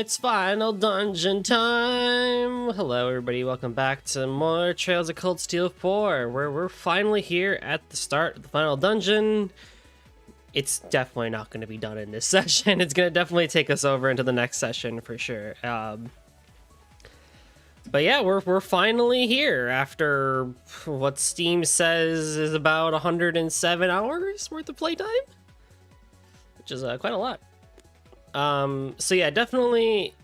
It's final dungeon time! Hello everybody, welcome back to more Trails of Cold Steel 4, where we're finally here at the start of the final dungeon. It's definitely not going to be done in this session. It's going to definitely take us over into the next session for sure. But yeah, we're finally here after what Steam says is about 107 hours worth of playtime, which is quite a lot. So yeah, definitely,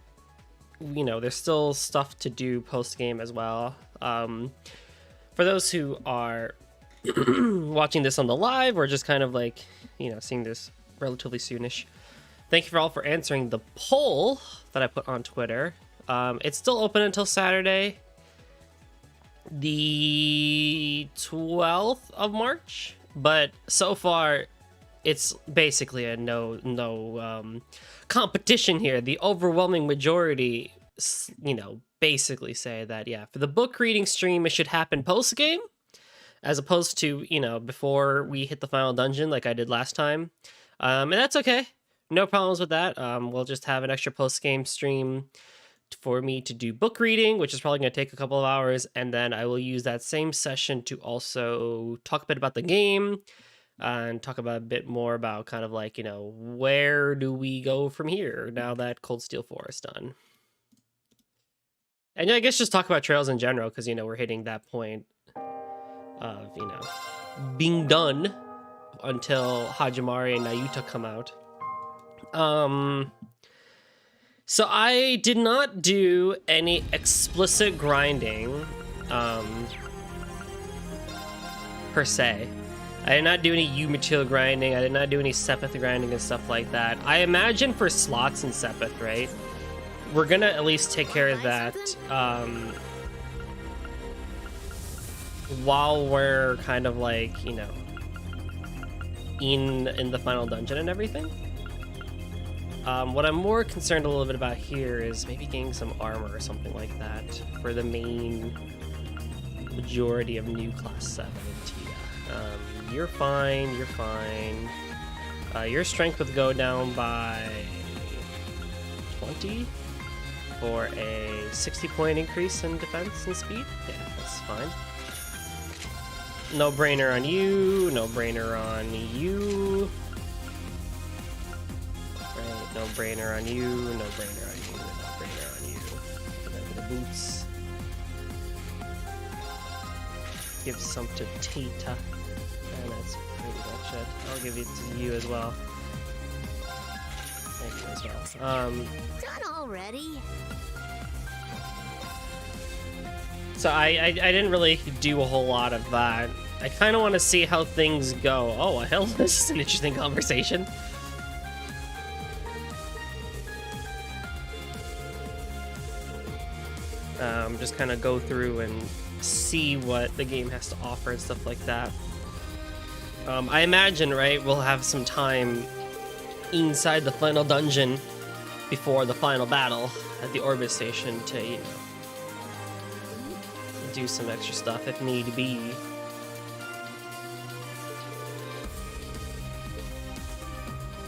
you know, there's still stuff to do post-game as well. For those who are watching this on the live or just kind of like, you know, seeing this relatively soonish, thank you for all for answering the poll that I put on Twitter. It's still open until Saturday, the 12th of March, but so far it's basically a no competition here. The overwhelming majority, you know, basically say that, yeah, for the book reading stream, it should happen post game, as opposed to, you know, before we hit the final dungeon like I did last time. And that's okay. No problems with that. We'll just have an extra post game stream for me to do book reading, which is probably going to take a couple of hours. And then I will use that same session to also talk a bit about the game, and talk about a bit more about kind of like, you know, where do we go from here now that Cold Steel 4 is done. And I guess just talk about Trails in general, because, you know, we're hitting that point of, you know, being done until Hajimari and Nayuta come out. So I did not do any explicit grinding, per se. I did not do any U material grinding. I did not do any Sepith grinding and stuff like that. I imagine for slots in Sepith, right? We're gonna at least take care of that while we're kind of like, you know, in the final dungeon and everything. What I'm more concerned a little bit about here is maybe getting some armor or something like that for the main majority of new class 7 in Tia. You're fine, you're fine. Your strength would go down by 20 for a 60-point increase in defense and speed. Yeah, that's fine. No brainer on you, no brainer on you. Right, no brainer on you, no brainer on you, no brainer on you. Remember the boots. Give some to Tita. And that's pretty much it. I'll give it to you as well. Thank you as well. Done already? So I didn't really do a whole lot of that. I kind of want to see how things go. Oh, hell, this is an interesting conversation. Just kind of go through and see what the game has to offer and stuff like that. I imagine, right, we'll have some time inside the final dungeon before the final battle at the orbit station to, you know, do some extra stuff if need be.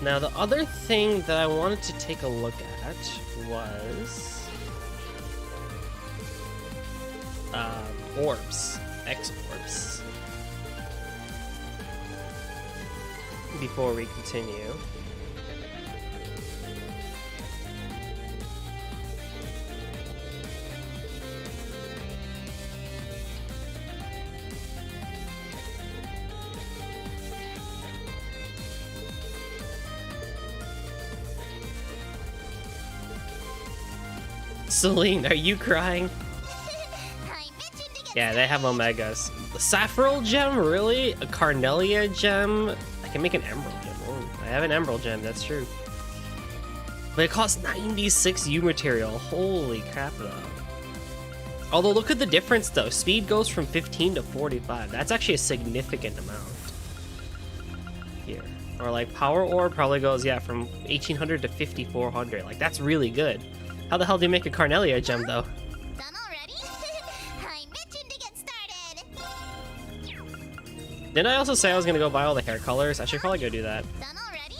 Now, the other thing that I wanted to take a look at was orbs, X-orbs, before we continue. Celine, are you crying? Yeah, they have Omegas. The Saffron gem, really? A Carnelia gem? I can make an Emerald gem. Oh, I have an Emerald gem, that's true. But it costs 96 U material. Holy crap, though. Although, look at the difference, though. Speed goes from 15 to 45. That's actually a significant amount. Here. Or, like, Power Orb probably goes, yeah, from 1800 to 5400. Like, that's really good. How the hell do you make a Carnelia gem, though? Done already? I'm itching to get started. Didn't I also say I was going to go buy all the hair colors? I should probably go do that. Done already?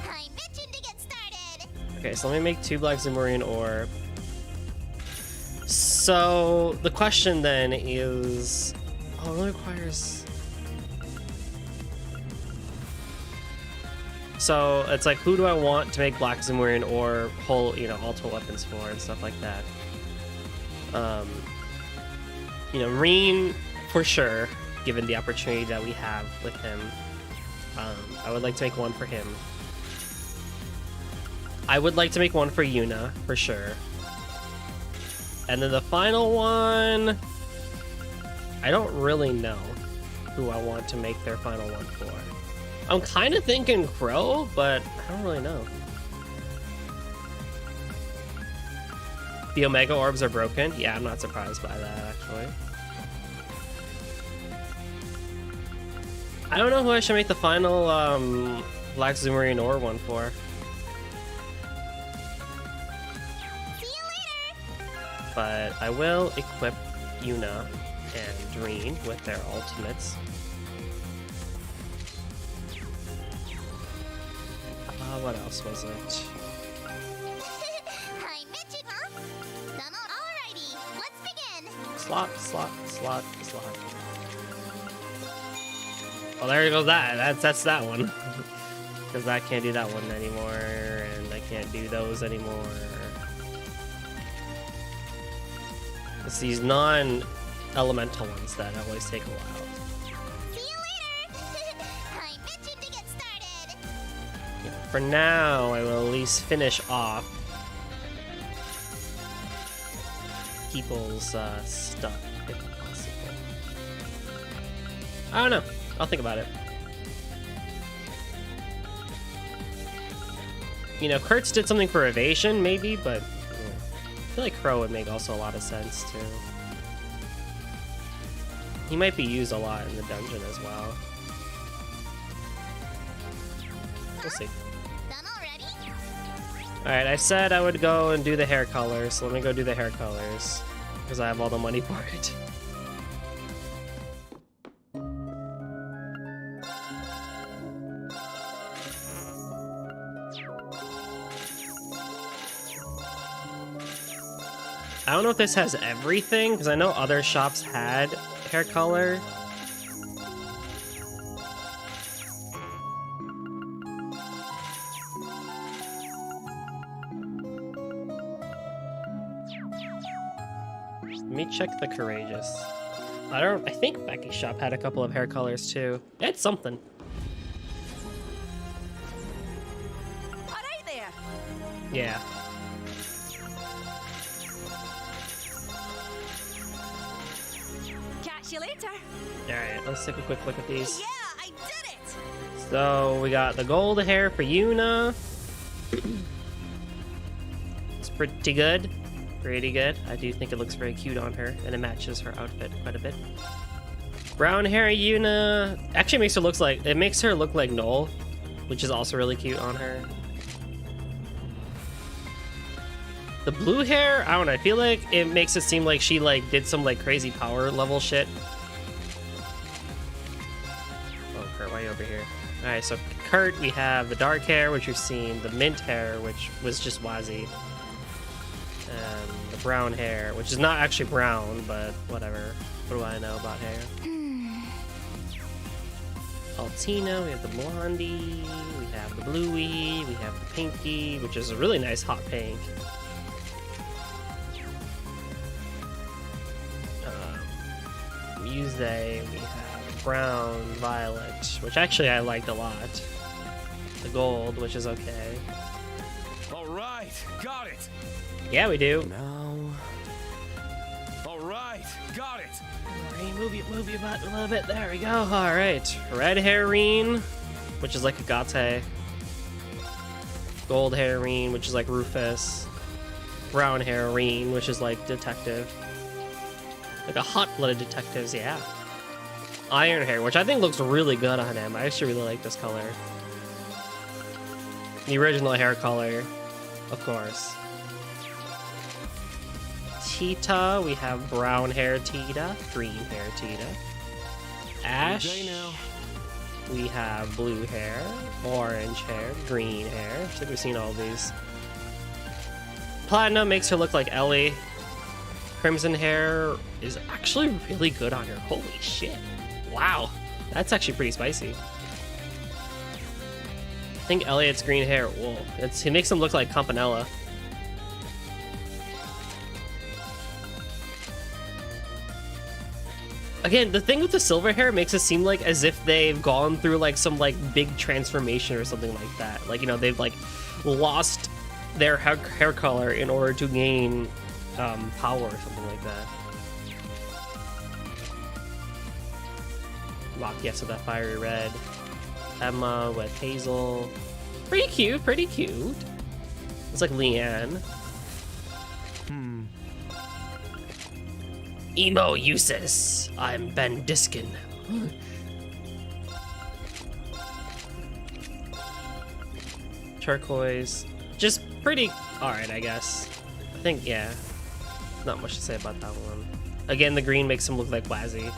I'm itching to get started. Okay, so let me make 2 black Zimmerine ore. So, the question then is... Oh, it only requires... So, it's like, who do I want to make black Zimmerine or pull, you know, ultimate weapons for and stuff like that? You know, Reen, for sure, given the opportunity that we have with him. I would like to make one for him. I would like to make one for Yuna, for sure. And then the final one... I don't really know who I want to make their final one for. I'm kind of thinking Crow, but I don't really know. The Omega Orbs are broken? Yeah, I'm not surprised by that, actually. I don't know who I should make the final Black Zimmerine Ore one for. See you later. But I will equip Yuna and Dreen with their ultimates. What else was it? I'm itching, huh? Done alrighty. Let's begin. Slot. Well, there goes that. That's that one. Because I can't do that one anymore, and I can't do those anymore. It's these non-elemental ones that always take a while. See you later. I'm itching to get started. For now, I will at least finish off people's stuff, if possible. I don't know. I'll think about it. You know, Kurtz did something for evasion, maybe, but I feel like Crow would make also a lot of sense, too. He might be used a lot in the dungeon as well. We'll see. Done already? Alright, I said I would go and do the hair colors, so let me go do the hair colors. Because I have all the money for it. I don't know if this has everything, because I know other shops had hair color. Let me check the Courageous. I think Becky's shop had a couple of hair colors too. It's something. Alright there. Yeah. Catch you later. Alright, let's take a quick look at these. Yeah, I did it. So we got the gold hair for Yuna. It's pretty good. Pretty good. I do think it looks very cute on her, and it matches her outfit quite a bit. Brown hair Yuna actually makes her look like Noel, which is also really cute on her. The blue hair, I don't know, I feel like it makes it seem like she did some crazy power level shit. Oh, Kurt, why are you over here? Alright, so Kurt, we have the dark hair, which we've seen, the mint hair, which was just Wazzy, and the brown hair, which is not actually brown, but whatever. What do I know about hair? Altina, we have the blondie, we have the bluey, we have the pinky, which is a really nice hot pink. Muse, we have brown, violet, which actually I liked a lot. The gold, which is okay. All right, got it. Yeah, we do. Now. All right, move your butt a little bit. There we go. All right. Red Harine, which is like Agate. Gold Harine, which is like Rufus. Brown Harine, which is like Detective. Like a hot-blooded detectives, yeah. Iron Hair, which I think looks really good on him. I actually really like this color. The original hair color, of course. Tita, we have brown hair Tita, green hair Tita. Ash, we have blue hair, orange hair, green hair. I think we've seen all of these. Platinum makes her look like Ellie. Crimson hair is actually really good on her. Holy shit. Wow. That's actually pretty spicy. I think Elliot's green hair, whoa. He makes him look like Campanella. Again, the thing with the silver hair makes it seem like as if they've gone through like some like big transformation or something like that. Like, you know, they've like lost their hair color in order to gain power or something like that. Yes, with that fiery red. Emma with Hazel. Pretty cute, pretty cute. It's like Leanne. Emo Usis. I'm Ben Diskin. Turquoise. Just pretty alright, I guess. I think, yeah. Not much to say about that one. Again, the green makes him look like Wazzy.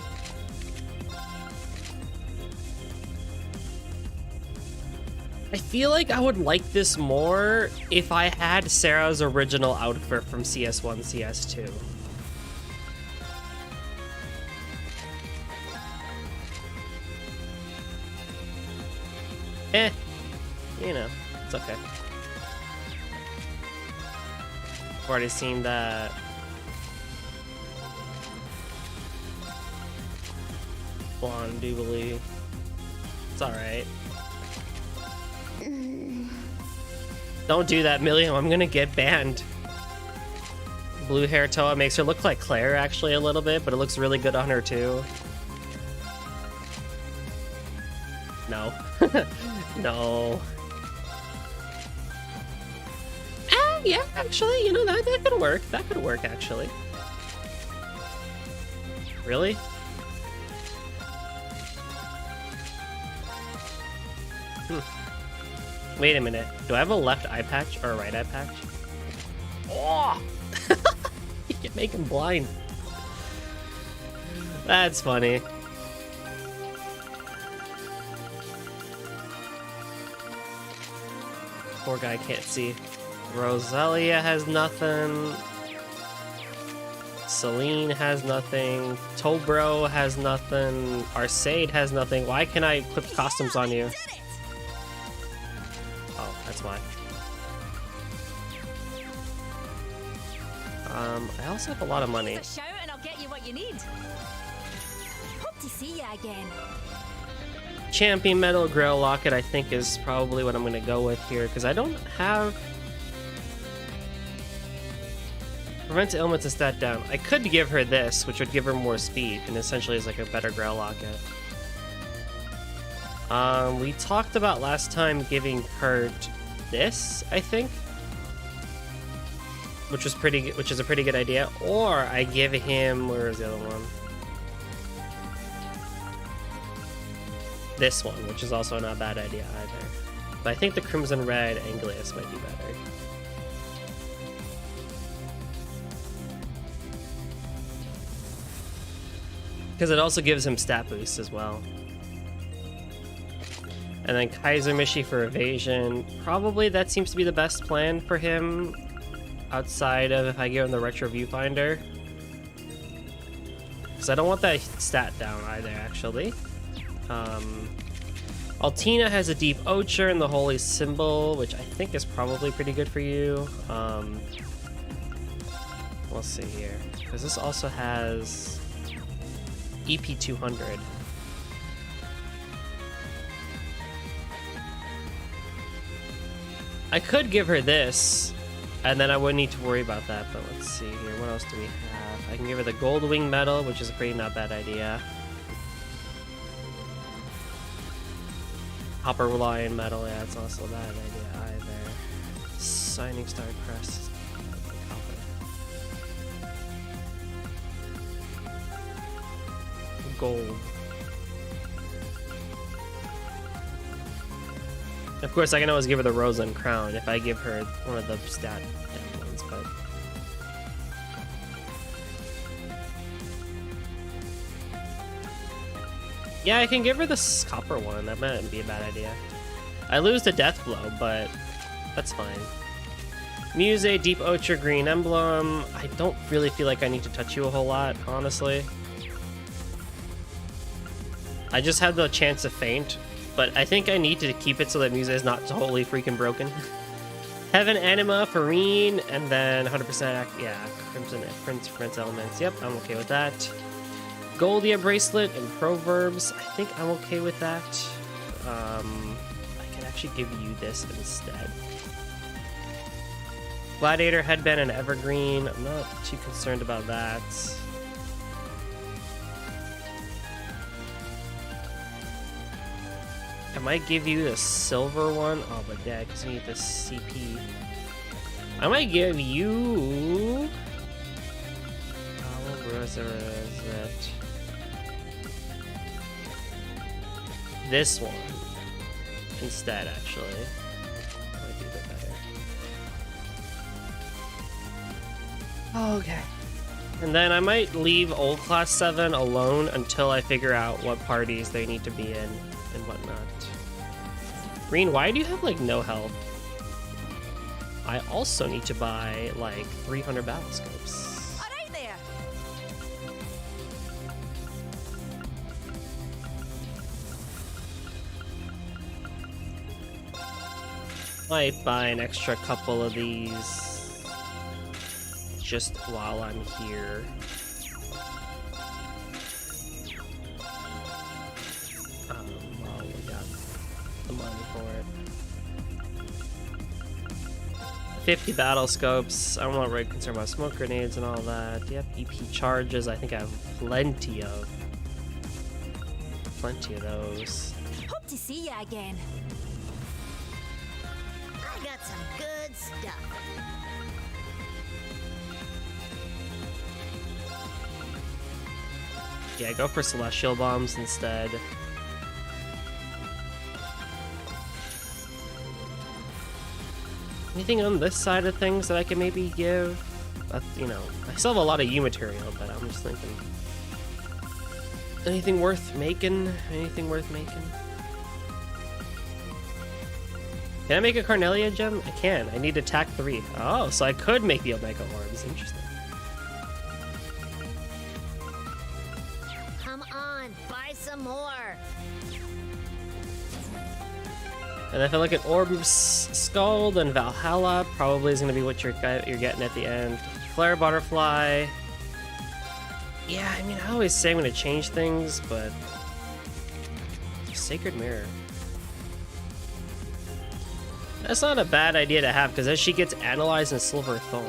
I feel like I would like this more if I had Sarah's original outfit from CS1, CS2. You know, it's okay. I've already seen that. Blonde Jubilee. It's alright. Don't do that, Milliam. I'm gonna get banned. Blue hair Toa makes her look like Claire, actually, a little bit, but it looks really good on her, too. No. No. Yeah, actually, you know, that could work. That could work, actually. Really? Wait a minute. Do I have a left eye patch or a right eye patch? Oh! You can make him blind. That's funny. Poor guy can't see. Rosalia has nothing. Celine has nothing. Tobro has nothing. Arcade has nothing. Why can't I equip costumes on you? Oh, that's why. I also have a lot of money. Shout and I'll get you what you need. Hope to see you again. Champion Metal Grail Locket, I think, is probably what I'm going to go with here, because I don't have... Prevents ailments and stat down. I could give her this, which would give her more speed, and essentially is like a better Grail Locket. We talked about last time giving Kurt this, I think, which is a pretty good idea. Or I give him, where is the other one? This one, which is also not a bad idea either. But I think the Crimson Red Anglius might be better. Because it also gives him stat boosts as well. And then Kaiser Mishi for evasion. Probably that seems to be the best plan for him. Outside of if I give him the Retro Viewfinder. Because I don't want that stat down either, actually. Altina has a Deep Ocher and the Holy Symbol, which I think is probably pretty good for you. We'll see here. Because this also has EP 200. I could give her this, and then I wouldn't need to worry about that, but let's see here. What else do we have? I can give her the gold wing medal, which is a pretty not bad idea. Copper lion medal, yeah, it's also a bad idea either. Shining star crest. Gold. Of course, I can always give her the Roseland crown if I give her one of the stat down ones, but yeah, I can give her this copper one. That might be a bad idea. I lose the death blow, but that's fine. Muse, Deep Ochre, Green Emblem. I don't really feel like I need to touch you a whole lot, honestly. I just had the chance to faint, but I think I need to keep it so that Muse is not totally freaking broken. Heaven Anima, Farine, and then 100%, yeah, Crimson Prince Elements. Yep, I'm okay with that. Goldia Bracelet and Proverbs. I think I'm okay with that. I can actually give you this instead. Gladiator Headband and Evergreen. I'm not too concerned about that. I might give you the silver one. Oh, but yeah, because you need the CP. I might give you... Oh, where is it? This one instead, actually. Might be a bit better. Okay. And then I might leave Old Class 7 alone until I figure out what parties they need to be in and whatnot. Green, why do you have like no health? I also need to buy like 300 battle scopes. All right there. Might buy an extra couple of these just while I'm here. Well, we got the money for it. 50 battle scopes. I'm not really concerned about smoke grenades and all that. Yep, EP charges. I think I have plenty of those. Hope to see ya again. I got some good stuff. Yeah, go for celestial bombs instead. Anything on this side of things that I can maybe give? You know, I still have a lot of U material, but I'm just thinking. Anything worth making? Anything worth making? Can I make a Carnelia gem? I can. I need attack 3. Oh, so I could make the Omega Orbs. Interesting. Come on, buy some more. And if I look at Orbs Skull, then Valhalla probably is going to be what you're getting at the end. Flare Butterfly. Yeah, I mean, I always say I'm going to change things, but... Sacred Mirror. That's not a bad idea to have, because as she gets analyzed in Silver Thorn,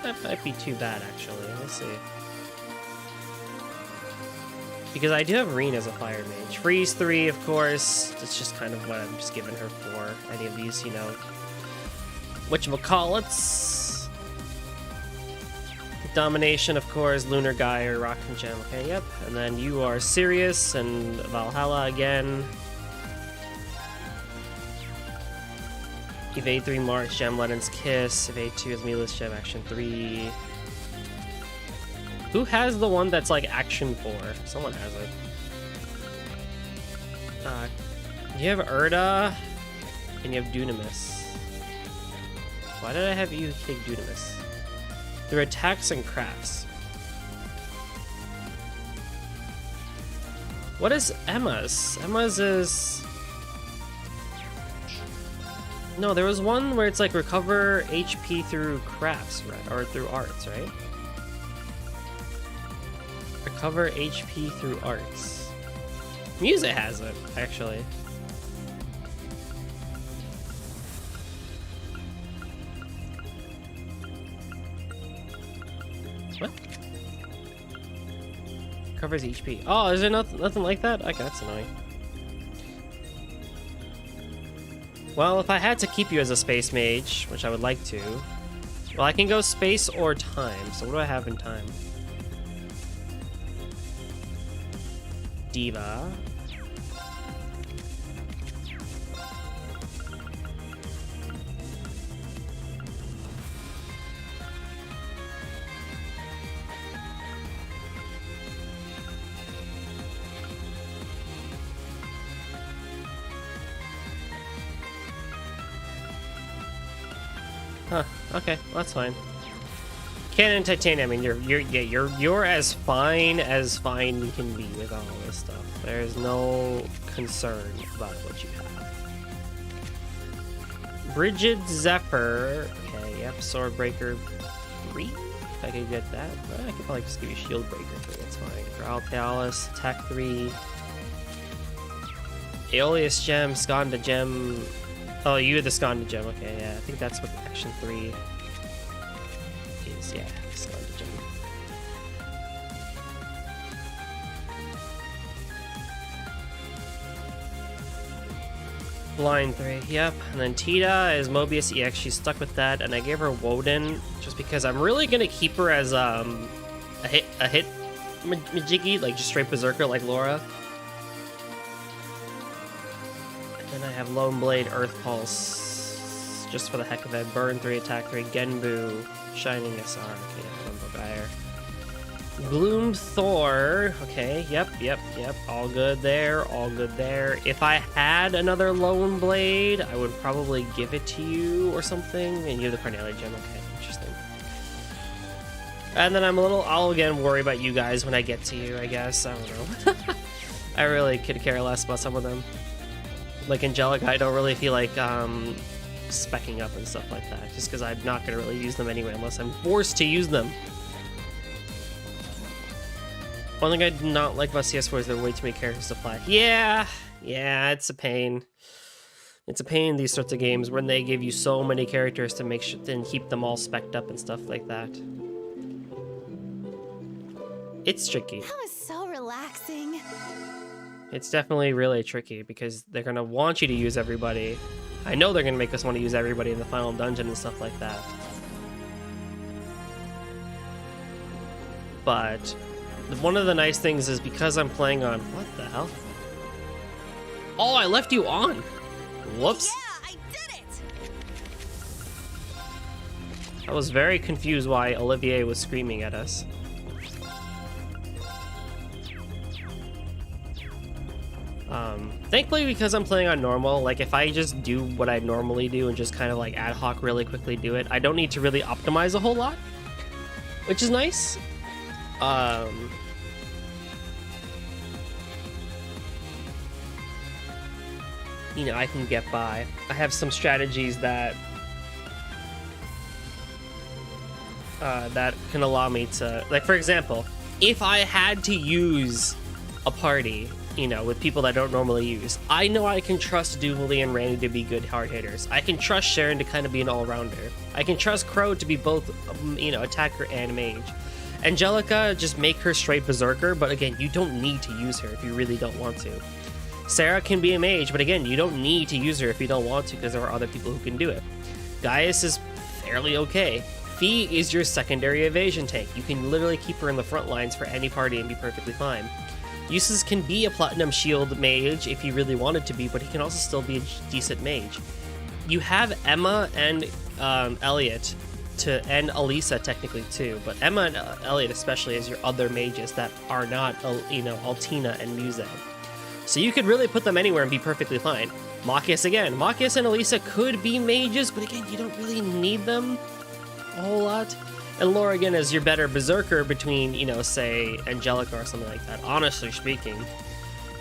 that might be too bad, actually. We'll see. Because I do have Reen as a Fire Mage. Freeze 3, of course. It's just kind of what I'm just giving her for. Any of these, you know... Whatchamacallits. Domination, of course. Lunar Gyre, Rock and Gem. Okay, yep. And then you are Sirius and Valhalla again. Evade 3 March, Gem Lennon's Kiss. Evade 2 is Mila's Gem Action 3. Who has the one that's like Action 4? Someone has it. You have Erda, and you have Dunamis. Why did I have you take Dunamis? Through attacks and crafts. What is Emma's? Emma's is... No, there was one where it's like recover HP through crafts, right? Or through arts, right? Recover HP through arts. Music has it, actually. What? Recovers HP. Oh, is there nothing like that? Okay, that's annoying. Well, if I had to keep you as a space mage, which I would like to, well, I can go space or time. So what do I have in time? Diva. Huh. Okay, well, that's fine. Canon Titanium. I mean, you're as fine you can be with all this stuff. There's no concern about what you have. Bridget Zephyr. Okay, yep. Swordbreaker 3. If I could get that, I could probably just give you Shield Breaker 3. That's fine. Growl Palace, Attack 3. Aeolus Gem, Skanda Gem. Oh, you're the Skanda Gem. Okay, yeah. I think that's what Action 3 is. Yeah, Skanda Gem. Blind 3, yep. And then Tita is Mobius EX. She's stuck with that, and I gave her Woden just because I'm really gonna keep her as a hit Majiggy, like just straight Berserker like Laura. And I have Lone Blade, Earth Pulse, just for the heck of it. Burn 3, Attack 3, Genbu, Shining SR, okay, Lumberfire. Gloom Thor, okay, yep, all good there, all good there. If I had another Lone Blade, I would probably give it to you or something. And you're the Carnelia Gem, okay, interesting. And then I'll again worry about you guys when I get to you, I guess, I don't know. I really could care less about some of them. Like Angelica, I don't really feel like specking up and stuff like that, just because I'm not going to really use them anyway unless I'm forced to use them. One thing I do not like about CS4 is there are way too many characters to play. Yeah, it's a pain. It's a pain in these sorts of games when they give you so many characters to make sure and keep them all specced up and stuff like that. It's tricky. That was so relaxing. It's definitely really tricky because they're going to want you to use everybody. I know they're going to make us want to use everybody in the final dungeon and stuff like that. But one of the nice things is because I'm playing on... What the hell? Oh, I left you on! Whoops. Yeah, I did it! I was very confused why Olivier was screaming at us. Thankfully, because I'm playing on normal, like if I just do what I normally do and just kind of like ad hoc really quickly do it, I don't need to really optimize a whole lot, which is nice. You know, I can get by. I have some strategies that that can allow me to, like, for example, if I had to use a party, you know, with people that I don't normally use, I know I can trust Dooley and Randy to be good hard hitters. I can trust Sharon to kind of be an all-rounder. I can trust Crow to be both, you know, attacker and mage. Angelica, just make her straight berserker, but again, you don't need to use her if you really don't want to. Sarah can be a mage, but again, you don't need to use her if you don't want to because there are other people who can do it. Gaius is fairly okay. Fee is your secondary evasion tank. You can literally keep her in the front lines for any party and be perfectly fine. Eustace can be a platinum shield mage if he really wanted to be, but he can also still be a decent mage. You have Emma and Elliot and Elisa technically too, but Emma and Elliot especially as your other mages that are not, you know, Altina and Muse. So you could really put them anywhere and be perfectly fine. Machias again. Machias and Elisa could be mages, but again, you don't really need them a whole lot. And Laura again is your better berserker between, you know, say Angelica or something like that, honestly speaking.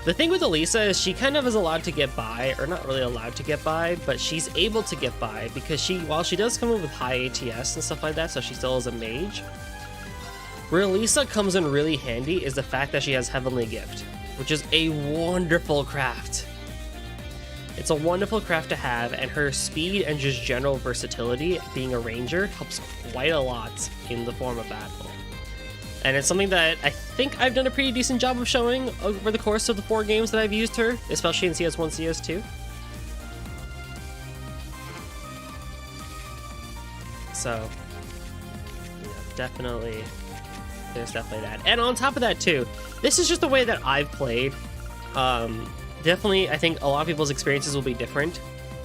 The thing with Elisa is she kind of is allowed to get by, or not really allowed to get by, but she's able to get by because while she does come in with high ATS and stuff like that, so she still is a mage. Where Elisa comes in really handy is the fact that she has Heavenly Gift, which is a wonderful craft. It's a wonderful craft to have, and her speed and just general versatility, being a ranger, helps quite a lot in the form of battle. And it's something that I think I've done a pretty decent job of showing over the course of the 4 games that I've used her, especially in CS1, CS2. So, definitely, there's definitely that. And on top of that too, this is just the way that I've played. Definitely, I think a lot of people's experiences will be different.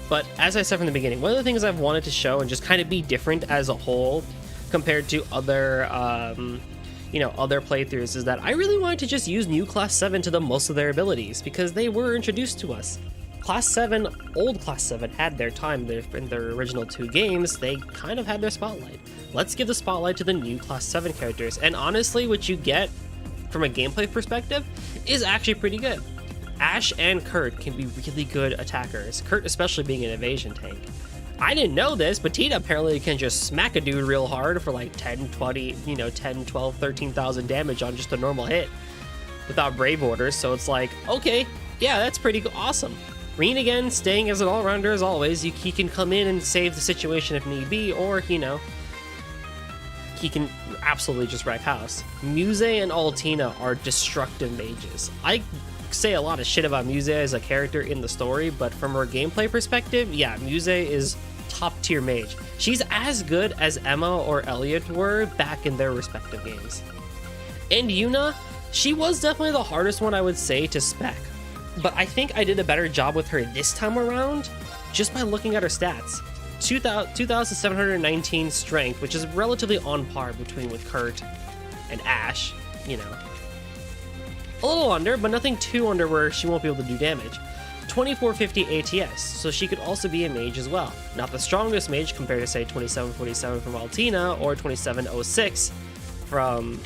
But as I said from the beginning, one of the things I've wanted to show and just kind of be different as a whole compared to other, other playthroughs is that I really wanted to just use new Class 7 to the most of their abilities because they were introduced to us. Class 7, old Class 7 had their time in their original 2 games. They kind of had their spotlight. Let's give the spotlight to the new Class 7 characters. And honestly, what you get from a gameplay perspective is actually pretty good. Ashe and Kurt can be really good attackers, Kurt especially being an evasion tank. I didn't know this, but Tina apparently can just smack a dude real hard for like 10, 20, 10, 12, 13,000 damage on just a normal hit without Brave Orders, so it's like, okay, yeah, that's pretty awesome. Reen again, staying as an all-rounder as always. He can come in and save the situation if need be, or, he can absolutely just wreck house. Muse and Altina are destructive mages. I say a lot of shit about Muse as a character in the story, but from her gameplay perspective, yeah, Muse is top tier mage. She's as good as Emma or Elliot were back in their respective games. And Yuna, she was definitely the hardest one I would say to spec, but I think I did a better job with her this time around just by looking at her stats. 2,719 strength, which is relatively on par between with Kurt and Ashe, a little under, but nothing too under where she won't be able to do damage. 2450 ATS, so she could also be a mage as well. Not the strongest mage compared to say 2747 from Altina or 2706 from,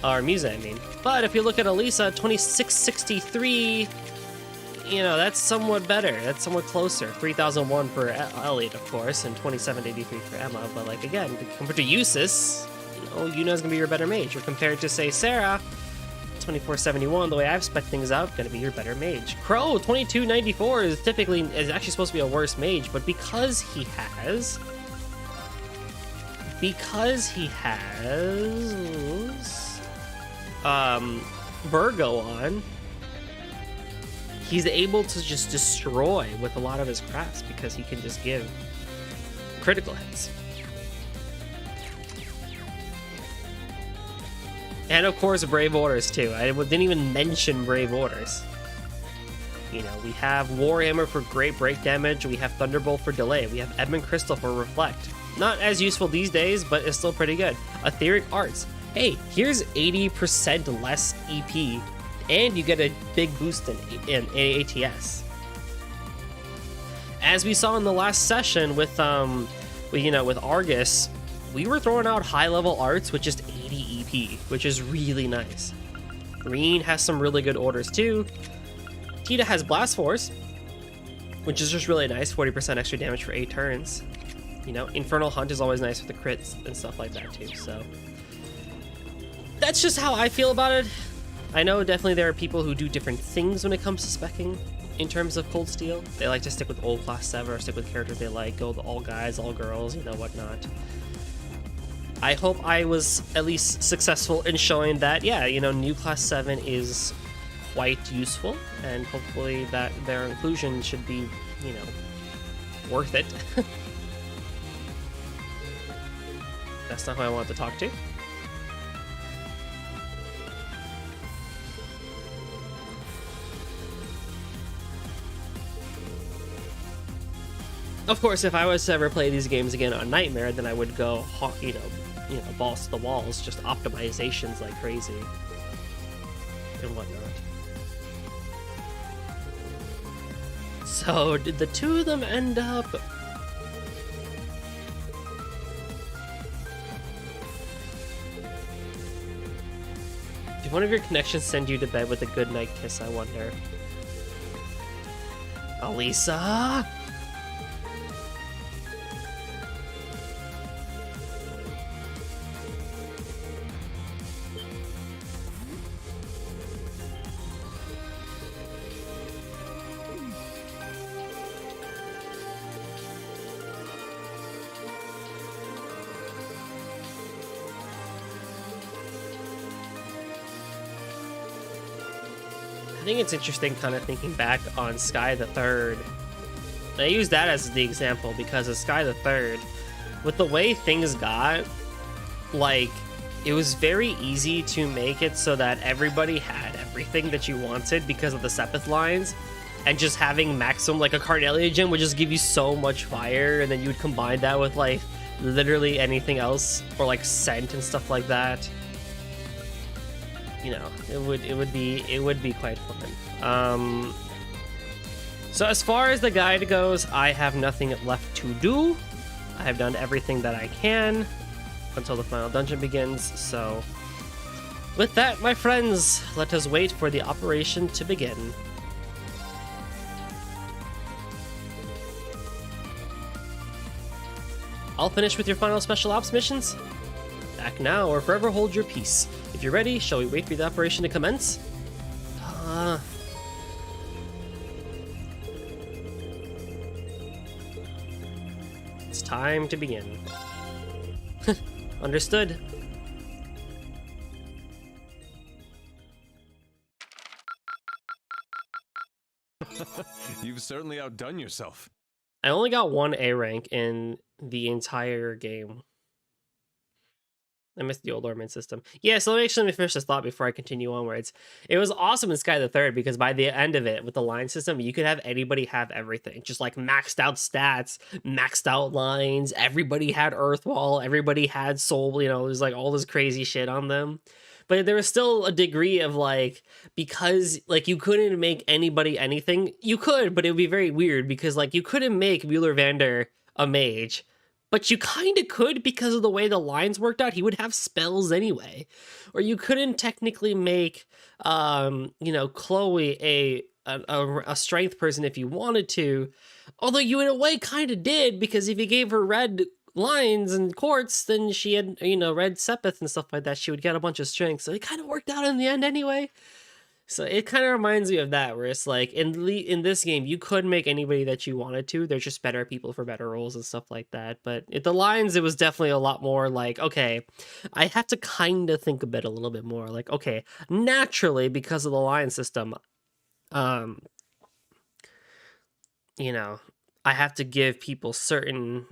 our Muse, I mean. But if you look at Elisa, 2663, that's somewhat better. That's somewhat closer. 3001 for Elliot, of course, and 2783 for Emma. But like again, compared to Eustace, Yuna's gonna be your better mage. Or compared to say Sarah, 2471, the way I've spec things out, gonna be your better mage. Crow, 2294 is actually supposed to be a worse mage, but because he has Virgo on, he's able to just destroy with a lot of his crafts because he can just give critical hits. And of course, Brave Orders too. I didn't even mention Brave Orders. We have Warhammer for great break damage. We have Thunderbolt for delay. We have Edmund Crystal for reflect. Not as useful these days, but it's still pretty good. Etheric Arts. Hey, here's 80% less EP, and you get a big boost in ATS. As we saw in the last session with Argus, we were throwing out high-level arts with just 80 EP, which is really nice. Reen has some really good orders too. Tita has Blast Force, which is just really nice, 40% extra damage for 8 turns. Infernal Hunt is always nice with the crits and stuff like that too, so that's just how I feel about it. I know definitely there are people who do different things when it comes to speccing in terms of Cold Steel. They like to stick with old Class 7 or stick with characters they like, go to all guys, all girls, whatnot. I hope I was at least successful in showing that, yeah, new Class 7 is quite useful, and hopefully that their inclusion should be, worth it. That's not who I want to talk to. Of course, if I was to ever play these games again on Nightmare, then I would go, balls to the walls, just optimizations like crazy and whatnot. So, did the two of them end up? Did one of your connections send you to bed with a goodnight kiss, I wonder? Elisa? think it's interesting kind of thinking back on Sky the Third. I use that as the example because of Sky the Third. With the way things got, like, it was very easy to make it so that everybody had everything that you wanted because of the Sepith lines. And just having maximum, like a Carnelia gem would just give you so much fire, and then you would combine that with like literally anything else, or like scent and stuff like that. You know, it would be quite fun. So as far as the guide goes, I have nothing left to do. I have done everything that I can until the final dungeon begins. So with that, my friends, let us wait for the operation to begin. I'll finish with your final special ops missions. Act now or forever hold your peace. If you're ready, shall we wait for the operation to commence? It's time to begin. Understood. You've certainly outdone yourself. I only got one A rank in the entire game. I missed the old ornament system. Yeah, so let me finish this thought before I continue onwards. It was awesome in Sky the Third because by the end of it, with the line system, you could have anybody have everything. Just like maxed out stats, maxed out lines, everybody had Earthwall, everybody had Soul, you know, there's like all this crazy shit on them. But there was still a degree of like, because like you couldn't make anybody anything. You could, but it would be very weird because like you couldn't make Wheeler Vander a mage. But you kind of could because of the way the lines worked out. He would have spells anyway. Or you couldn't technically make, you know, Chloe a strength person if you wanted to. Although you in a way kind of did, because if you gave her red lines and quartz, then she had, you know, red Sepith and stuff like that. She would get a bunch of strength. So it kind of worked out in the end anyway. So it kind of reminds me of that, where it's like in this game, you could make anybody that you wanted to. There's just better people for better roles and stuff like that. But at the lines, it was definitely a lot more like, okay, I have to kind of think a little bit more. Like, okay, naturally, because of the line system, you know, I have to give people certain,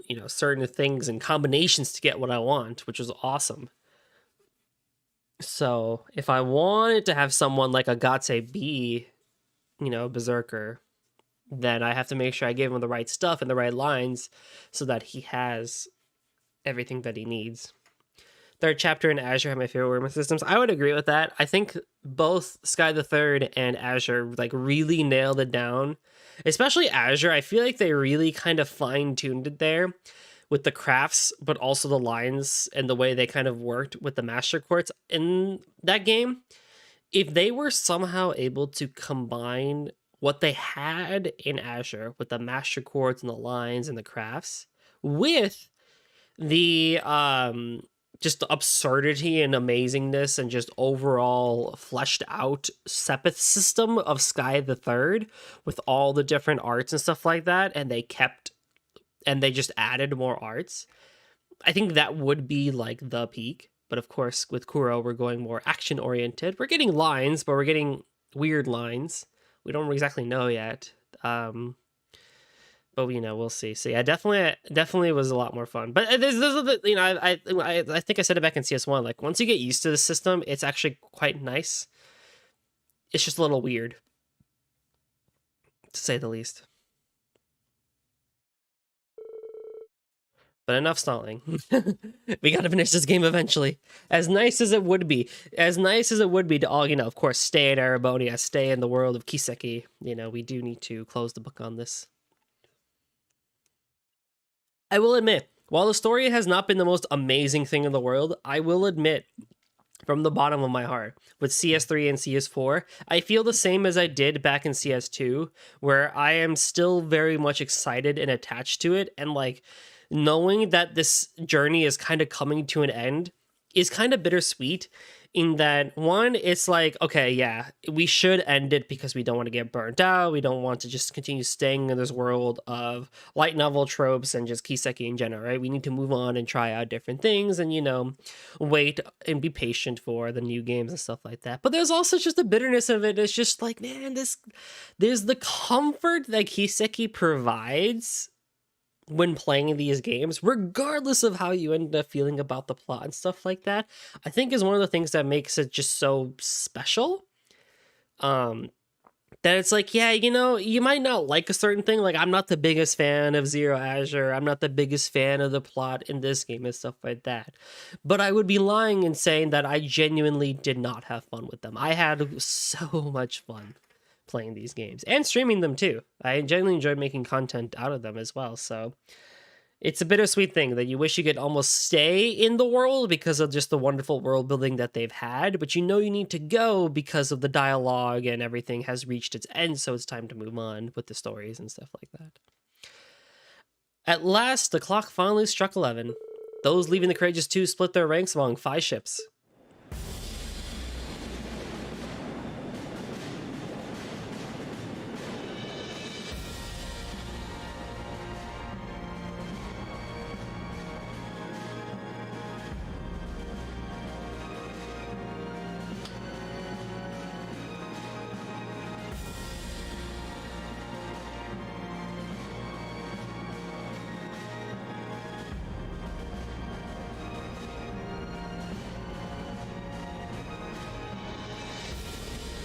you know, certain things and combinations to get what I want, which was awesome. So if I wanted to have someone like a Gotse be, you know, Berserker, then I have to make sure I give him the right stuff and the right lines so that he has everything that he needs. Third chapter and Azure have my favorite ornament systems. I would agree with that. I think both Sky the Third and Azure like really nailed it down. Especially Azure, I feel like they really kind of fine-tuned it there with the crafts, but also the lines and the way they kind of worked with the Master Quartz in that game. If they were somehow able to combine what they had in Azure with the Master Quartz and the lines and the crafts with the just the absurdity and amazingness and just overall fleshed out Sepith system of Sky the Third with all the different arts and stuff like that, and they just added more arts, I think that would be like the peak. But of course, with Kuro, we're going more action oriented. We're getting lines, but we're getting weird lines. We don't exactly know yet. But you know, we'll see. So yeah, definitely was a lot more fun. But there's you know, I think I said it back in CS1. Like once you get used to the system, it's actually quite nice. It's just a little weird, to say the least. But enough stalling. We gotta finish this game eventually. As nice as it would be to all, you know, of course, stay in Arabonia, stay in the world of Kiseki. You know, we do need to close the book on this. I will admit, while the story has not been the most amazing thing in the world, I will admit from the bottom of my heart, with CS3 and CS4, I feel the same as I did back in CS2, where I am still very much excited and attached to it, and like knowing that this journey is kind of coming to an end is kind of bittersweet in that, one, it's like, okay, yeah, we should end it because we don't want to get burnt out. We don't want to just continue staying in this world of light novel tropes and just Kiseki in general, right? We need to move on and try out different things and, wait and be patient for the new games and stuff like that. But there's also just the bitterness of it. It's just like, man, there's the comfort that Kiseki provides when playing these games, regardless of how you end up feeling about the plot and stuff like that, I think is one of the things that makes it just so special. That it's like, yeah, you might not like a certain thing. Like, I'm not the biggest fan of Zero Azure. I'm not the biggest fan of the plot in this game and stuff like that. But I would be lying in saying that I genuinely did not have fun with them. I had so much fun playing these games and streaming them too. I genuinely enjoyed making content out of them as well. So it's a bittersweet thing that you wish you could almost stay in the world because of just the wonderful world building that they've had, but you need to go because of the dialogue and everything has reached its end. So it's time to move on with the stories and stuff like that. At last, the clock finally struck 11. Those leaving the Courageous 2 split their ranks among 5 ships.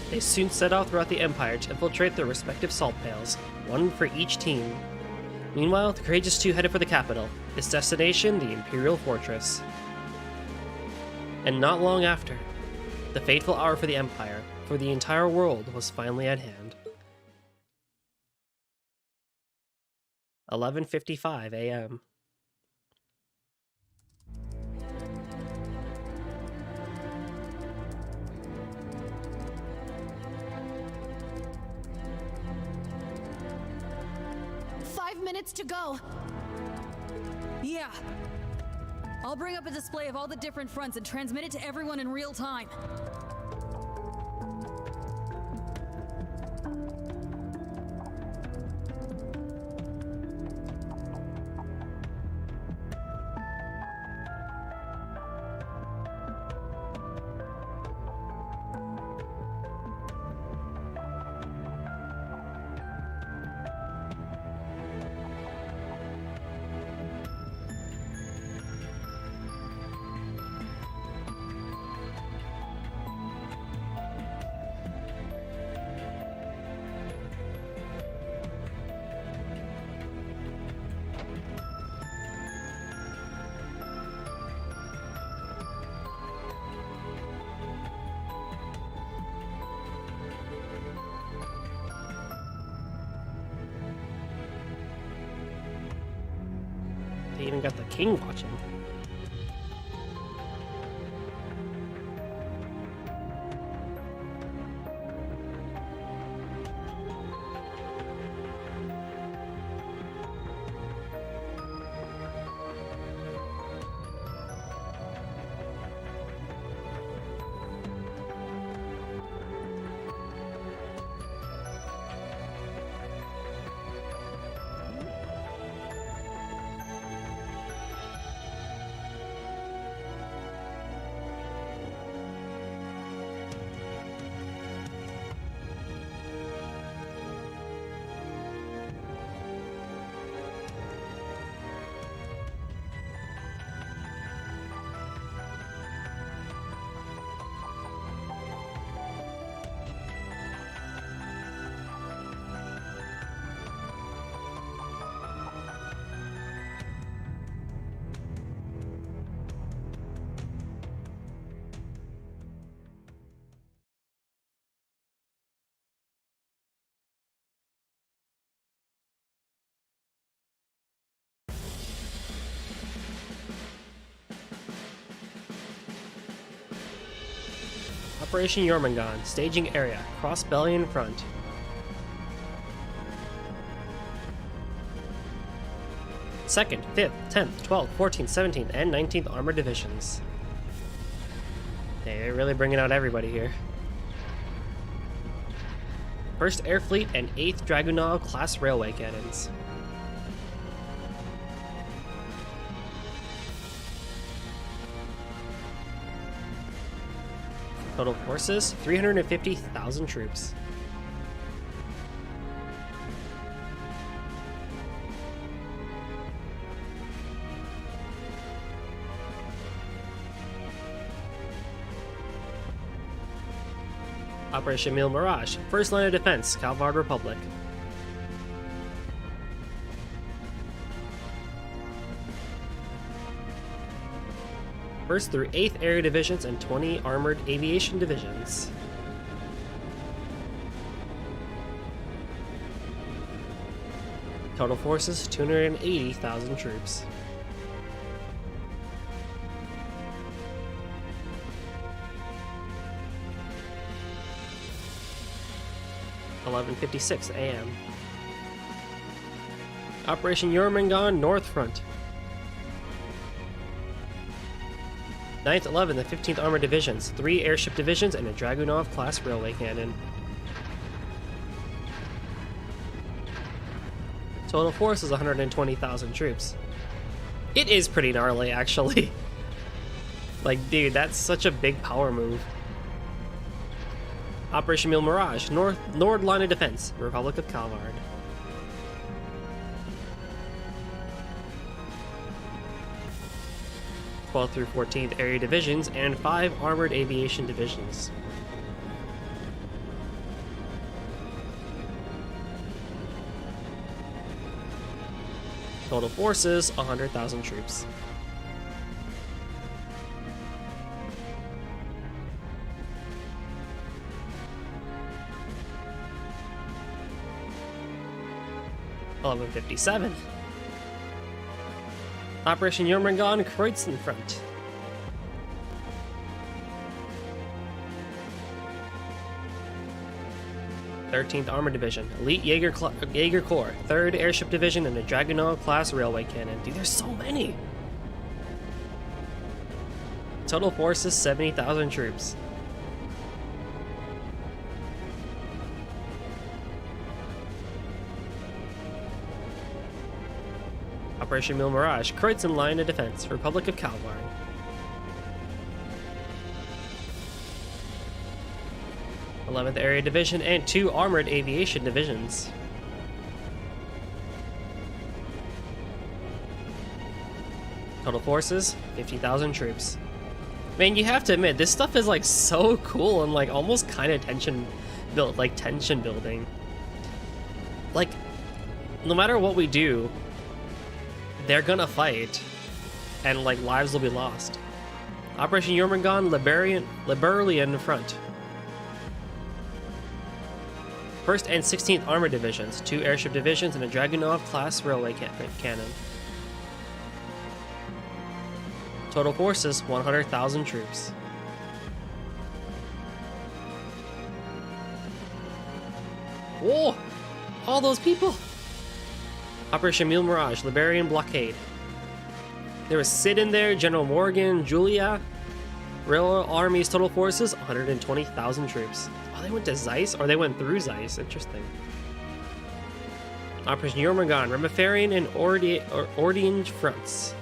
They soon set out throughout the Empire to infiltrate their respective salt pails, one for each team. Meanwhile, the Courageous 2 headed for the capital, its destination the Imperial Fortress. And not long after, the fateful hour for the Empire, for the entire world, was finally at hand. 11:55 a.m. Minutes to go. Yeah. I'll bring up a display of all the different fronts and transmit it to everyone in real time. They even got the king watching. Operation Jormungand, staging area, cross Bellion front. Second, 5th, 10th, 12th, 14th, 17th, and 19th Armored Divisions. Hey, they're really bringing out everybody here. 1st Air Fleet and 8th Dragunov class railway cannons. Total forces, 350,000 troops. Operation Mille Mirage, 1st line of defense, Calvard Republic. First through 8th Air Divisions and 20 Armored Aviation Divisions. Total forces, 280,000 troops. (11:56 a.m.) Operation Jormungand North Front. 9th, 11th, and 15th Armored Divisions, 3 airship divisions, and a Dragunov class railway cannon. Total force is 120,000 troops. It is pretty gnarly, actually. Like, dude, that's such a big power move. Operation Mille Mirage, Nord line of defense, Republic of Calvard. Through 14th Area Divisions and 5 Armored Aviation Divisions. Total forces, 100,000 troops. (11:57). Operation Jormungand Kreuzen Front. (13th Armored Division, Elite Jaeger Corps, 3rd Airship Division, and a Dragunov class railway cannon. Dude, there's so many! Total forces, 70,000 troops. Operation Mille Mirage, Kreuzen line of defense, Republic of Calvard. (11th Area Division and 2 Armored Aviation Divisions. Total forces, 50,000 troops. Man, you have to admit, this stuff is like so cool and like almost kind of tension building. Like, no matter what we do, they're gonna fight, and like lives will be lost. Operation Jormungand Liberalian Front. 1st and 16th Armored Divisions, 2 airship divisions, and a Dragunov class railway cannon. Total forces, 100,000 troops. Whoa! All those people! Operation Mille Mirage, Liberian Blockade. There was Sid in there, General Morgan, Julia. Royal Army's total forces, 120,000 troops. Oh, they went to Zeiss? Or they went through Zeiss. Interesting. Operation Jormungand, Remiferian and Ordian fronts.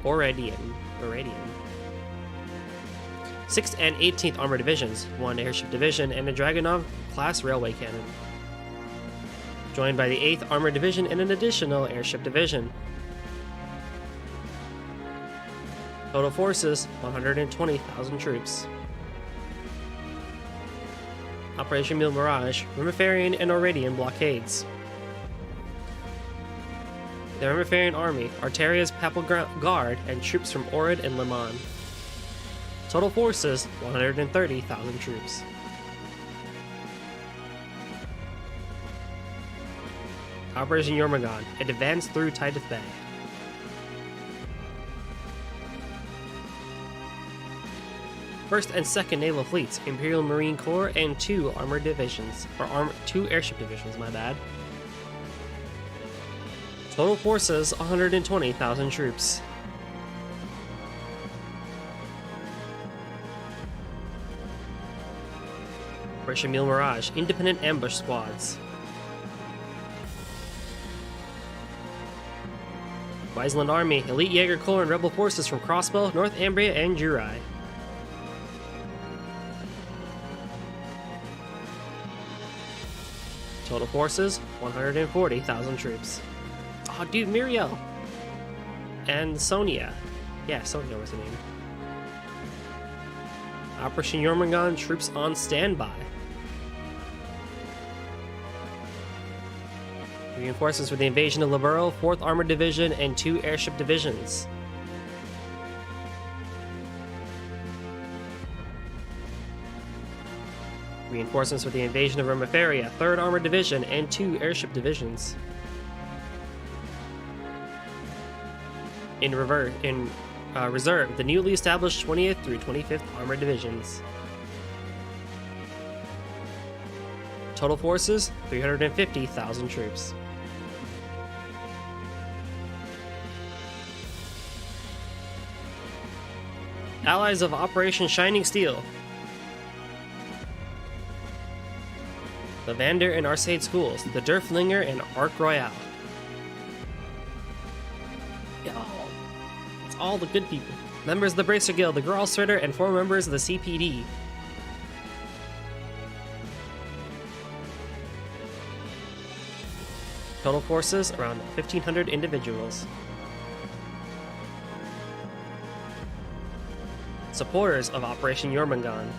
Oredian. 6th and 18th Armored Divisions, 1 airship division, and a Dragunov class railway cannon. Joined by the 8th Armored Division and an additional airship division. Total forces, 120,000 troops. Operation Mille Mirage, Remiferian and Oredian blockades. The Remiferian Army, Arteria's Papal Guard, and troops from Ohrid and Liman. Total forces, 130,000 troops. Operation Jormungand, it advanced through Titus Bay. First and 2nd Naval Fleets, Imperial Marine Corps, and 2 armored divisions, or 2 airship divisions, my bad. Total forces, 120,000 troops. Operation Mule Mirage, independent ambush squads. Wiseland Army, Elite Jaeger Corps and Rebel forces from Crossbow, North Ambria, and Jurai. Total forces, 140,000 troops. Oh, dude, Muriel! And Sonia. Yeah, Sonia was her name. Operation Jormungand, troops on standby. Reinforcements for the invasion of Libero, 4th Armored Division, and 2 airship divisions. Reinforcements for the invasion of Romaferia, 3rd Armored Division, and 2 airship divisions. In reserve, the newly established 20th through 25th Armored Divisions. Total forces, 350,000 troops. Allies of Operation Shining Steel. The Vander and Arcade Schools, the Derflinger and Arc Royale. Yo, it's all the good people. Members of the Bracer Guild, the Gralsritter, and 4 members of the CPD. Total forces, around 1,500 individuals. Supporters of Operation Jormungand.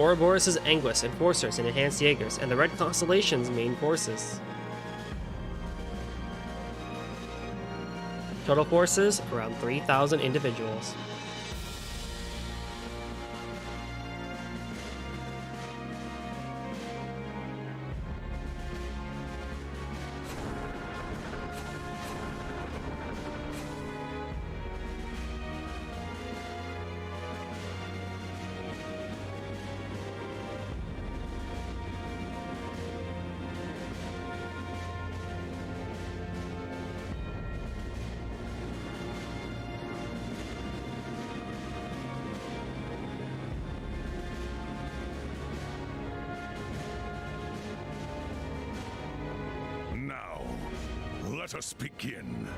Ouroboros' Anguis, Enforcers, and Enhanced Jaegers, and the Red Constellation's main forces. Total forces, around 3,000 individuals. Let us begin.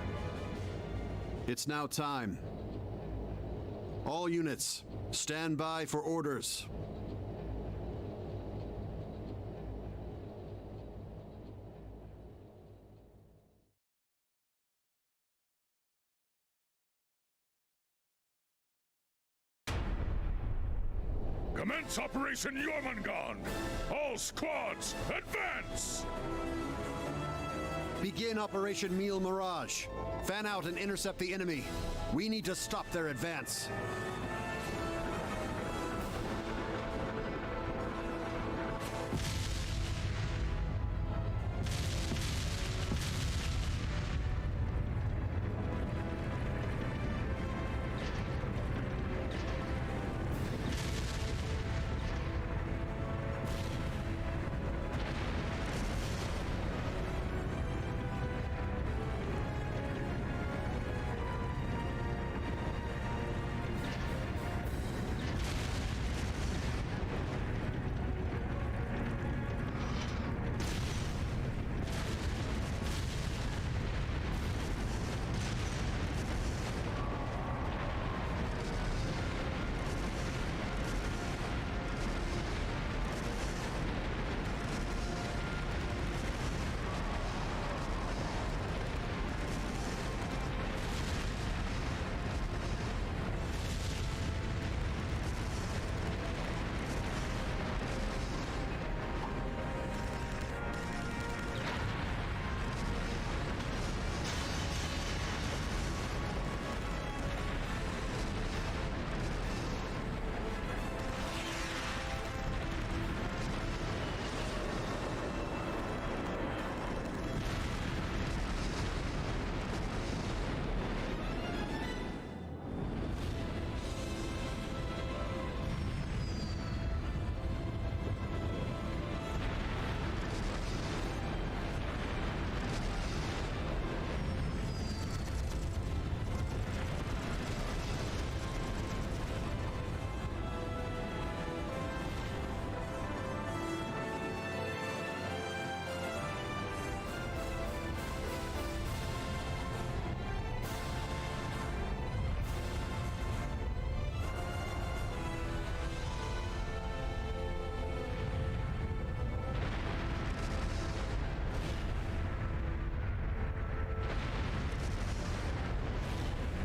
It's now time. All units, stand by for orders. Commence Operation Jormungand! All squads, advance! Begin Operation Mule Mirage. Fan out and intercept the enemy. We need to stop their advance.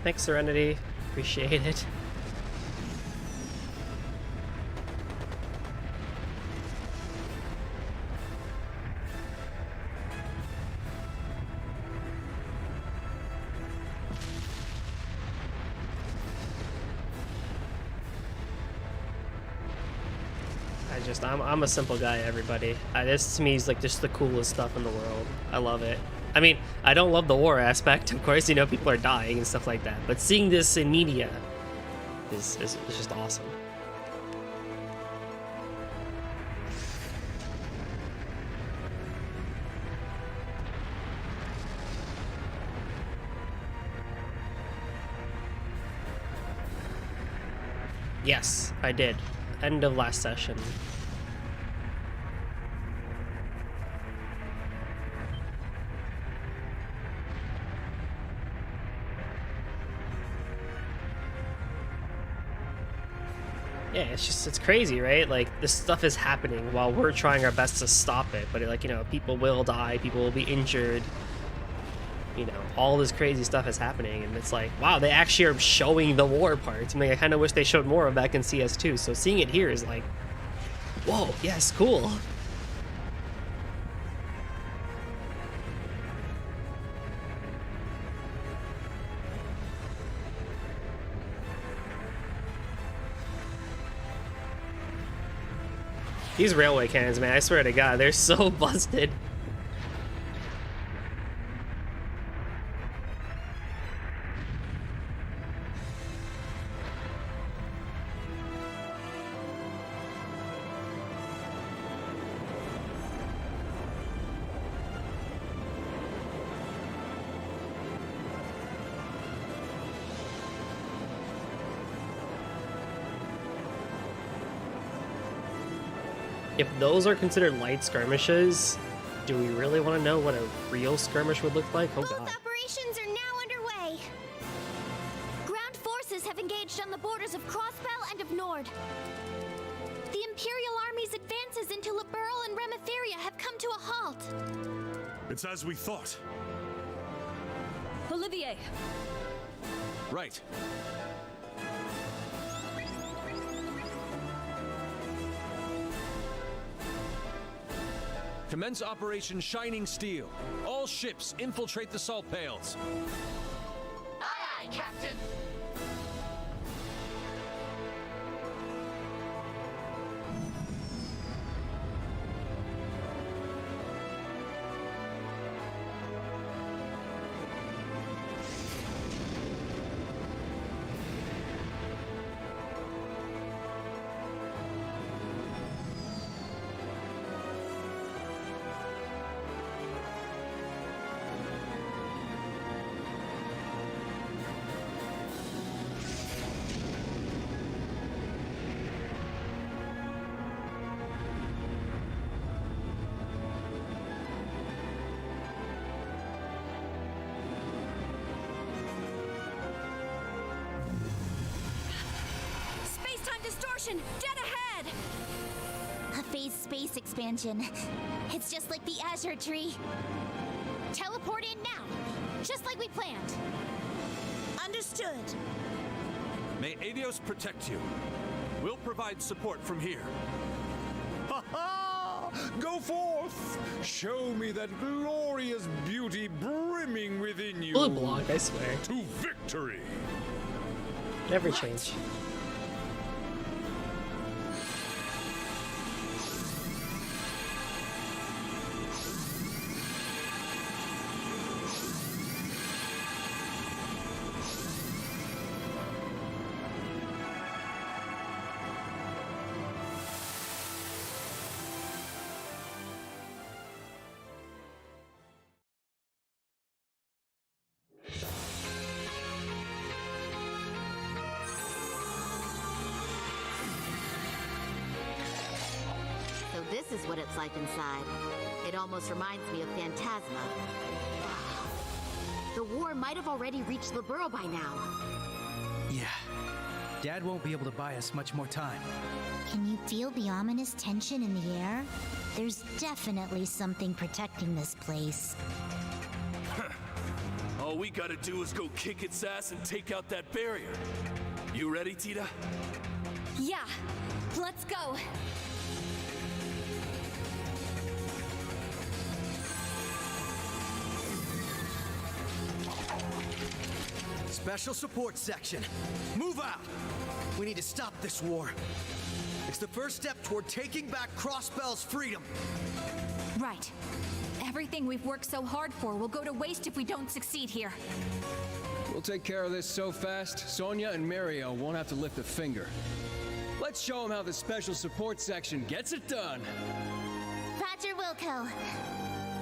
Thanks, Serenity. Appreciate it. I'm a simple guy, everybody. This to me is like just the coolest stuff in the world. I love it. I mean, I don't love the war aspect, of course, you know, people are dying and stuff like that, but seeing this in media is just awesome. Yes, I did. End of last session. Yeah, it's crazy, right? Like, this stuff is happening while we're trying our best to stop it, but like, you know, people will die, people will be injured, you know, all this crazy stuff is happening, and it's like, wow, they actually are showing the war parts. I mean, I kind of wish they showed more of that in CS2, so seeing it here is like, whoa, yes, cool. These railway cannons, man, I swear to God, they're so busted. If those are considered light skirmishes, do we really want to know what a real skirmish would look like? Oh Both God. operations are now underway. Ground forces have engaged on the borders of Crossbell and of Nord. The Imperial Army's advances into Liberl and Remitheria have come to a halt. It's as we thought. Olivier, Right. Commence Operation Shining Steel. All ships infiltrate the salt pails. Aye, aye, Captain. space-time distortion, dead ahead! A phased space expansion. It's just like the Azure Tree. Teleport in now, just like we planned. Understood. May Adios protect you. We'll provide support from here. Ha ha! Go forth! Show me that glorious beauty brimming within you. Blue block, I swear. To victory! Never change. So this is what it's like inside. It almost reminds me of Phantasma. The war might have already reached Liberl by now. Yeah. Dad won't be able to buy us much more time. Can you feel the ominous tension in the air? There's definitely something protecting this place. A we gotta do is go kick its ass and take out that barrier. You ready, Tita? Yeah, let's go. Special support section. Move out! We need to stop this war. It's the first step toward taking back Crossbell's freedom. Right. Everything we've worked so hard for will go to waste if we don't succeed here. We'll take care of this so fast, Sonya and Mario won't have to lift a finger. Let's show them how the special support section gets it done. Roger Wilco.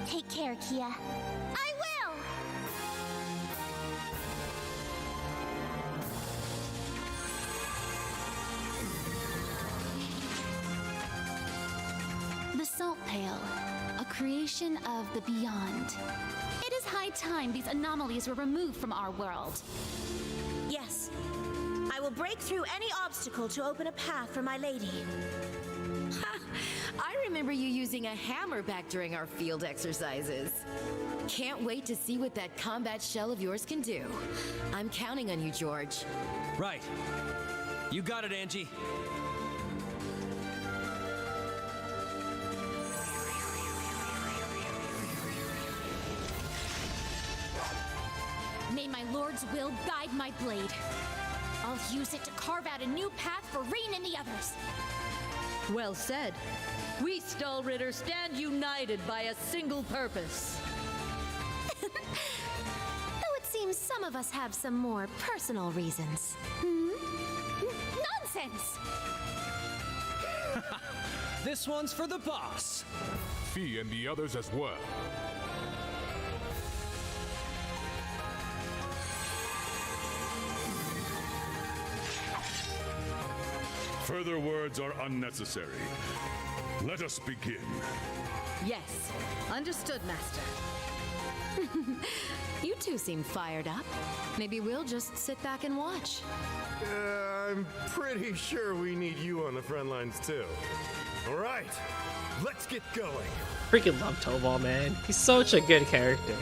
Take care, Kia. I will! The Salt Pail, a creation of the Beyond. It is high time these anomalies were removed from our world. Yes. I will break through any obstacle to open a path for my lady. I remember you using a hammer back during our field exercises. Can't wait to see what that combat shell of yours can do. I'm counting on you, George. Right. You got it, Angie. May my lord's will guide my blade. I'll use it to carve out a new path for Rean and the others. Well said. We Stallritter stand united by a single purpose. Though it seems some of us have some more personal reasons. Nonsense! This one's for the boss. Fee and the others as well. Further words are unnecessary. Let us begin. Yes, understood, Master. You two seem fired up. Maybe we'll just sit back and watch. I'm pretty sure we need you on the front lines too. All right, let's get going. Freaking love Toval, man. He's such a good character.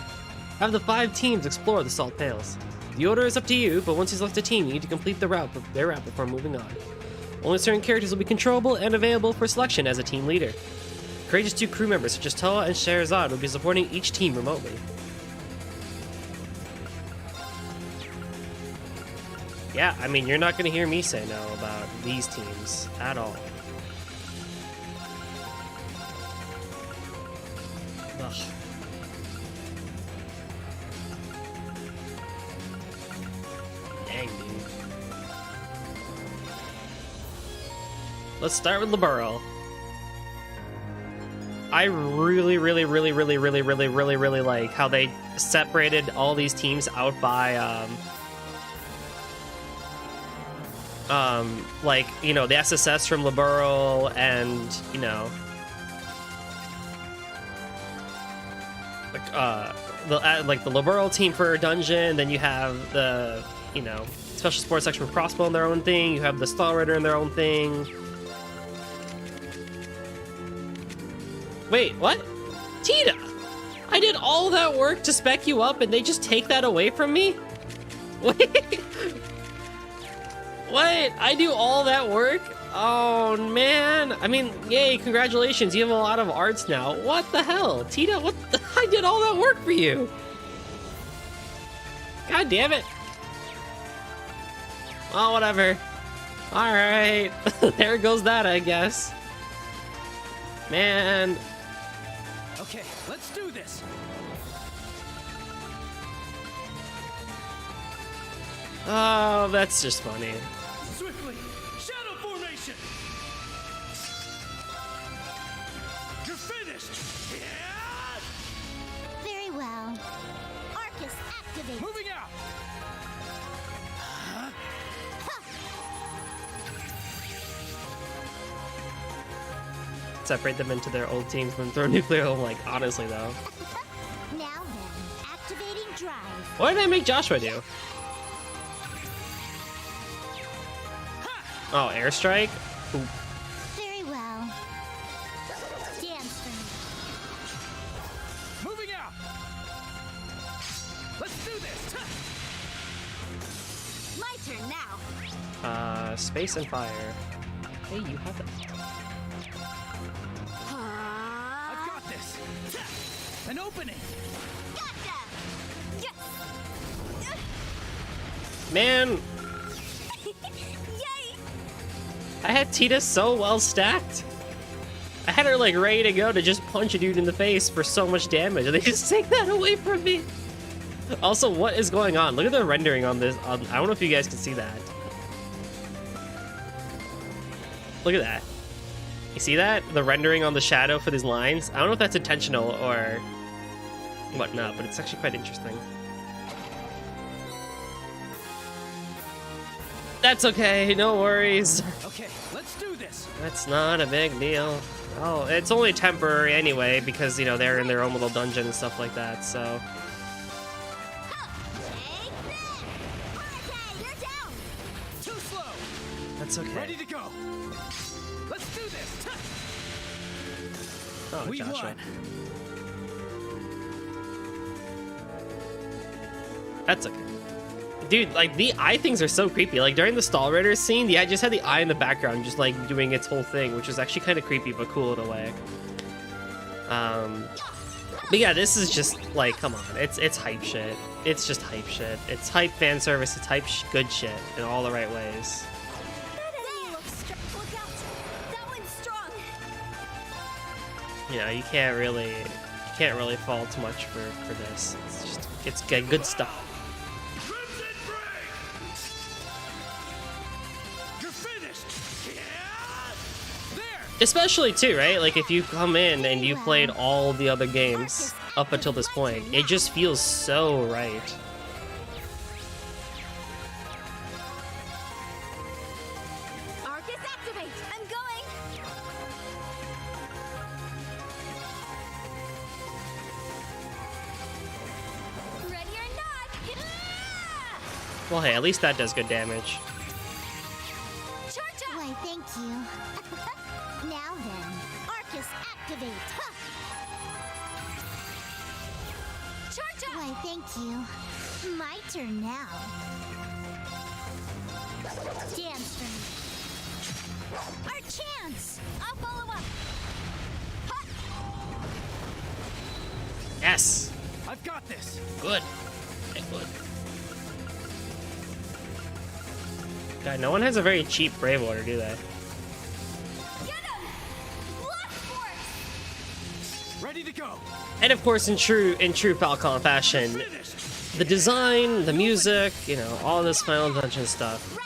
Have the 5 teams explore the Salt Pails. The order is up to you, but once he's left a team, you need to complete their route before moving on. Only certain characters will be controllable and available for selection as a team leader. Courageous 2 crew members such as Toa and Scheherazade will be supporting each team remotely. Yeah, I mean, you're not going to hear me say no about these teams at all. Ugh. Dang, dude. Let's start with Liberl. I really like how they separated all these teams out by, like, you know, the SSS from Liberl and, you know, like the Liberl team for Dungeon, then you have the, you know, Special Sports section for Crossbow in their own thing, you have the Stallritter in their own thing. Wait, what? Tita! I did all that work to spec you up and they just take that away from me? Wait. What? I do all that work? Oh, man. I mean, yay, congratulations. You have a lot of arts now. What the hell? Tita, what the... I did all that work for you. God damn it. Oh, whatever. Alright. There goes that, I guess. Man. Okay, let's do this. Oh, that's just funny. Swiftly, shadow formation. You're finished. Yeah! Very well. Arcus, activate. Moving out. Separate them into their old teams and throw nuclear home, like, honestly, though. Now then, activating drive. What did I make Joshua do? Oh, airstrike? Ooh. Very well. Dance for me. Moving out. Let's do this. Space and fire. Hey, you have it. I've got this. An opening. Man, I had Tita so well stacked. I had her like ready to go to just punch a dude in the face for so much damage, and they just take that away from me. Also, what is going on? Look at the rendering on this. I don't know if you guys can see that. Look at that. You see that? The rendering on the shadow for these lines? I don't know if that's intentional or whatnot, but it's actually quite interesting. That's okay, no worries. Okay, let's do this. That's not a big deal. Oh, it's only temporary anyway, because, you know, they're in their own little dungeon and stuff like that, so... Too slow. That's okay. Ready to go. Let's do this. Oh, We Joshua. won. That's okay. Dude, like, the eye things are so creepy. Like, during the Stall Raiders scene, the eye just had the eye in the background, just, like, doing its whole thing, which is actually kind of creepy, but cool in a way. But yeah, this is just, like, come on. It's hype shit. It's just hype shit. It's hype fan service. It's hype good shit in all the right ways. You know, you can't really fault much for this. It's just, it's good stuff. Especially too, right? Like if you come in and you played all the other games up until this point, it just feels so right. Arcus, activate! I'm going! Ready or not? Well, hey, at least that does good damage. Why, thank you. Now then, Arcus, activate! Huh. Why, thank you. My turn now. Dance for me. Our chance! I'll follow up. Yes! I've got this. Good. Okay, good. God, no one has a very cheap Brave Order, do they? Ready to go. And of course, in true Falcon fashion, the design, the music, you know, all this Final Dungeon stuff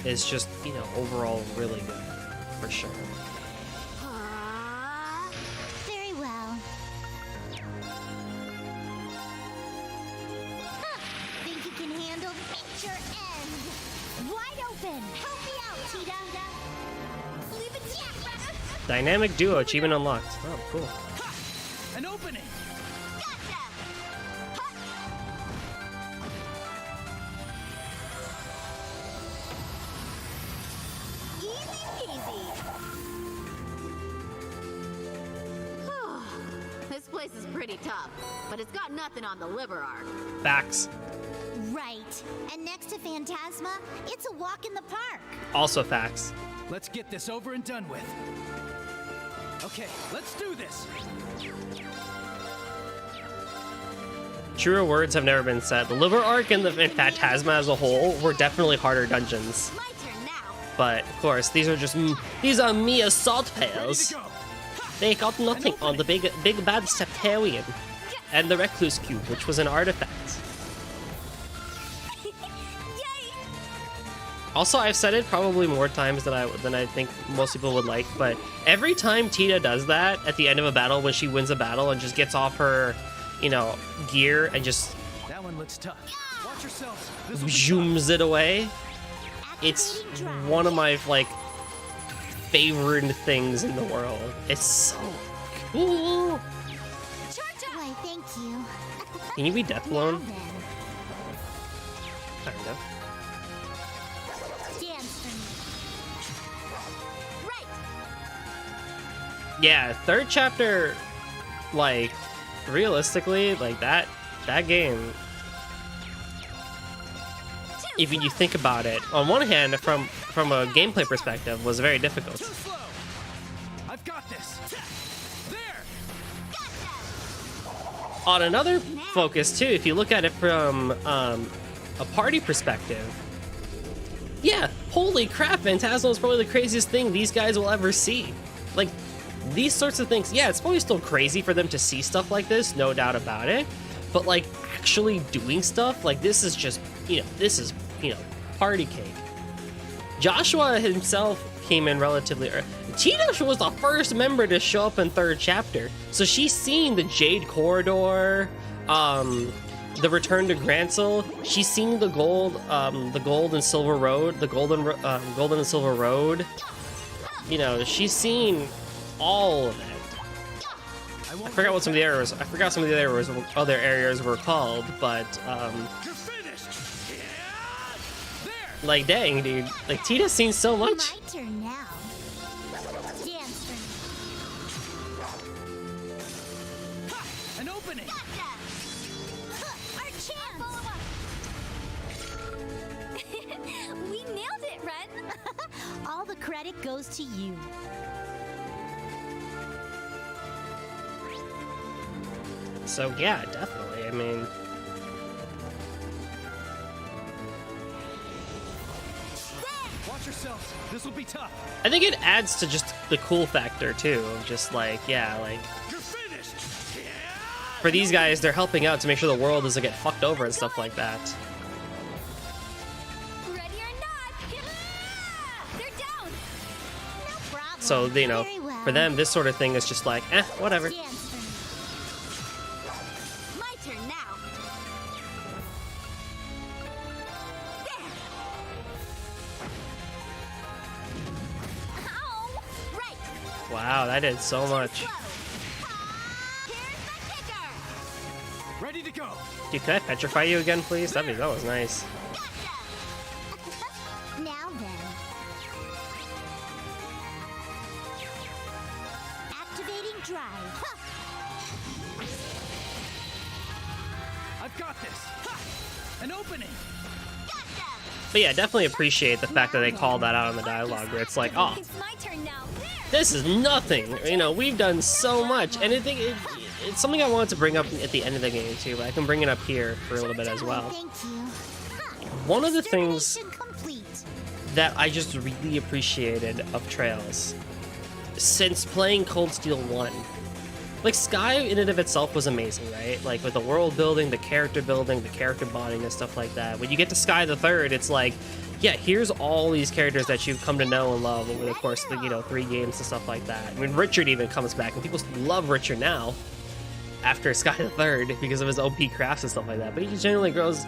is just, you know, overall really good, for sure. Very well. Think you can handle feature end? Wide open. Help me out, Tita. Leave it to Dynamic Duo achievement unlocked. Oh, cool. An opening. This place is pretty tough, but it's got nothing on the liver arc. Facts. Right. And next to Phantasma, it's a walk in the park. Also facts. Let's get this over and done with. Okay, let's do this. Truer words have never been said. The liver arc and Phantasma as a whole were definitely harder dungeons. But of course, these are me assault pails. They got nothing on the big bad Septarian and the Recluse Cube, which was an artifact. Also, I've said it probably more times than I think most people would like, but every time Tita does that at the end of a battle, when she wins a battle and just gets off her, you know, gear and just That one looks tough. Watch yourselves. zooms it away, it's one of my like favorite things in the world. It's so cool. Why, thank you. Can you be Deathblown? Kind of. Dance for me. Right. Yeah, third chapter, like, realistically, like that game, if you think about it, on one hand, from from a gameplay perspective, was very difficult. Too slow. I've got this. There. On another focus too, if you look at it from a party perspective, yeah, holy crap, Phantasmal is probably the craziest thing these guys will ever see. Like, these sorts of things, yeah, it's probably still crazy for them to see stuff like this, no doubt about it, but like actually doing stuff like this is just, this is, party cake. Joshua himself came in relatively early. Tina was the first member to show up in 3rd chapter, so she's seen the Jade Corridor, the Return to Grancel. She's seen the gold and silver road, the golden and silver road. She's seen all of it. I forgot what some of the areas. I forgot some of the other areas were called, but like, dang, dude, like Tina's seen so much. My turn now. Dance for me. An opening. Our chance. We nailed it, Ren. All the credit goes to you. So yeah, definitely. I mean, Watch yourselves. This will be tough. I think it adds to just the cool factor too, of just like, yeah, like for these guys, they're helping out to make sure the world doesn't get fucked over and stuff like that. Ready or not? They're down. No problem. So, Very well. for them, this sort of thing is just like, whatever. Dance for me. My turn now. There. Ow! Right. Wow, that did so much. Here's the kicker. Ready to go. Dude, can I petrify you again, please? That was nice. Now then. Activating drive. I've got this. An opening. But yeah, definitely appreciate the fact that they called that out in the dialogue, where it's like, oh, It's my turn now. this is nothing. We've done so much, and I think it's something I wanted to bring up at the end of the game too, but I can bring it up here for a little bit as well. Thank you. One of the things Extermination complete. that I just really appreciated of Trails, since playing Cold Steel 1, like, Sky in and of itself was amazing, right? Like, with the world building, the character bonding and stuff like that. When you get to Sky the Third, it's like, yeah, here's all these characters that you've come to know and love over the course of the, 3 games and stuff like that. I mean, Richard even comes back, and people love Richard now after Sky the Third because of his OP crafts and stuff like that. But he genuinely grows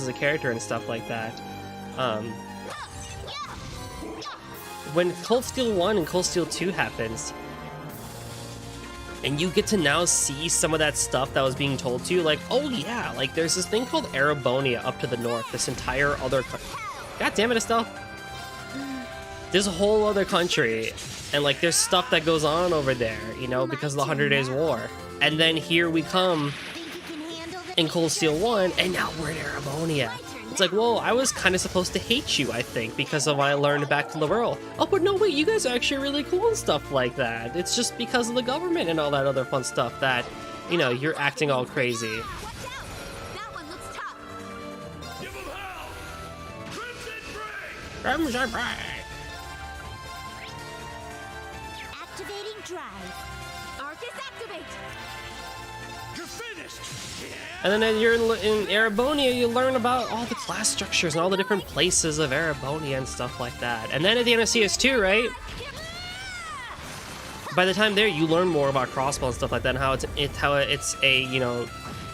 as a character and stuff like that. When Cold Steel 1 and Cold Steel 2 happens, and you get to now see some of that stuff that was being told to you, like, oh yeah, like, there's this thing called Erebonia up to the north, this entire other country. God damn it, Estelle. There's a whole other country, and like, there's stuff that goes on over there, because of the 100 Days War. And then here we come in Cold Steel 1, and now we're in Erebonia. It's like, whoa, I was kind of supposed to hate you, I think, because of what I learned back to Liberl. Oh, but no, wait, you guys are actually really cool and stuff like that. It's just because of the government and all that other fun stuff that, you're acting all crazy. Watch out! That one looks tough. Give 'em hell! Crimson Break! Crimson Break! Activating drive. Arcus activate. You're finished! And then you're in Erebonia, you learn about all the class structures and all the different places of Erebonia and stuff like that. And then at the end of CS2, right? By the time there, you learn more about Crossbow and stuff like that, and how it's a,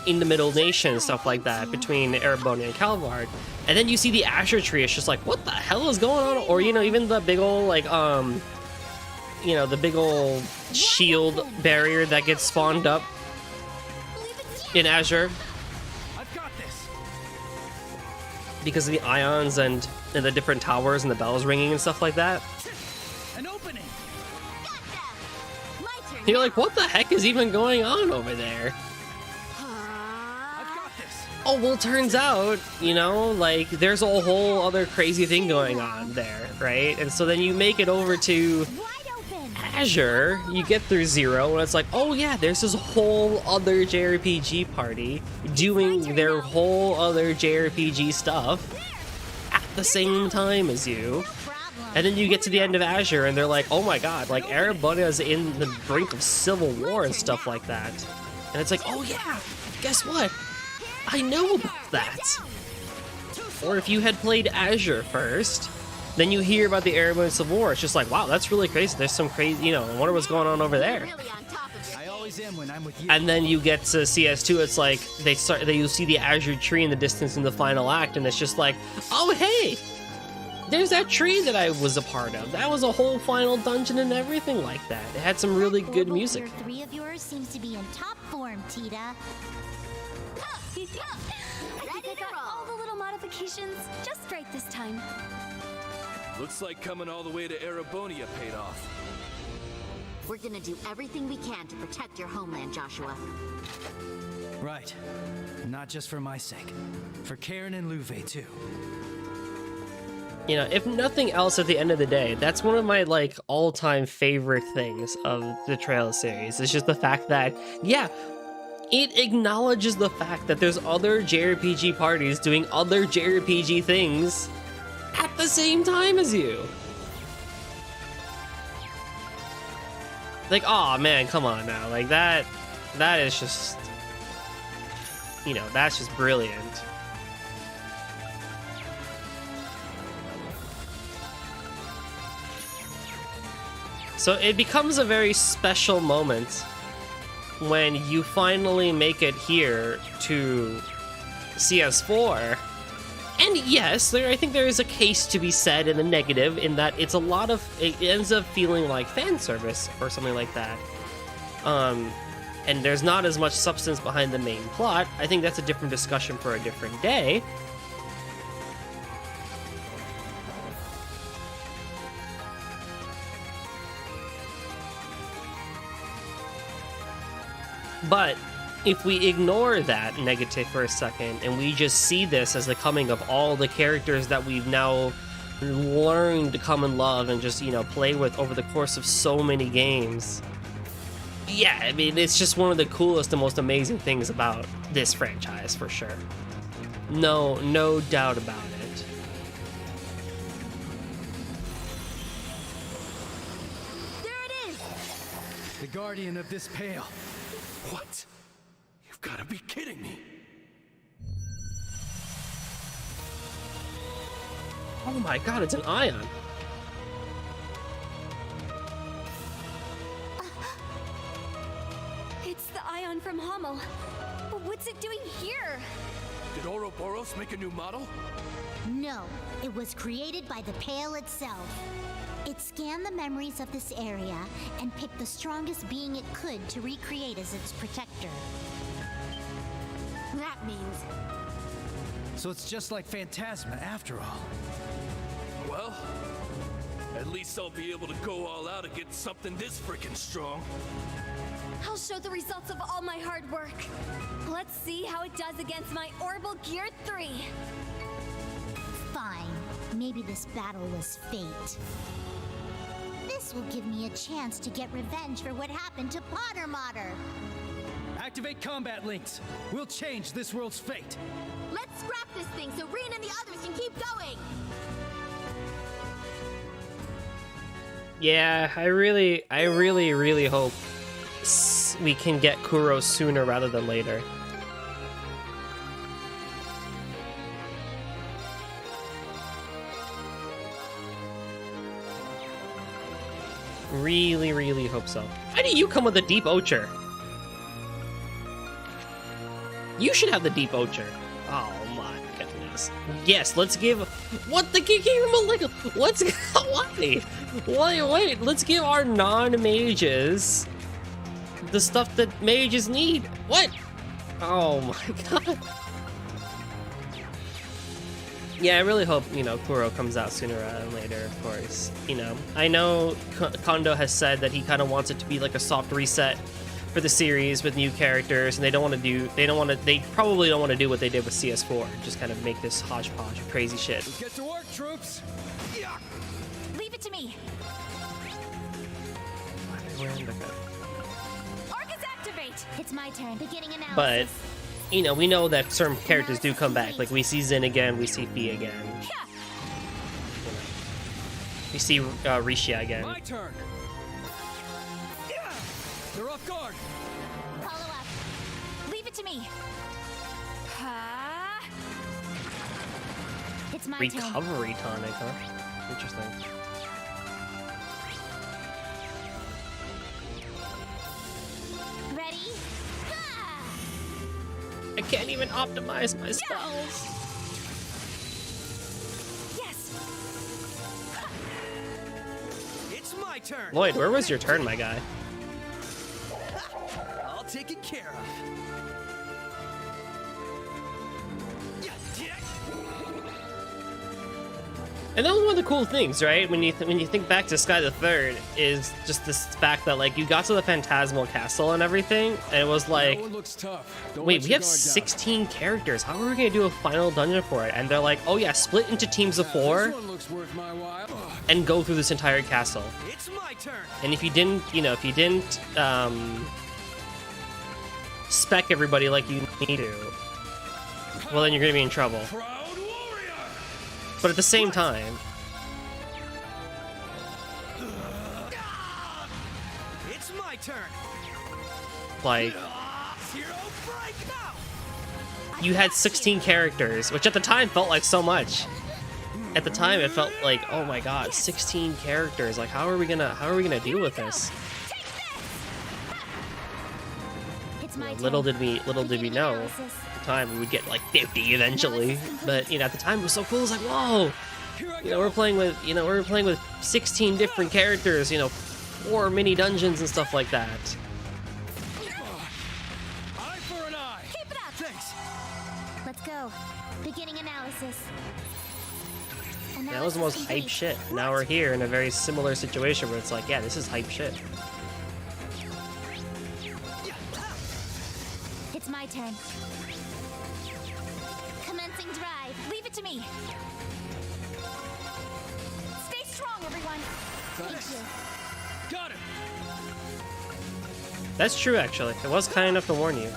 in the middle nation and stuff like that between Erebonia and Calvard. And then you see the Asher Tree, it's just like, what the hell is going on? Or, even the big old, like, the big old shield barrier that gets spawned up in Azure. I've got this. Because of the ions and the different towers and the bells ringing and stuff like that. An opening. You're like, what the heck is even going on over there? I've got this. oh, well, it turns out, you know, like, there's a whole other crazy thing going on there, right? And so then you make it over to Azure, you get through Zero, and it's like, oh yeah, there's this whole other JRPG party doing their whole other JRPG stuff at the same time as you. And then you get to the end of Azure, and they're like, oh my god, like, Erebonia's in the brink of civil war and stuff like that. And it's like, oh yeah, guess what? I know about that. Or if you had played Azure first, then you hear about the Erebonian Civil War. It's just like, wow, that's really crazy. There's some crazy, you know, I wonder what's going on over there. I always am when I'm with you. And then you get to CS2, it's like, you see the Azure tree in the distance in the final act, and it's just like, oh hey, there's that tree that I was a part of. That was a whole final dungeon and everything like that. It had some really good music. Gear 3 of yours seems to be in top form, Tita. I think I got all the little modifications just right this time. Looks like coming all the way to Erebonia paid off. We're gonna do everything we can to protect your homeland, Joshua. Right. Not just for my sake. For Karen and Luve, too. You know, if nothing else, at the end of the day, that's one of my, like, all-time favorite things of the Trail series. It's just the fact that, yeah, it acknowledges the fact that there's other JRPG parties doing other JRPG things at the same time as you. Like, aw, man, come on now. Like, that is just, you know, that's just brilliant. So it becomes a very special moment when you finally make it here to CS4. And yes, I think there is a case to be said in the negative, in that it's a lot of, it ends up feeling like fan service or something like that. And there's not as much substance behind the main plot. I think that's a different discussion for a different day. But if we ignore that negative for a second and we just see this as the coming of all the characters that we've now learned to come and love and just, you know, play with over the course of so many games. Yeah, I mean, it's just one of the coolest and most amazing things about this franchise, for sure. No doubt about it. There it is! The guardian of this pale. What? You've got to be kidding me. Oh my god, it's an ion. It's the ion from Hummel. What's it doing here? Did Ouroboros make a new model? No, it was created by the Pale itself. It scanned the memories of this area and picked the strongest being it could to recreate as its protector. That means... So it's just like Phantasma after all. Well, at least I'll be able to go all out against something this freaking strong. I'll show the results of all my hard work. Let's see how it does against my Orbital Gear 3. Fine. Maybe this battle was fate. This will give me a chance to get revenge for what happened to Potter Mater. Activate combat links. We'll change this world's fate. Let's scrap this thing so Rin and the others can keep going! Yeah, I really hope we can get Kuro sooner rather than later. Really hope so. Why do you come with a deep Ocher? You should have the deep Ocher. Oh my goodness. Yes, let's give... What the... Let's... Wait, let's give our non-mages the stuff that mages need. What? Oh my god. Yeah, I really hope, you know, Kuro comes out sooner rather than later, of course. You know, I know Kondo has said that he kind of wants it to be like a soft reset for the series with new characters, and they probably don't want to do what they did with CS4, just kind of make this hodgepodge of crazy shit. Let's get to work, troops. Leave it to me. Arcus activate. It's my turn. Beginning analysis. But you know, we know that certain characters do come back. Like we see Zin again, we see Fee again. We see Rishia again. My turn. They're off guard. Follow up. Leave it to me. It's my turn. Recovery tonic, huh? Interesting. Ready? I can't even optimize my spells. Yes. It's my turn. Lloyd, where was your turn, my guy? All taken care of. And that was one of the cool things, right? When you think back to Sky the Third, is just this fact that like you got to the Phantasmal Castle and everything, and it was like, That one looks tough. Don't wait, let we your have guard down. 16 characters. How are we gonna do a final dungeon for it? And they're like, oh yeah, split into teams of 4 This one looks worth my while. and go through this entire castle. It's my turn. And if you didn't, spec everybody like you need to, well then you're gonna be in trouble. But at the same time, It's my turn. like, you had 16 characters, which at the time felt like so much. At the time, it felt like, oh my god, 16 characters. Like, how are we gonna deal with this? Little did we know. At the time, we would get like 50 eventually. But at the time, it was so cool. It was like, whoa. We're playing with 16 different characters. 4 mini dungeons and stuff like that. Eye for an eye. Keep it up. Thanks. Let's go. Beginning analysis. That was the most hype shit. Now we're here in a very similar situation where it's like, yeah, this is hype shit. It's my turn. Commencing drive. Leave it to me. Stay strong, everyone. Thanks. Thank you. Got it. That's true, actually. It was kind enough to warn you.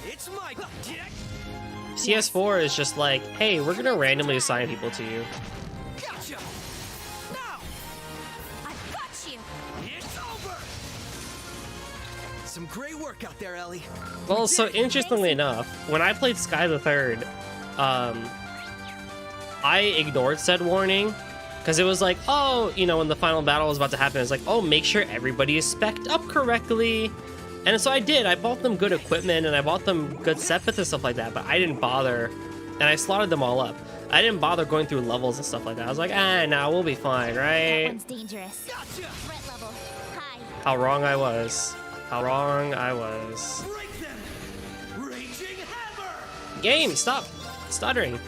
It's my CS4 is just like, hey, we're gonna randomly assign people to you. Gotcha. Now. I've got you. It's over. Some great work out there, Ellie. Well, so interestingly enough, when I played Sky the Third, I ignored said warning because it was like, oh, when the final battle was about to happen, it's like, oh, make sure everybody is spec'd up correctly. And so I did. I bought them good equipment and I bought them good setbits and stuff like that, but I didn't bother, and I slaughtered them all up. I didn't bother going through levels and stuff like that. I was like, nah, we'll be fine, right? That one's dangerous. Gotcha. Threat level high. How wrong I was. How wrong I was. Raging hammer. Game, stop stuttering.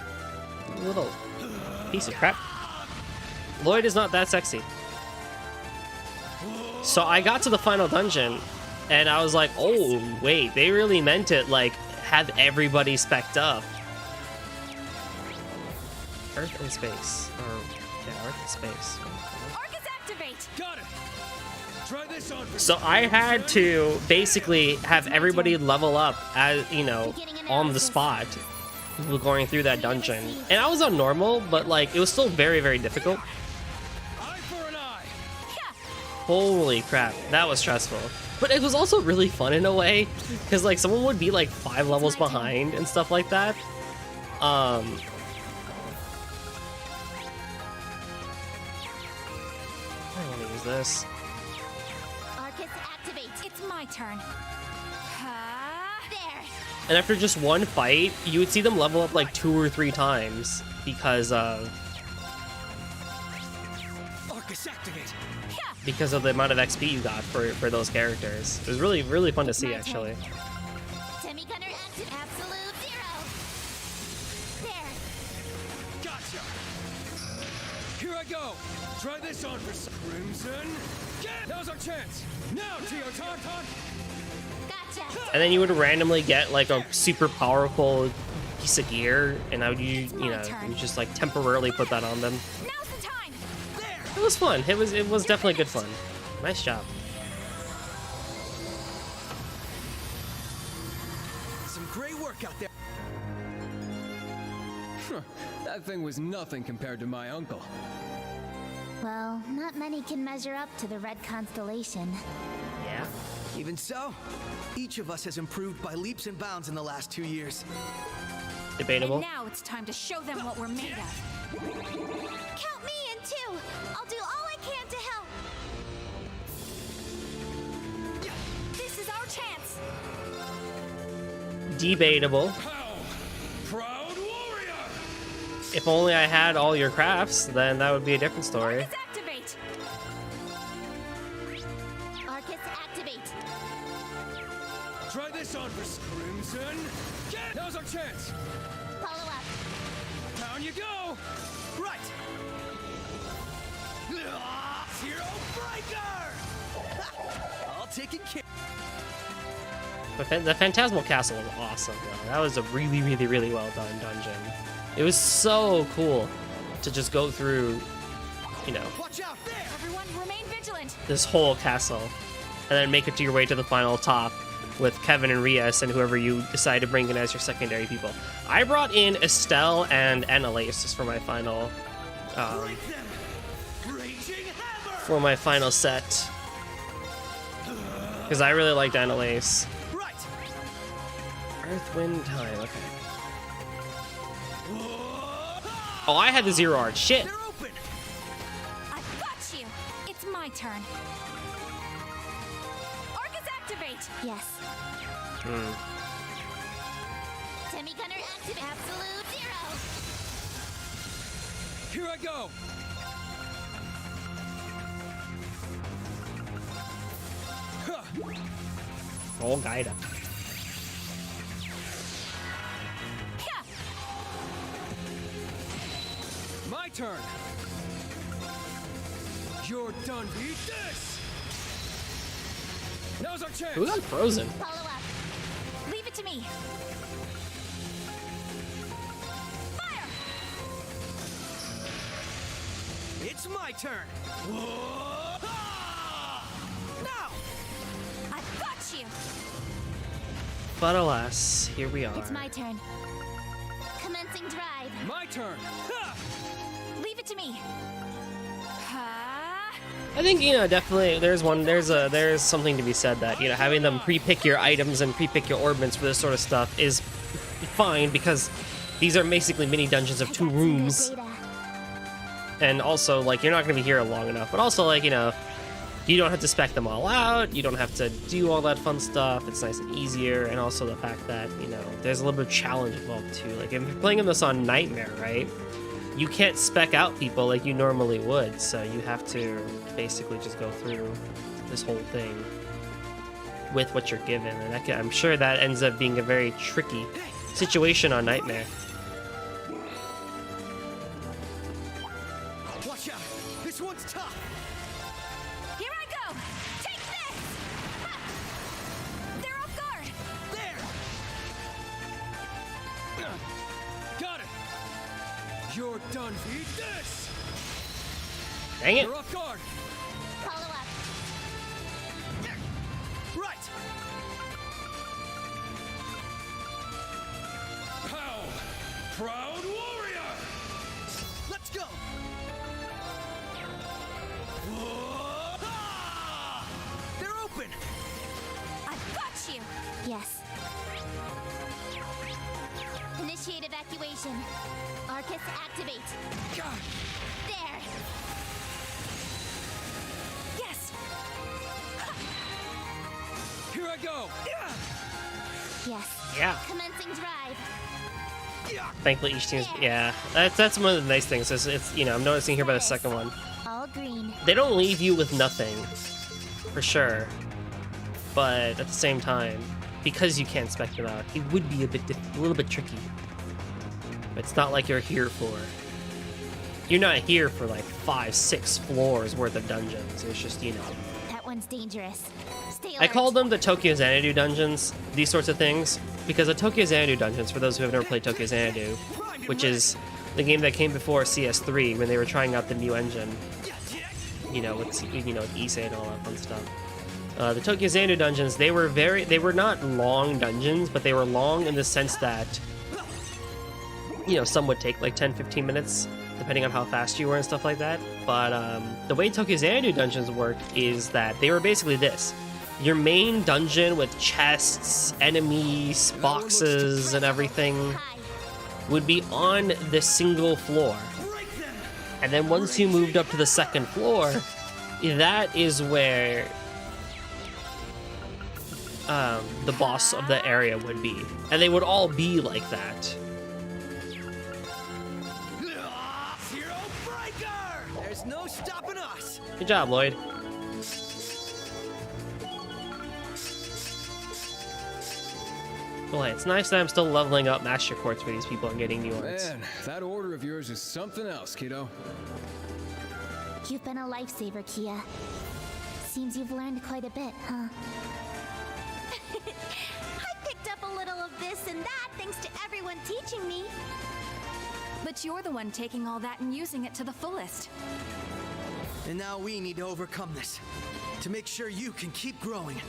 You little piece of crap. Lloyd is not that sexy. So I got to the final dungeon, and I was like, oh, wait, they really meant it, like, have everybody spec'd up. Earth and space. Earth and space. Arcus activate. Got it. Try this on. So I had to basically have everybody level up as, on the spot going through that dungeon. And I was on normal, but like, it was still very, very difficult. Eye for an eye. Holy crap, that was stressful. But it was also really fun in a way, because like someone would be like 5 levels behind and stuff like that. I want to use this. Arcus activate. It's my turn. There. And after just one fight, you would see them level up like 2 or 3 times because of Arcus activate. the amount of XP you got for those characters. It was really, really fun to see, actually. Semi-gunner active. Absolute zero. There. Gotcha. Here I I go! Try this on for Crimson! Now's our chance! Now, Teoton! Gotcha. And then you would randomly get like a super powerful piece of gear, and I would you just like temporarily put that on them. Now's the time. It was fun. It was definitely good fun. Nice job. Some great work out there. That thing was nothing compared to my uncle. Well, not many can measure up to the Red Constellation. Yeah. Even so, each of us has improved by leaps and bounds in the last 2 years. Debatable. And now it's time to show them what we're made of. Count me in too. I'll do all I can to help. This is our chance. Debatable. Proud warrior! If only I had all your crafts, then that would be a different story. Arcus activate. Arcus activate. Try this on for Crimson! Now's our chance! Follow up. Down you go! Right! Zero Breaker! All taken care. But the Phantasmal Castle was awesome, though. That was a really, really, really well done dungeon. It was so cool to just go through, you know, Watch out there! Everyone, remain vigilant. this whole castle, and then make it to your way to the final top with Kevin and Rias and whoever you decide to bring in as your secondary people. I brought in Estelle and Annalise for my final, set, because I really liked Annalise. Right. Earth, Wind, Time. Okay. Oh, I had the Zero Art. Shit. They're open. I've got you. It's my turn. Arcus activate. Yes. Semi-gunner activate. Absolute zero. Here I go! Oh, Gaida. My turn! You're done. Eat this! Now's our chance! Who's on Frozen? Follow up. Leave it to me. Fire. It's my turn. Now! I've got you. But alas, here we are. It's my turn. Commencing drive. My turn! Leave it to me. I think, you know, definitely there's something to be said that, you know, having them pre-pick your items and pre-pick your orbits for this sort of stuff is fine, because these are basically mini dungeons of 2 rooms. And also, like, you're not going to be here long enough, but also, like, you know, you don't have to spec them all out, you don't have to do all that fun stuff, it's nice and easier, and also the fact that, you know, there's a little bit of challenge involved too. Like, if you're playing this on Nightmare, right, you can't spec out people like you normally would, so you have to basically just go through this whole thing with what you're given, and I'm sure that ends up being a very tricky situation on Nightmare. Watch out! This one's tough! Here I go. Take this. Ha! They're off guard. There! Got it! You're done. Eat this! Dang it! You're off guard! Follow up. Right! Pow! Proud warrior! Let's go! They're open! I've got you. Yes. Initiate evacuation. Arcus activate. There. Yes. Here I go! Yes. Yeah. Commencing drive. Thankfully, each team's, yeah, that's one of the nice things. It's you know, I'm noticing here by the second one, All green. they don't leave you with nothing, for sure. But at the same time, because you can't spec them out, it would be a little bit tricky. But it's not like you're here for you're not here for like 5-6 floors worth of dungeons. It's just, you know. That one's dangerous. Stay alert. I call them the Tokyo Xanadu dungeons, these sorts of things, because the Tokyo Xanadu dungeons, for those who have never played Tokyo Xanadu, which is the game that came before CS3 when they were trying out the new engine, you know, with Issei and all that fun stuff. The Tokyo Xanadu dungeons, they were not long dungeons, but they were long in the sense that, you know, some would take like 10-15 minutes, depending on how fast you were and stuff like that. But the way Tokyo Xanadu dungeons work is that they were basically this. Your main dungeon with chests, enemies, boxes, and everything would be on the single floor. And then once you moved up to the second floor, that is where the boss of the area would be. And they would all be like that. There's no stopping us. Good job, Lloyd. Well, hey, it's nice that I'm still leveling up Master Quartz for these people and getting new ones. Man, that order of yours is something else, kiddo. You've been a lifesaver, Kia. Seems you've learned quite a bit, huh? I picked up a little of this and that thanks to everyone teaching me. But you're the one taking all that and using it to the fullest. And now we need to overcome this to make sure you can keep growing.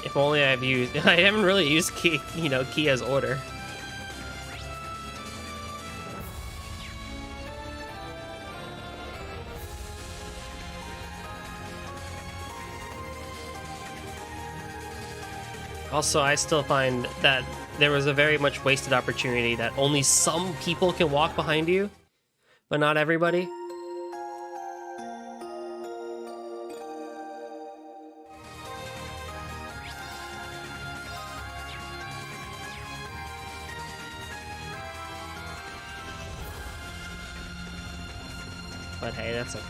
If only I've used... I haven't really used Kia's order. Also, I still find that there was a very much wasted opportunity that only some people can walk behind you, but not everybody. But hey, that's okay.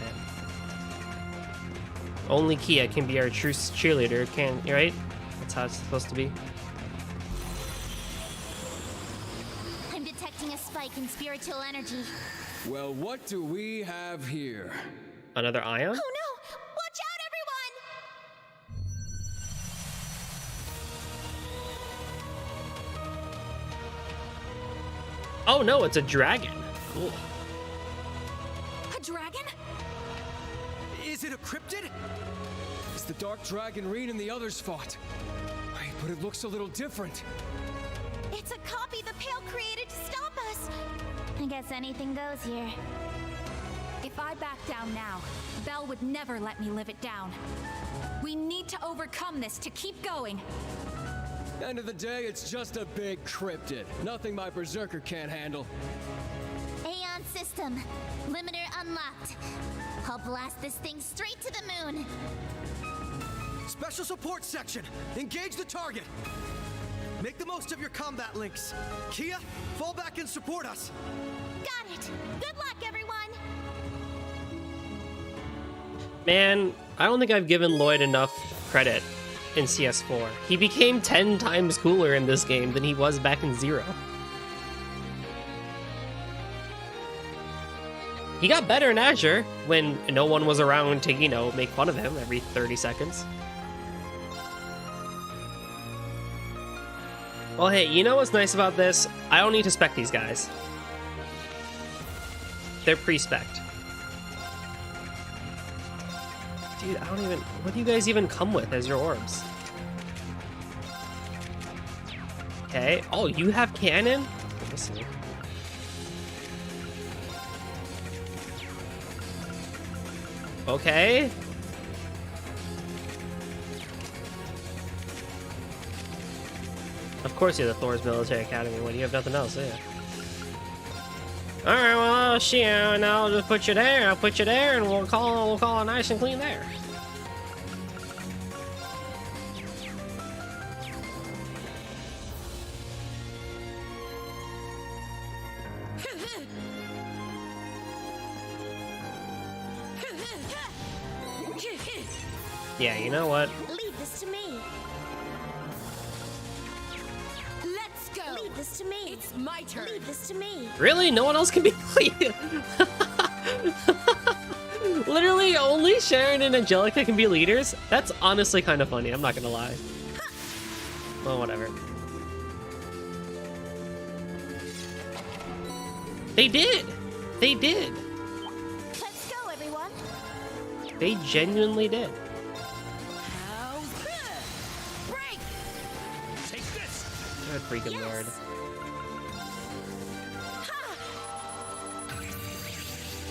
Only Kia can be our true cheerleader, right? That's how it's supposed to be. I'm detecting a spike in spiritual energy. Well, what do we have here? Another ion? Oh no! Watch out, everyone! Oh no, it's a dragon. Cool. A dragon? Is it a cryptid? It's the dark dragon Reed and the others fought. Wait, but it looks a little different. It's a copy the Pale created to stop us. I guess anything goes here. If I back down now, Belle would never let me live it down. We need to overcome this to keep going. End of the day, it's just a big cryptid. Nothing my berserker can't handle. Aeon system. Limiter unlocked. I'll blast this thing straight to the moon. Special support section. Engage the target. Make the most of your combat links. Kia, fall back and support us. Got it. Good luck, everyone. Man, I don't think I've given Lloyd enough credit in CS4. He became 10 times cooler in this game than he was back in Zero. He got better in Azure when no one was around to, you know, make fun of him every 30 seconds. Well, hey, you know what's nice about this? I don't need to spec these guys. They're pre-spec'd. Dude, I don't even... What do you guys even come with as your orbs? Okay. Oh, you have cannon? Let me see. Okay. Of course you're the Thor's Military Academy. What, do you have nothing else, do you? Alright, well, I'll see you, and I'll just put you there, and we'll call it nice and clean there. Yeah, you know what? Leave this to me. Let's go. Leave this to me. It's my turn. Leave this to me. Really? No one else can be leader? Literally, only Sharon and Angelica can be leaders? That's honestly kind of funny, I'm not gonna lie. Well, whatever. They did! They did! Let's go, everyone. They genuinely did. Break! Take this! Good freaking lord.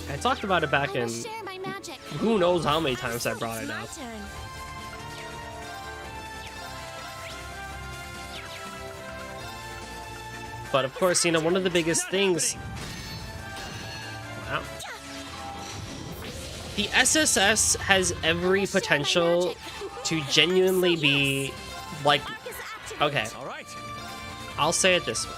I talked about it back in Share my magic. who knows how many times I brought it My up. turn. But of course, you know, one of the biggest things. Wow. The SSS has every potential to genuinely be like. Okay, All right. I'll say it this way.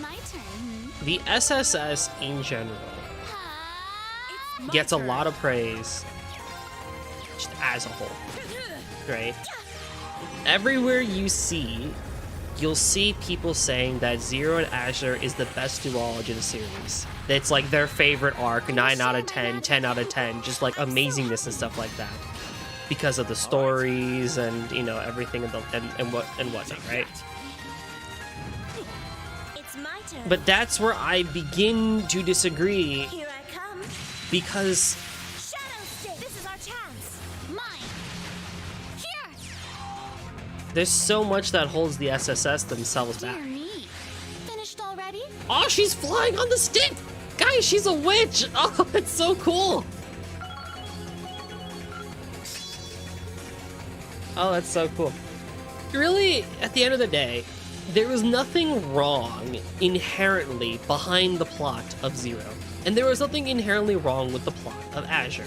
My turn. The SSS in general gets a lot of praise just as a whole, right? Everywhere you see, you'll see people saying that Zero and Azure is the best duology of the series. It's like their favorite arc, 9 out of 10, 10 out of 10, just like amazingness and stuff like that. Because of the stories and, you know, everything and whatnot, right? It's my turn. But that's where I begin to disagree, Here I come. because Shadow Stick. This is our chance. Mine. Here. there's so much that holds the SSS themselves Dear back. me. Finished already? Oh, she's flying on the stick! Guys, she's a witch! Oh, it's so cool! Oh, that's so cool. Really, at the end of the day, there was nothing wrong inherently behind the plot of Zero. And there was nothing inherently wrong with the plot of Azure.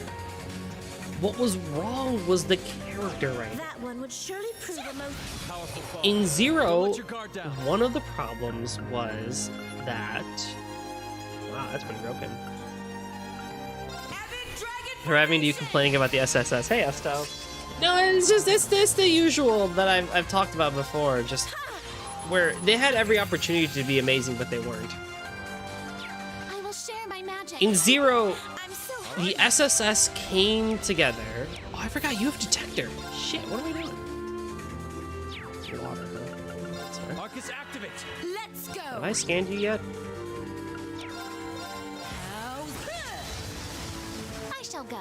What was wrong was the character writing. That one would surely prove the most Powerful fall. In Don't Zero, let your guard down. one of the problems was that... Wow, that's pretty broken. Raven, do you complaining about the SSS? Hey, Esto. No, it's just it's the usual that I've talked about before. Just where they had every opportunity to be amazing, but they weren't. I will share my magic. In Zero, I'm so the SSS came together. Oh, I forgot you have detector. Shit, what are we doing? It's water, huh? That's fair. Marcus, activate. Let's go! Have I scanned you yet? I shall go.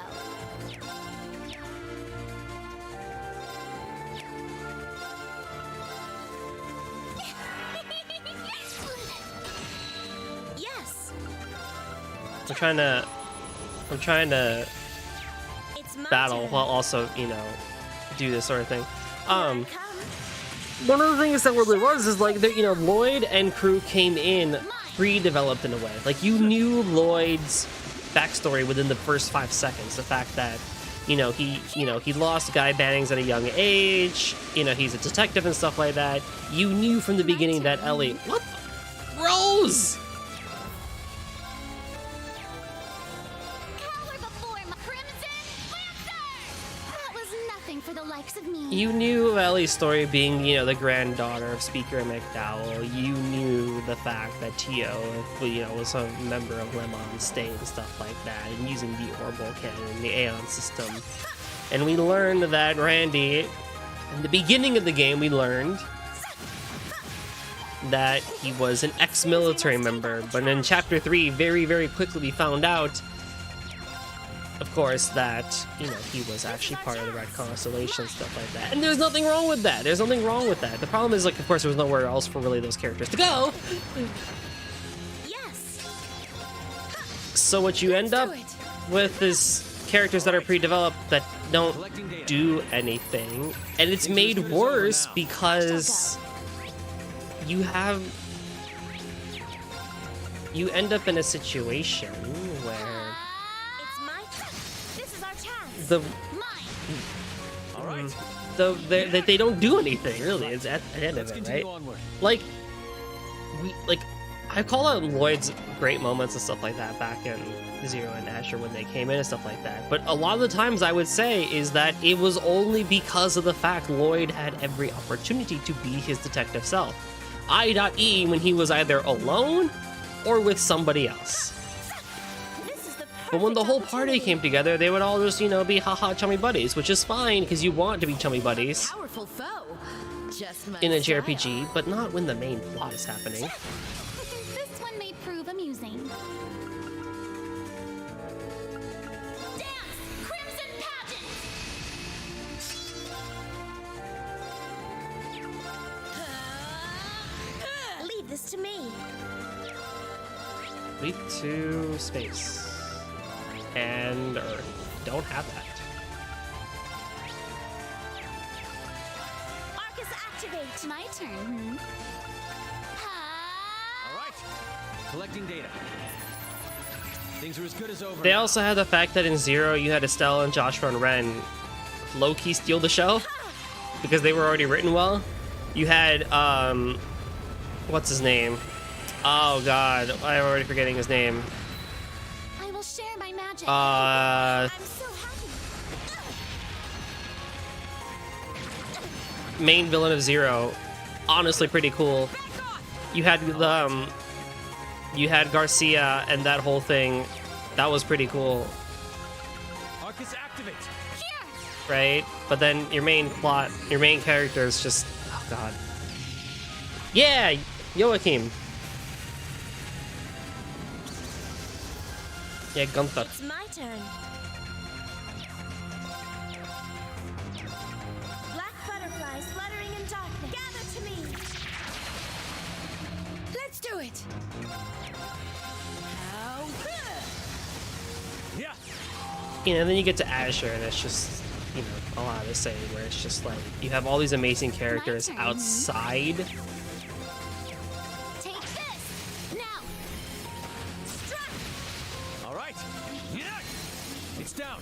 yes. I'm trying to It's my battle turn. while also, you know, do this sort of thing. Come. One of the things that really was is like, you know, Lloyd and crew came in pre-developed in a way. Like, you knew Lloyd's backstory within the first 5 seconds. The fact that, he lost Guy Bannings at a young age. You know, he's a detective and stuff like that. You knew from the beginning that Ellie, what the? Rose! Cower before my Crimson Lancer! That was nothing for the likes of me. You knew of Ellie's story being, you know, the granddaughter of Speaker McDowell. You knew the fact that Tio, you know, was a member of Lemon's State and stuff like that, and using the Orbital Cannon, the Aeon system. And we learned that Randy, in the beginning of the game, we learned that he was an ex-military member, but in Chapter 3, very, very quickly we found out, of course, that, you know, he was actually part of the Red Constellation, stuff like that. And there's nothing wrong with that. There's nothing wrong with that. The problem is, like, of course, there was nowhere else for really those characters to go. Yes. So what you end up with is characters that are pre-developed that don't do anything. And it's made worse because you end up in a situation where It's my turn. This is our chance. the Mine. All right. they don't do anything really. It's at the end of Let's it, continue right? onward. Like I call out Lloyd's great moments and stuff like that back in Zero and Asher when they came in and stuff like that. But a lot of the times I would say is that it was only because of the fact Lloyd had every opportunity to be his detective self. I.E. when he was either alone or with somebody else. But when the whole party came together, they would all just, you know, be haha chummy buddies, which is fine because you want to be chummy buddies Powerful foe. Just my in a style. JRPG, but not when the main plot is happening. This one may prove amusing. Dance! Crimson Pageant! Leave this to me. Leap to space. And Earth. Don't have that. Arcus, activate! My turn. All right. Collecting data. Things are as good as over. They also had the fact that in Zero you had Estelle and Joshua and Ren low-key steal the show because they were already written well. You had what's his name? Oh god, I'm already forgetting his name. I will share my magic. I'm so happy. Main villain of Zero, honestly pretty cool. You had you had Garcia and that whole thing. That was pretty cool. Arcus, activate. Right? But then your main plot, your main character is just, oh god. Yeah, Joachim. Yeah, Gunther. It's my turn. Black butterflies fluttering in darkness. Gather to me. Let's do it. Yeah. You know, then you get to Asher, and it's just, you know, a lot of the same, where it's just like, you have all these amazing characters outside. Take this! Now! All right. Yeah. It's down.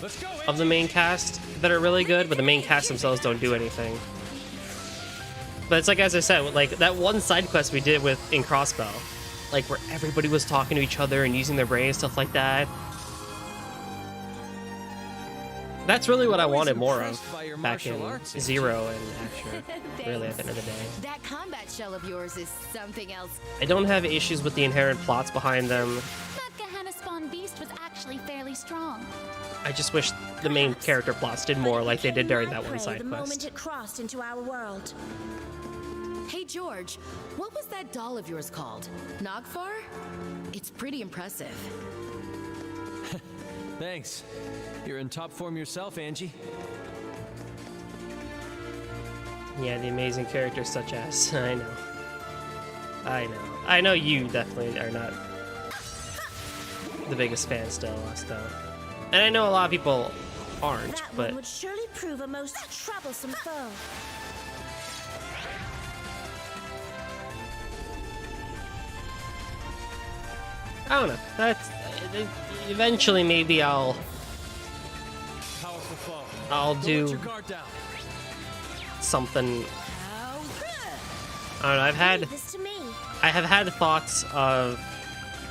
Let's go. Of the main cast that are really good, but the main cast themselves don't do anything. But it's like, as I said, like that one side quest we did in Crossbow, like where everybody was talking to each other and using their brain and stuff like that. That's really what I wanted more of back in Zero and Asher, really, at the end of the day. That combat shell of yours is something else. I don't have issues with the inherent plots behind them. That Gehenna spawn beast was actually fairly strong. I just wish the main character plots did more like they did during that one side The moment quest. it crossed into our world. Hey, George, what was that doll of yours called? Nagfar? It's pretty impressive. Thanks. You're in top form yourself, Angie. Yeah, the amazing characters such as... I know you definitely are not the biggest fan still, and I know a lot of people aren't, That but one would surely prove a most troublesome foe. I don't know. That's eventually maybe I'll do something. I don't know. I have had thoughts of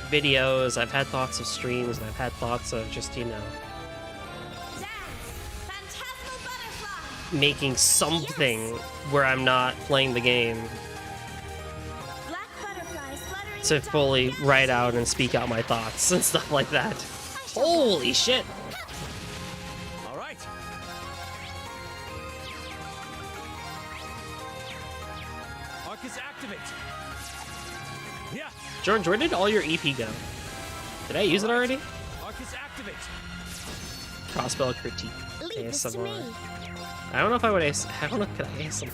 videos. I've had thoughts of streams, and I've had thoughts of just, you know, making something where I'm not playing the game to fully write out and speak out my thoughts and stuff like that. Holy shit! All right. Arcus, activate. Yeah. George, where did all your EP go? Did I use it already? Arcus, activate. Crossbow critique. Leave this to me. I don't know if I would ASMR. I don't know if I could ASMR.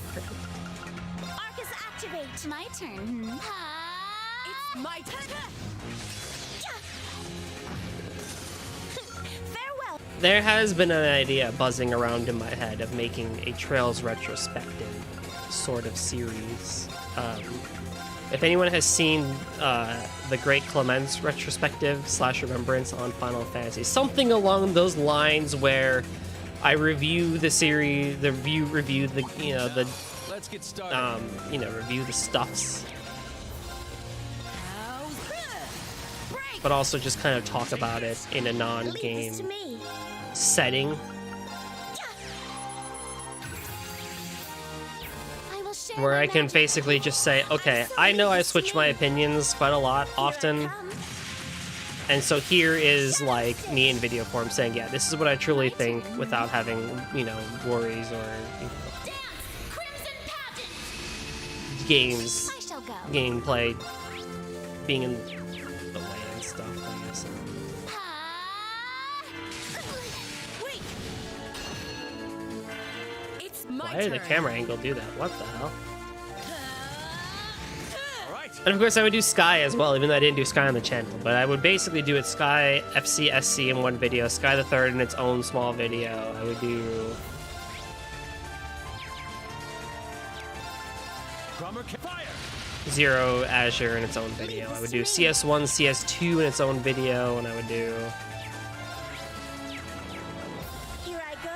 Arcus, activate. My turn. It's my turn. Farewell. There has been an idea buzzing around in my head of making a Trails retrospective sort of series. If anyone has seen the Great Clements retrospective / remembrance on Final Fantasy, something along those lines where I review the series, review the, you know, the, Let's get started. you know, review the stuffs. but also just kind of talk about it in a non-game setting. Where I can basically just say, okay, I know I switch my opinions quite a lot often. And so here is like me in video form saying, yeah, this is what I truly think without having, you know, worries or, you know, gameplay being in the way and stuff, I guess. Why did the camera angle do that? What the hell? And of course I would do Sky as well, even though I didn't do Sky on the channel. But I would basically do it Sky, FC, SC in one video, Sky the Third in its own small video. I would do... Zero Azure in its own video. I would do CS1, CS2 in its own video, and I would do... Here I go.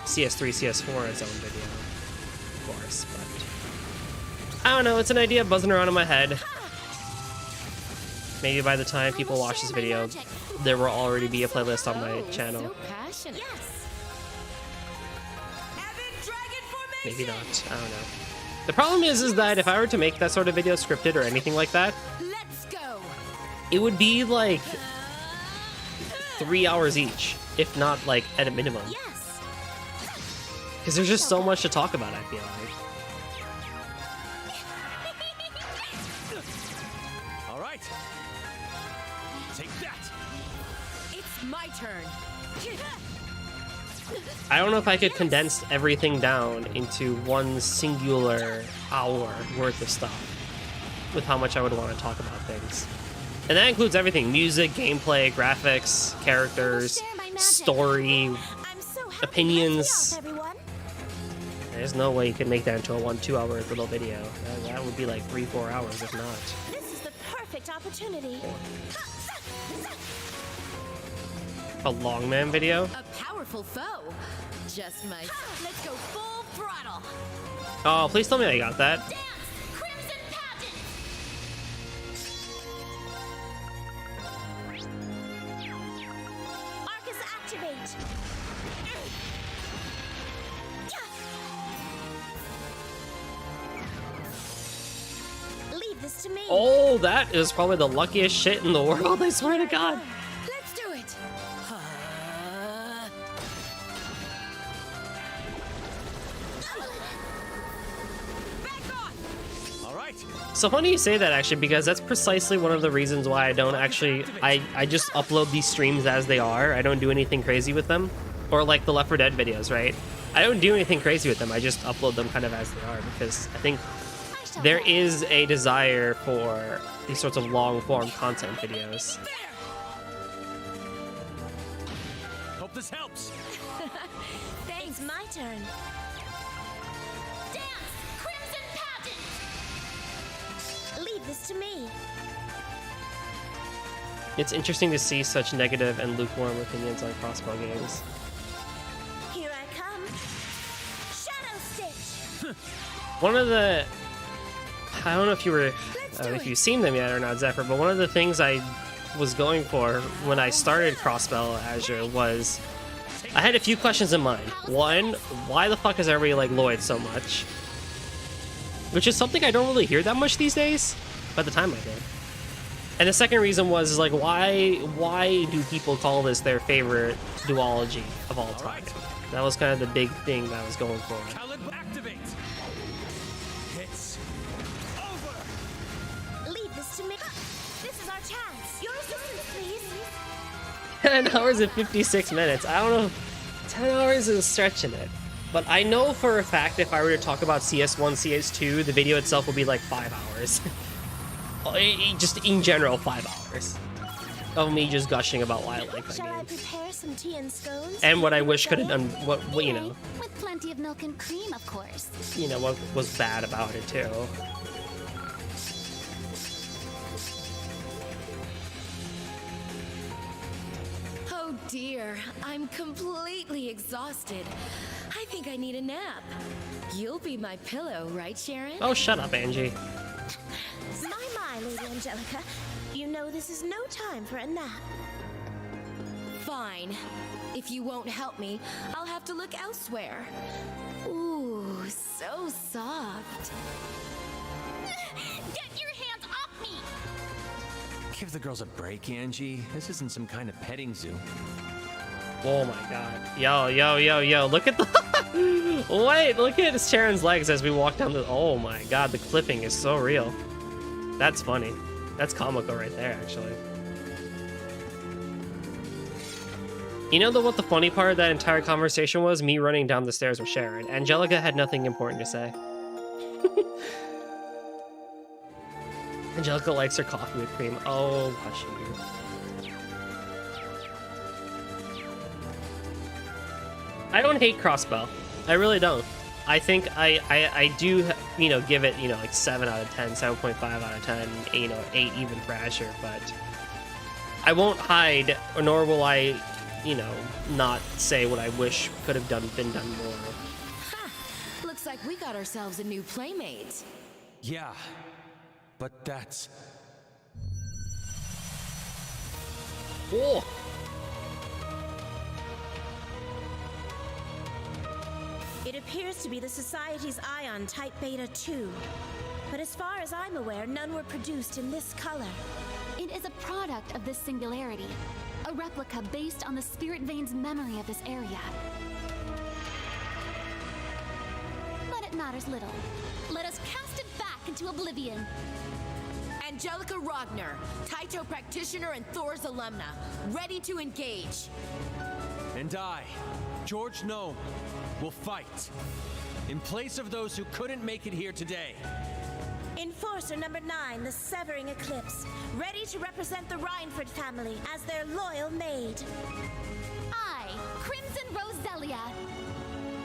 CS3, CS4 in its own video. Of course, but... I don't know, it's an idea buzzing around in my head. Maybe by the time people watch this video, there will already be a playlist on my channel. Maybe not, I don't know. The problem is that if I were to make that sort of video scripted or anything like that, it would be like 3 hours each, if not like at a minimum. Because there's just so much to talk about, I feel like. I don't know if I could condense everything down into one singular hour worth of stuff with how much I would want to talk about things. And that includes everything: music, gameplay, graphics, characters, story, opinions. There's no way you could make that into a 1-2 hour little video. That would be like 3-4 hours if not. This is the perfect opportunity. A long man video? A powerful foe. Just my. Let's go full throttle. Oh, please tell me I got that. Arcus activate. Leave this to me. Oh, that is probably the luckiest shit in the world, I swear to God. Let's do it. So funny you say that, actually, because that's precisely one of the reasons why I don't actually... I just upload these streams as they are. I don't do anything crazy with them. Or like the Left 4 Dead videos, right? I don't do anything crazy with them. I just upload them kind of as they are, because I think there is a desire for these sorts of long-form content videos. Hope this helps. Thanks, my turn. Leave this to me. It's interesting to see such negative and lukewarm opinions on crossbow games. Here I come. Shadow Stitch. One of the... I don't know if you were... if you've seen them yet or not, Zephyr, but one of the things I was going for when I started Crossbow Azure was... I had a few questions in mind. One, why the fuck is everybody like Lloyd so much? Which is something I don't really hear that much these days. By the time I did. And the second reason was like, why do people call this their favorite duology of all time? That was kind of the big thing that I was going for. It's over. Leave this to me. This is our chance. Your assistance, please. 10 hours and 56 minutes. I don't know. 10 hours is stretching it. But I know for a fact if I were to talk about CS1, CS2, the video itself would be like 5 hours. Just in general, 5 hours. Of me just gushing about why I like that Shall game. I prepare some tea and scones? And what I wish could have done, what you know. With plenty of milk and cream, of course. You know, what was bad about it too. Oh dear, I'm completely exhausted. I think I need a nap. You'll be my pillow, right, Sharon? Oh, shut up, Angie. My, my Lady Angelica. You know this is no time for a nap. Fine. If you won't help me, I'll have to look elsewhere. Ooh, so soft. Get your hands off me! Give the girls a break, Angie. This isn't some kind of petting zoo. Oh my god. Yo. Look at the... Wait, look at Sharon's legs as we walk down the... Oh my god, the clipping is so real. That's funny. That's comical right there, actually. You know what the funny part of that entire conversation was? Me running down the stairs with Sharon. Angelica had nothing important to say. Angelica likes her coffee with cream. Oh, hush you. I don't hate Crossbow. I really don't. I think I do, you know, give it, you know, like 7 out of 10, 7.5 out of 10, 8 even for Asher, but I won't hide, nor will I, you know, not say what I wish could have been done more. Ha! Looks like we got ourselves a new playmate. Yeah, but that's... Oh! It appears to be the Society's Ion Type Beta 2. But as far as I'm aware, none were produced in this color. It is a product of this singularity, a replica based on the Spirit Vein's memory of this area. But it matters little. Let us cast it back into oblivion. Angelica Rogner, Taito practitioner and Thor's alumna, ready to engage. And I, George Gnome, will fight in place of those who couldn't make it here today. Enforcer number 9, the Severing Eclipse, ready to represent the Rhineford family as their loyal maid. I, Crimson Roselia,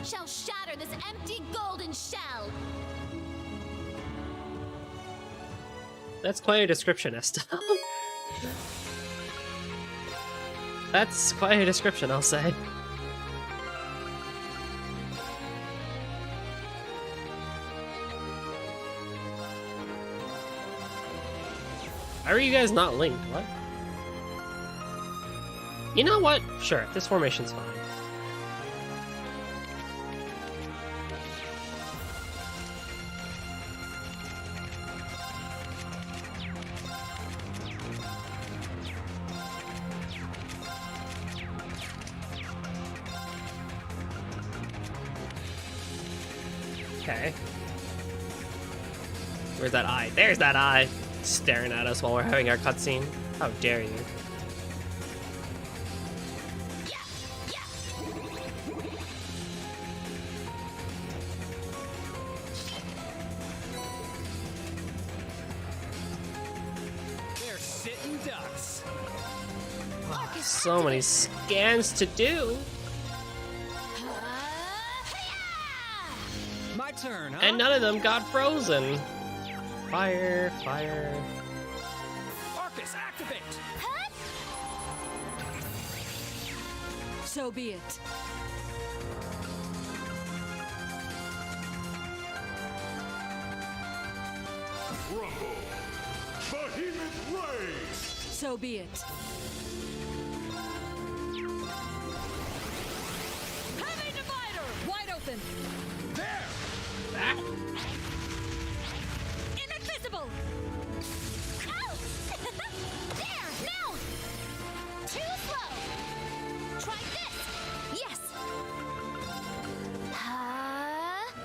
shall shatter this empty golden shell. That's quite a description, Estelle. That's quite a description, I'll say. Why are you guys not linked? What? You know what? Sure, this formation's fine. Okay. Where's that eye? There's that eye! Staring at us while we're having our cutscene. How dare you? They're sitting ducks. Oh, so many scans to do. My turn, huh? And none of them got frozen. Fire, fire. Arcus, activate! So be it. Rumble! Behemoth Ray! So be it. Heavy divider! Wide open! There! That. Invisible! Ow! There! Now! Too slow! Try this! Yes!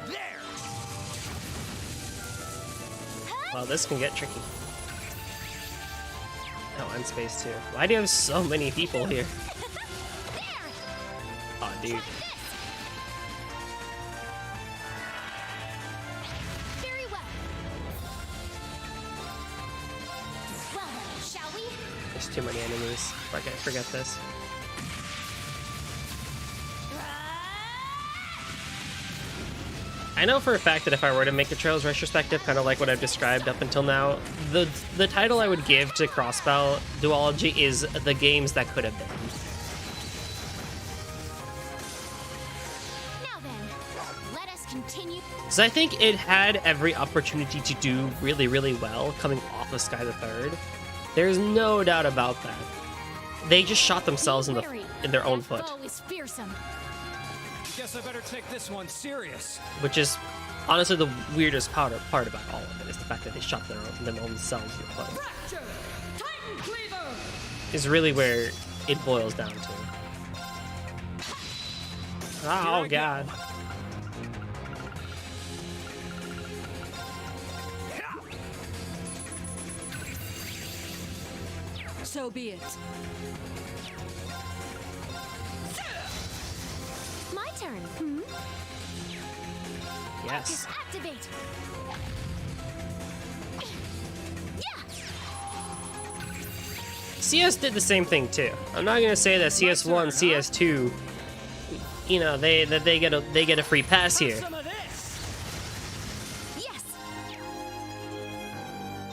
There! Well, this can get tricky. Oh, and space too. Why do you have so many people here? Oh, dude. Very well. Well then, shall we? There's too many enemies. Forget this. I know for a fact that if I were to make a Trails retrospective, kind of like what I've described up until now, the title I would give to Crossbell Duology is The Games That Could Have Been. Now then, let us continue. So I think it had every opportunity to do really, really well coming off of Sky the Third. There's no doubt about that. They just shot themselves in their own foot, Foe is fearsome. Guess I better take this one serious. which is honestly the weirdest part about all of it is the fact that they shot them own selves in the foot. Fracture! Titan Cleaver! Is really where it boils down to. Oh god. So be it. My turn. Hmm? Yes. Activate. CS did the same thing too. I'm not gonna say that CS1, CS2, you know, they get a free pass here. Yes.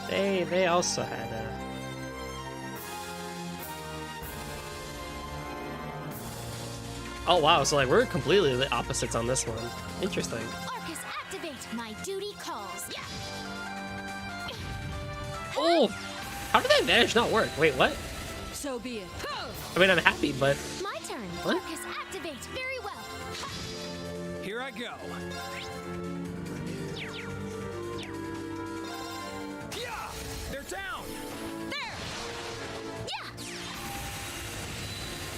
They also had a. Oh wow, so like we're completely the opposites on this one. Interesting. Arcus, activate. My duty calls. Yeah. Oh, how did that advantage not work? Wait, what? So be it. I mean, I'm happy, but My turn. What? Arcus, activate. Very well. Here I go. Yeah, they're down.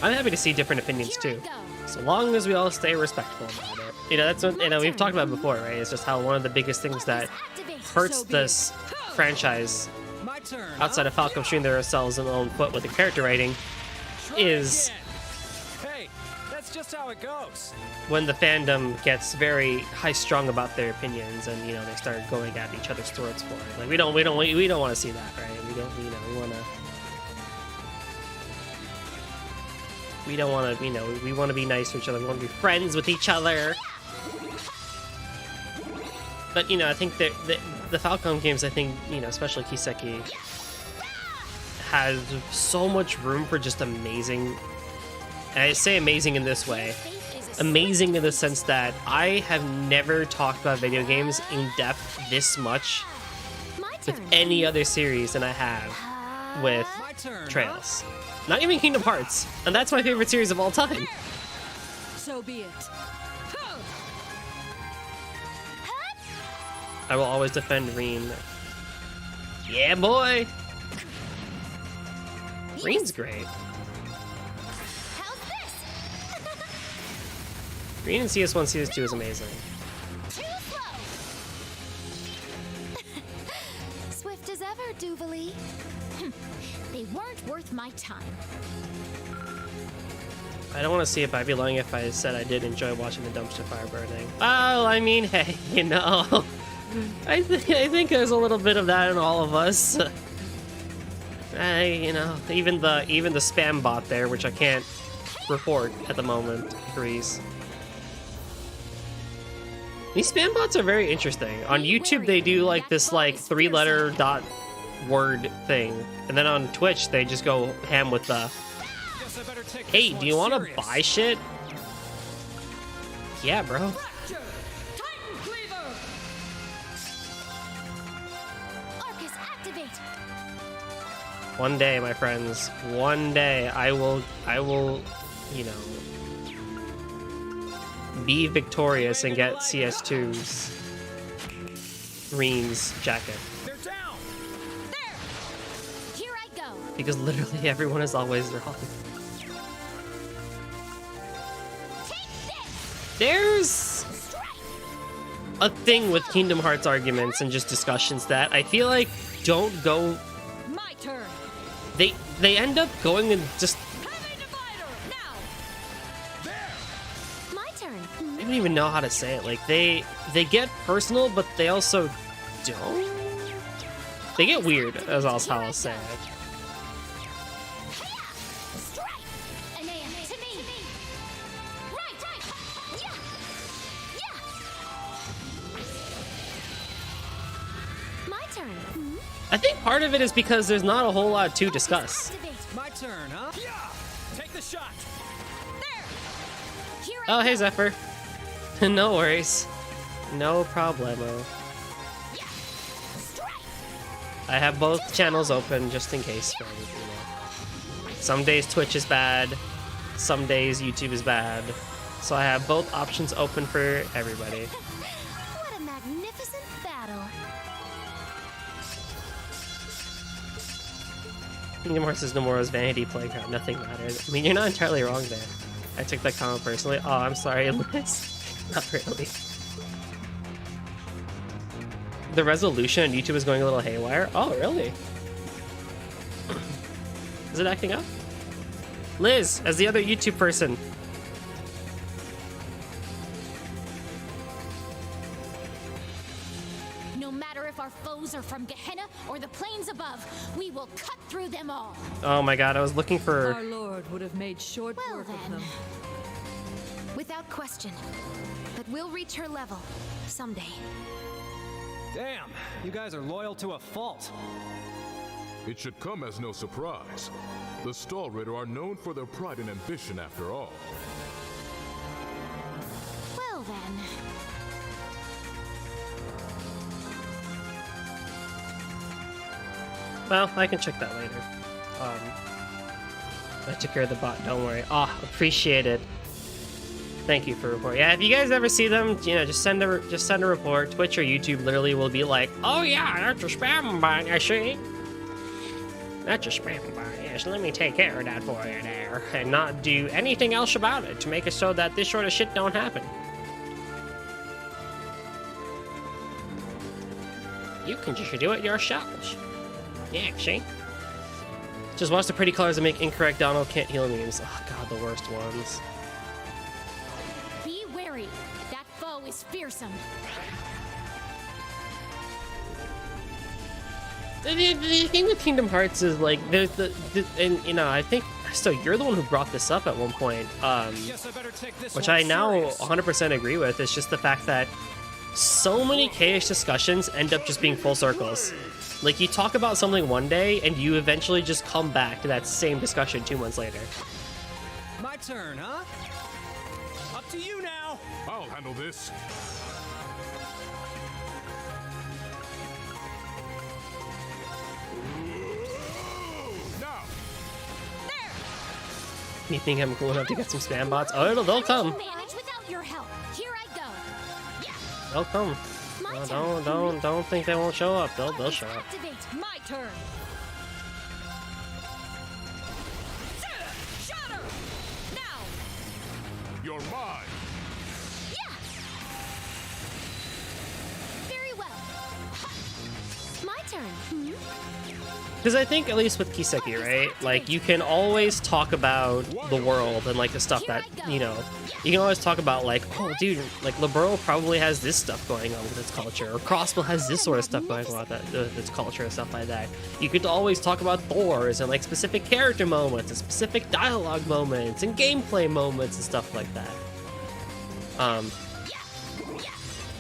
I'm happy to see different opinions too. So long as we all stay respectful about it. You know, that's what, you know, we've talked about it before, right? It's just how one of the biggest things that hurts this franchise My turn. outside of Falcom shooting themselves in their own foot with the character writing is Hey, that's just how it goes. when the fandom gets very high-strung about their opinions and, you know, they start going at each other's throats for it. Like we don't want to see that, right? We don't, you know, we want to, you know, we want to be nice to each other. We want to be friends with each other. But, you know, I think that the Falcom games, I think, you know, especially Kiseki, has so much room for just amazing. And I say amazing in this way. Amazing in the sense that I have never talked about video games in depth this much with any other series than I have with Trails. Not even Kingdom Hearts. And that's my favorite series of all time. So be it. I will always defend Reen. Yeah, boy! Reen's great. Reen in CS1, CS2 is amazing. Swift as ever, Duvalie. They weren't worth my time. I don't want to see it, but I'd be lying if I said I did enjoy watching the dumpster fire burning. Well, I mean, hey, you know, I think there's a little bit of that in all of us. You know, even the spam bot there, which I can't report at the moment, agrees. These spam bots are very interesting. On YouTube, they do like this like 3-letter dot word thing, and then on Twitch, they just go ham with the. Hey, do you want to buy shit? Yeah, bro. Arcus, activate. One day, my friends, one day I will, you know, be victorious and get CS2's Reen's jacket. Here I go. Because literally everyone is always wrong. There's a thing with Kingdom Hearts arguments and just discussions that I feel like don't go. My turn. They end up going and just. My turn. I don't even know how to say it. Like they get personal, but they also don't. They get weird, as how I'll say it. I think part of it is because there's not a whole lot to discuss. My turn, huh? Yeah. Take the shot. Oh, hey, Zephyr. No worries. No problemo. I have both channels open just in case. For some days Twitch is bad, some days YouTube is bad, so I have both options open for everybody. What a magnificent battle. Kingdom Hearts is Nomura's vanity playground. Nothing matters. I mean, you're not entirely wrong there. I took that comment personally. Oh, I'm sorry, Liz. Not really. The resolution on YouTube is going a little haywire. Oh, really? Is it acting up? Liz, as the other YouTube person. No matter if our foes are from Gehenna or the plains above, we will cut through them all. Oh my god, I was looking for... Our lord would have made short work of them. Without question. But we'll reach her level someday. Damn, you guys are loyal to a fault. It should come as no surprise. The Stahlritter are known for their pride and ambition after all. Well then. Well, I can check that later. I took care of the bot, don't worry. Ah, appreciate it. Thank you for reporting. Yeah, if you guys ever see them, you know, just send a report. Twitch or YouTube literally will be like, oh yeah, that's a spam bot, I see. That's a spam bot, yes, let me take care of that for you there. And not do anything else about it to make it so that this sort of shit don't happen. You can just do it yourselves. Yeah, see? Just watch the pretty colors and make incorrect Donald can't heal memes. Oh god, the worst ones. Be wary. That foe is fearsome. The thing with Kingdom Hearts is like there's and you know I think so you're the one who brought this up at one point, which I now 100% agree with. It's just the fact that so many KH discussions end up just being full circles. Like, you talk about something one day, and you eventually just come back to that same discussion 2 months later. My turn, huh? Up to you now! I'll handle this. Now! You think I'm cool enough to get some spam bots? Oh, they'll come. Manage without your help. Here I go. They'll come. Don't think they won't show up. They'll show up. Activate. My turn. Shatter. Now. You're mine. Yeah. Very well. My turn. Because I think, at least with Kiseki, right? Like, you can always talk about the world and, like, the stuff that, you know, you can always talk about, like, oh, dude, like, Liberl probably has this stuff going on with its culture, or Crossbill has this sort of stuff going on with its culture and stuff like that. You could always talk about Thors and, like, specific character moments and specific dialogue moments and gameplay moments and stuff like that.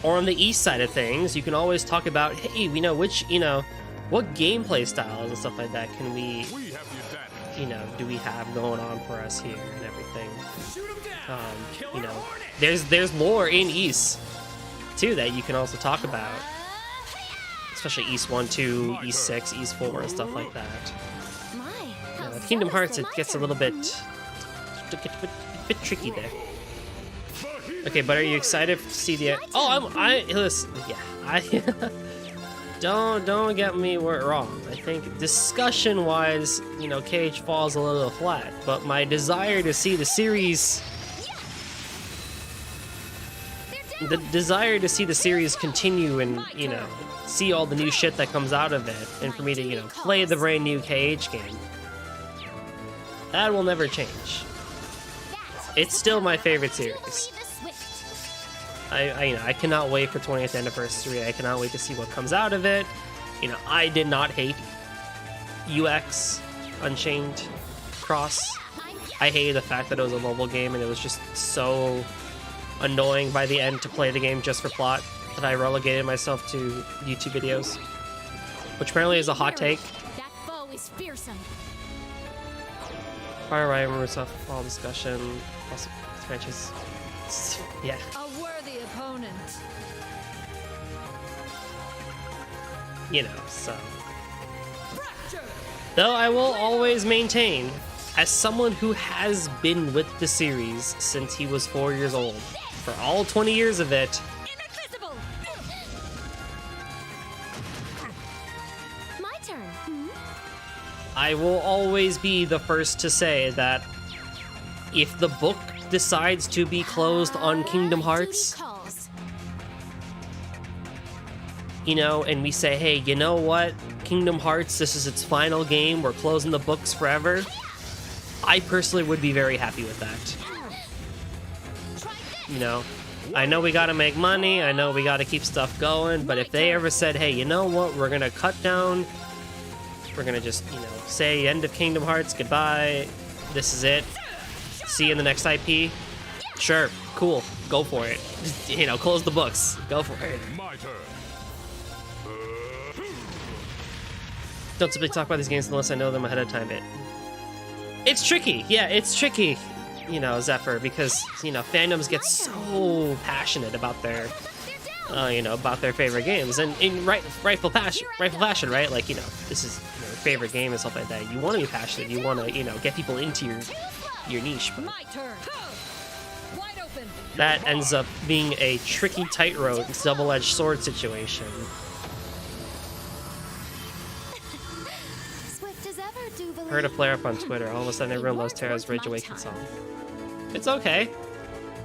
Or on the east side of things, you can always talk about, hey, we know which, you know, what gameplay styles and stuff like that can we, you know, do we have going on for us here and everything. You know, there's lore in East too that you can also talk about, especially East 1, 2, East 6, East 4, and stuff like that. With Kingdom Hearts, it gets a little bit tricky there. Okay, but are you excited to see the? Oh, listen, yeah, Don't get me wrong. I think discussion-wise, you know, KH falls a little flat, but my desire to see the series, continue and, you know, see all the new shit that comes out of it, and for me to, you know, play the brand new KH game, that will never change. It's still my favorite series. You know, I cannot wait for 20th anniversary. I cannot wait to see what comes out of it. You know, I did not hate UX Unchained Cross. I hated the fact that it was a mobile game and it was just so annoying by the end to play the game just for plot that I relegated myself to YouTube videos, which apparently is a hot take. That foe is fearsome. Fire Ryan Rusev, all discussion, also matches. Yeah. A worthy opponent. you know, so. Though I will always maintain, as someone who has been with the series since he was 4 years old, for all 20 years of it, My turn. I will always be the first to say that if the book decides to be closed on Kingdom Hearts, you know, and we say, hey, you know what? Kingdom Hearts, this is its final game. We're closing the books forever. I personally would be very happy with that. You know, I know we gotta make money. I know we gotta keep stuff going. But if they ever said, hey, you know what? We're gonna cut down. We're gonna just, you know, say end of Kingdom Hearts. Goodbye. This is it. See you in the next IP. Sure. Cool. Go for it. Just, you know, close the books. Go for it. My turn. Don't simply talk about these games unless I know them ahead of time. It's tricky. Yeah, it's tricky, you know, Zephyr, because, you know, fandoms get so passionate about their, you know, about their favorite games, and in rightful passion, right? Like, you know, this is your favorite game and stuff like that. You want to be passionate. You want to, you know, get people into your niche. But that ends up being a tricky tightrope, double-edged sword situation. Heard a flare up on Twitter. All of a sudden, everyone loves Terra's Rage Awakening song. It's okay.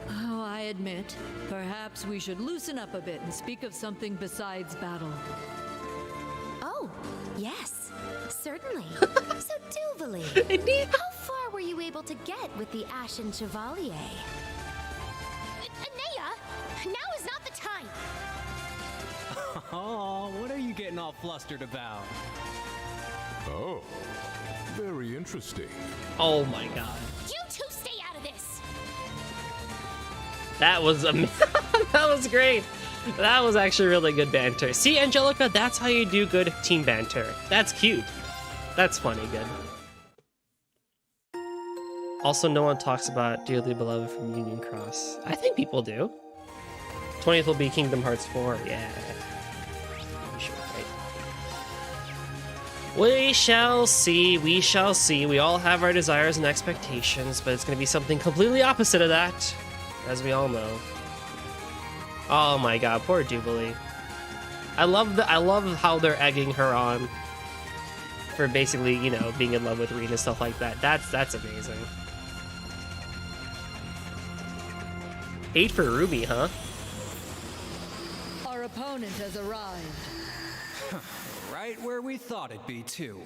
Oh, I admit, perhaps we should loosen up a bit and speak of something besides battle. Oh, yes, certainly. So, Duvalie, indeed. How far were you able to get with the Ashen Chevalier? Anea, now is not the time. Oh, what are you getting all flustered about? Oh, very interesting. Oh my god. You two stay out of this. That was that was great. That was actually really good banter. See, Angelica, that's how you do good team banter. That's cute. That's funny, good. Also, no one talks about Dearly Beloved from Union Cross. I think people do. 20th will be Kingdom Hearts 4. Yeah. Sure, right? We shall see. We shall see. We all have our desires and expectations, but it's going to be something completely opposite of that, as we all know. Oh my god, poor Jubilee. I love how they're egging her on for basically, you know, being in love with Reed and stuff like that. That's amazing. 8 for Ruby, huh? Our opponent has arrived. Right where we thought it'd be, too.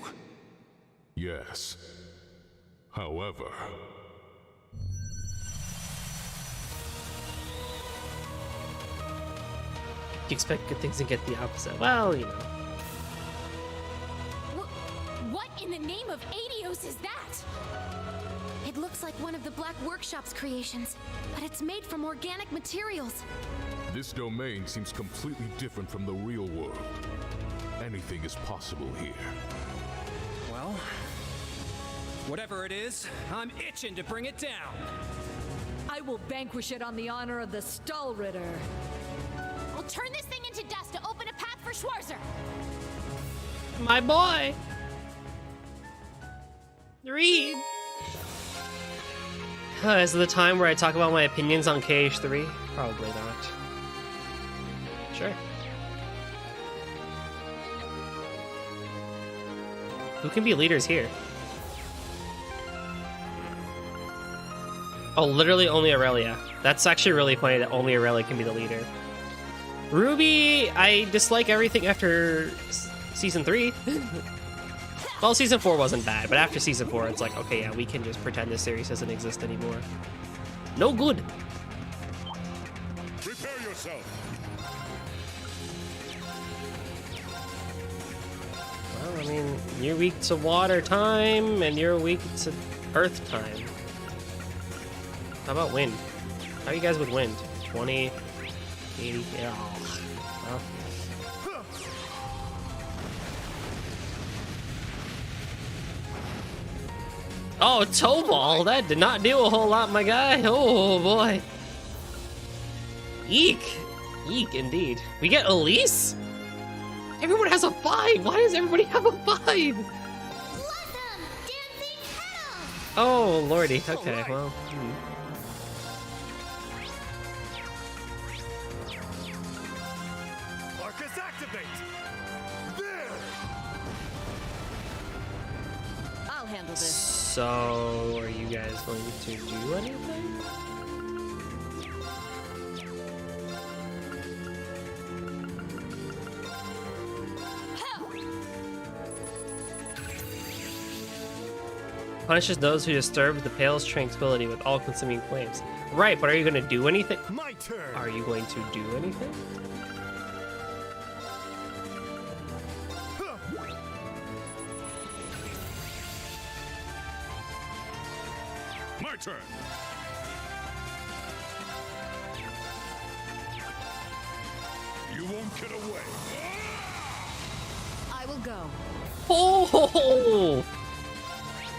Yes. However... You expect good things and get the opposite. Well, you know. What in the name of Adios is that? It looks like one of the Black Workshop's creations, but it's made from organic materials. This domain seems completely different from the real world. Anything is possible here. Well, whatever it is, I'm itching to bring it down. I will vanquish it on the honor of the Stahlritter. I'll turn this thing into dust to open a path for Schwarzer. My boy! Reed! Is it the time where I talk about my opinions on KH3? Probably not. Sure. Who can be leaders here? Oh, literally only Aurelia. That's actually really funny that only Aurelia can be the leader. Ruby, I dislike everything after Season 3. Well, Season 4 wasn't bad, but after Season 4, it's like, okay, yeah, we can just pretend this series doesn't exist anymore. No good. Prepare yourself. Well, I mean, you're weak to water time, and you're weak to earth time. How about wind? How are you guys with wind? 20, 80, yeah. Well. Oh, toe ball! That did not do a whole lot, my guy. Oh boy. Eek. Eek, indeed. We get Elise? Everyone has a 5! Why does everybody have a 5? Oh, lordy. Okay, well. Arcus activate! There! I'll handle this. So, are you guys going to do anything? Punishes those who disturb the pale's tranquility with all-consuming flames. Right, but are you going to do anything? My turn. Are you going to do anything? My turn. You won't get away. I will go. Oh!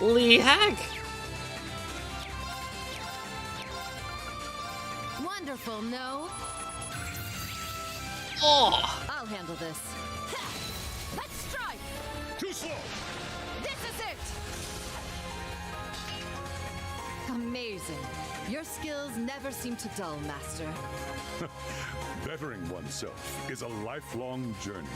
Lee Heck! Wonderful, no? Oh! I'll handle this. Let's strike! Too slow! This is it! Amazing. Your skills never seem to dull, Master. Bettering oneself is a lifelong journey.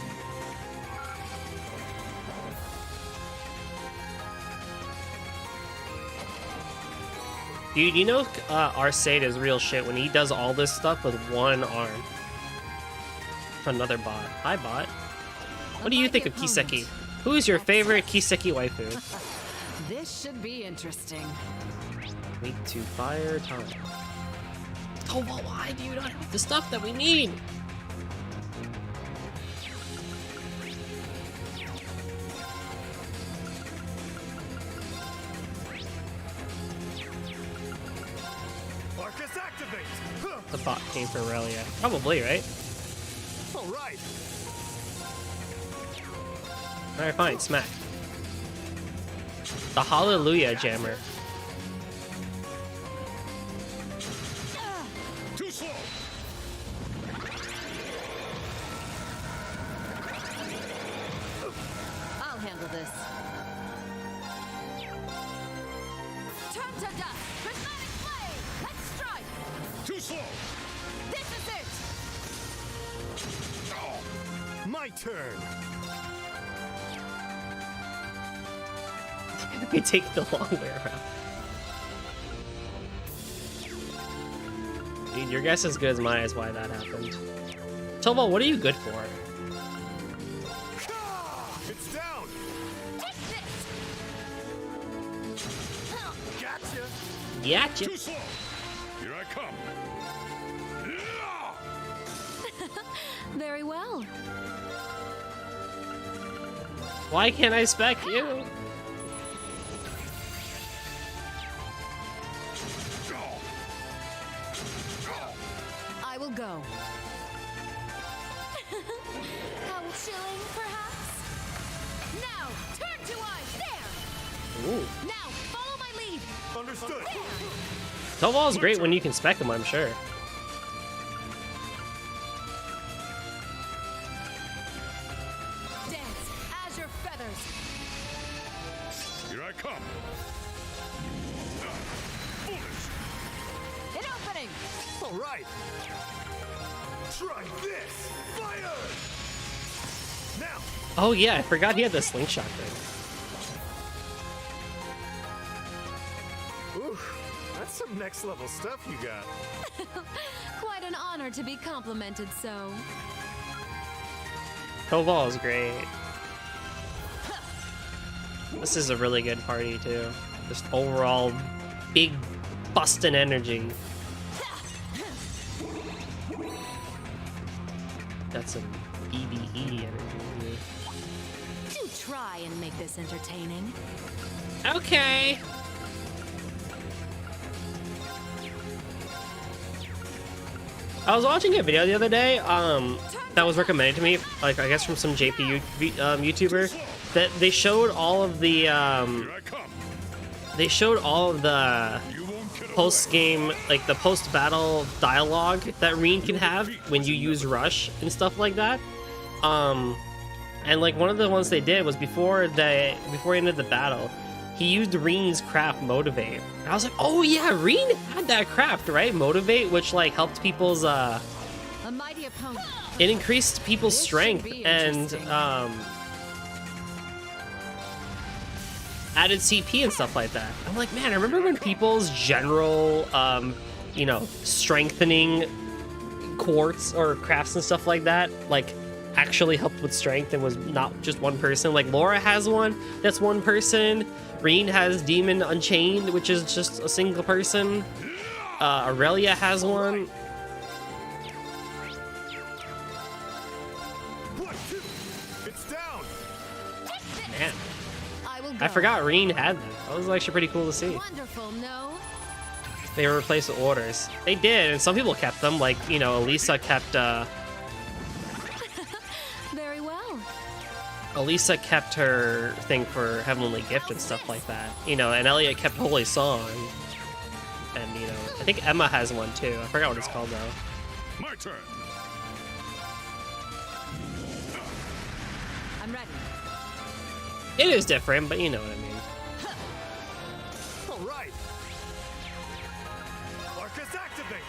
Dude, you know Arcade is real shit when he does all this stuff with one arm. Another bot. Hi, bot. What do you think of Kiseki? Who is your favorite Kiseki waifu? This should be interesting. Weak to fire time. Oh, well, why do you not have the stuff that we need? Arcus activate! The bot came for Aurelia. Probably, right? All right. Alright, fine. Smack. The Hallelujah Jammer. Too slow! I'll handle this. Turn to dust! Prismatic flame! Let's strike! Too slow! This is it! My turn. We take the long way around. Dude, your guess is as good as mine as why that happened. Tomo, what are you good for? It's down. Gotcha. Gotcha. Too slow! Here I come! Very well. Why can't I spec you? I will go. How chilling, perhaps? Now, turn to us! There! Ooh. Now, follow my lead! Understood. Toval's great when you can spec him, I'm sure. Dance as your feathers! Here I come! Foolish! An opening! All right. Try this. Fire! Now. Oh yeah, I forgot he had the slingshot thing. Ooh, that's some next level stuff you got. Quite an honor to be complimented so. Toval is great. This is a really good party too. Just overall big bustin' energy. That's some EDE energy here. Do try and make this entertaining. Okay. I was watching a video the other day, that was recommended to me, like I guess from some JP YouTuber, that they showed all of the post-game, like the post-battle dialogue that Reen can have when you use Rush and stuff like that. And like one of the ones they did was before he ended the battle, he used Reen's craft Motivate. And I was like, oh yeah, Reen had that craft, right? Motivate, which like helped people's A mighty opponent. it increased people's strength and added CP and stuff like that. I'm like, man, I remember when people's general you know, strengthening quartz or crafts and stuff like that, like actually helped with strength and was not just one person. Like Laura has one that's one person. Reen has Demon Unchained, which is just a single person. Aurelia has one. It's down. Man, I forgot Reen had that. That was actually pretty cool to see. Wonderful, no? They were replaced with orders. They did, and some people kept them. Like, you know, Elisa kept Very well. Elisa kept her thing for Heavenly Gift and stuff like that. You know, and Elliot kept Holy Song. And, you know, I think Emma has one too. I forgot what it's called though. My turn. I'm ready. It is different, but you know what I mean. All right. Arcus activate.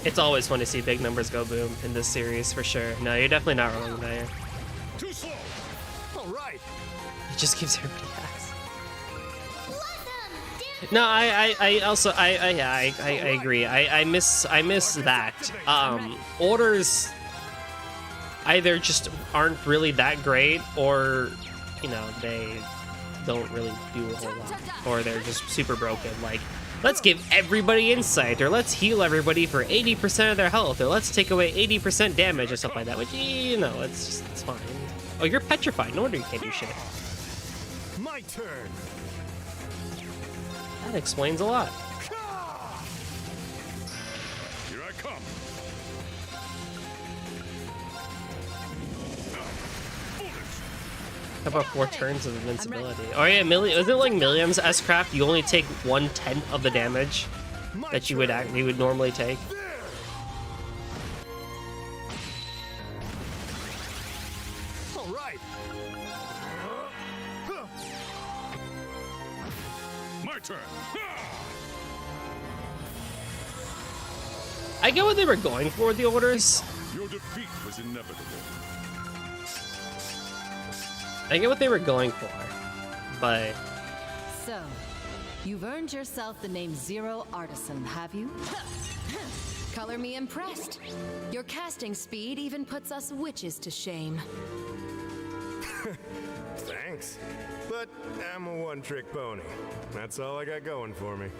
It's always fun to see big numbers go boom in this series for sure. No, you're definitely not wrong there. Too slow. All right. It just gives everybody hacks. No, I also agree. I miss that. Orders either just aren't really that great, or you know, they don't really do a whole lot, or they're just super broken. Like, let's give everybody insight, or let's heal everybody for 80% of their health, or let's take away 80% damage or stuff like that. Which, you know, it's fine. Oh, you're petrified. No wonder you can't do shit. My turn. That explains a lot. Here I come. How about 4 turns of invincibility? Oh yeah, is it like Milliam's S-Craft? You only take 1/10 of the damage that you would normally take. All right. My turn. I get what they were going for with the orders. Your defeat was inevitable. I get what they were going for, but So, you've earned yourself the name Zero Artisan, have you? Color me impressed. Your casting speed even puts us witches to shame. Thanks. But I'm a one-trick pony. That's all I got going for me.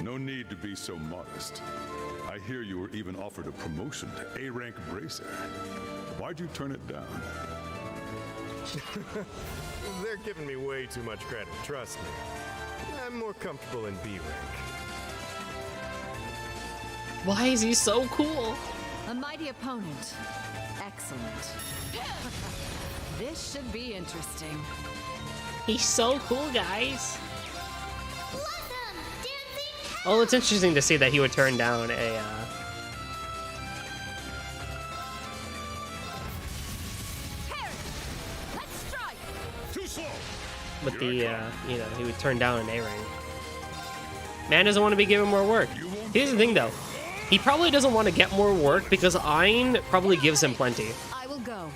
No need to be so modest. I hear you were even offered a promotion to A-rank bracer. Why'd you turn it down? They're giving me way too much credit, trust me. I'm more comfortable in B rank. why is he so cool? A mighty opponent. Excellent. This should be interesting. He's so cool, guys. Well, it's interesting to see that he would turn down a with the you know, he would turn down an A-ring. Man doesn't want to be given more work. Here's the thing though, he probably doesn't want to get more work because Ayn probably gives him plenty. I will go.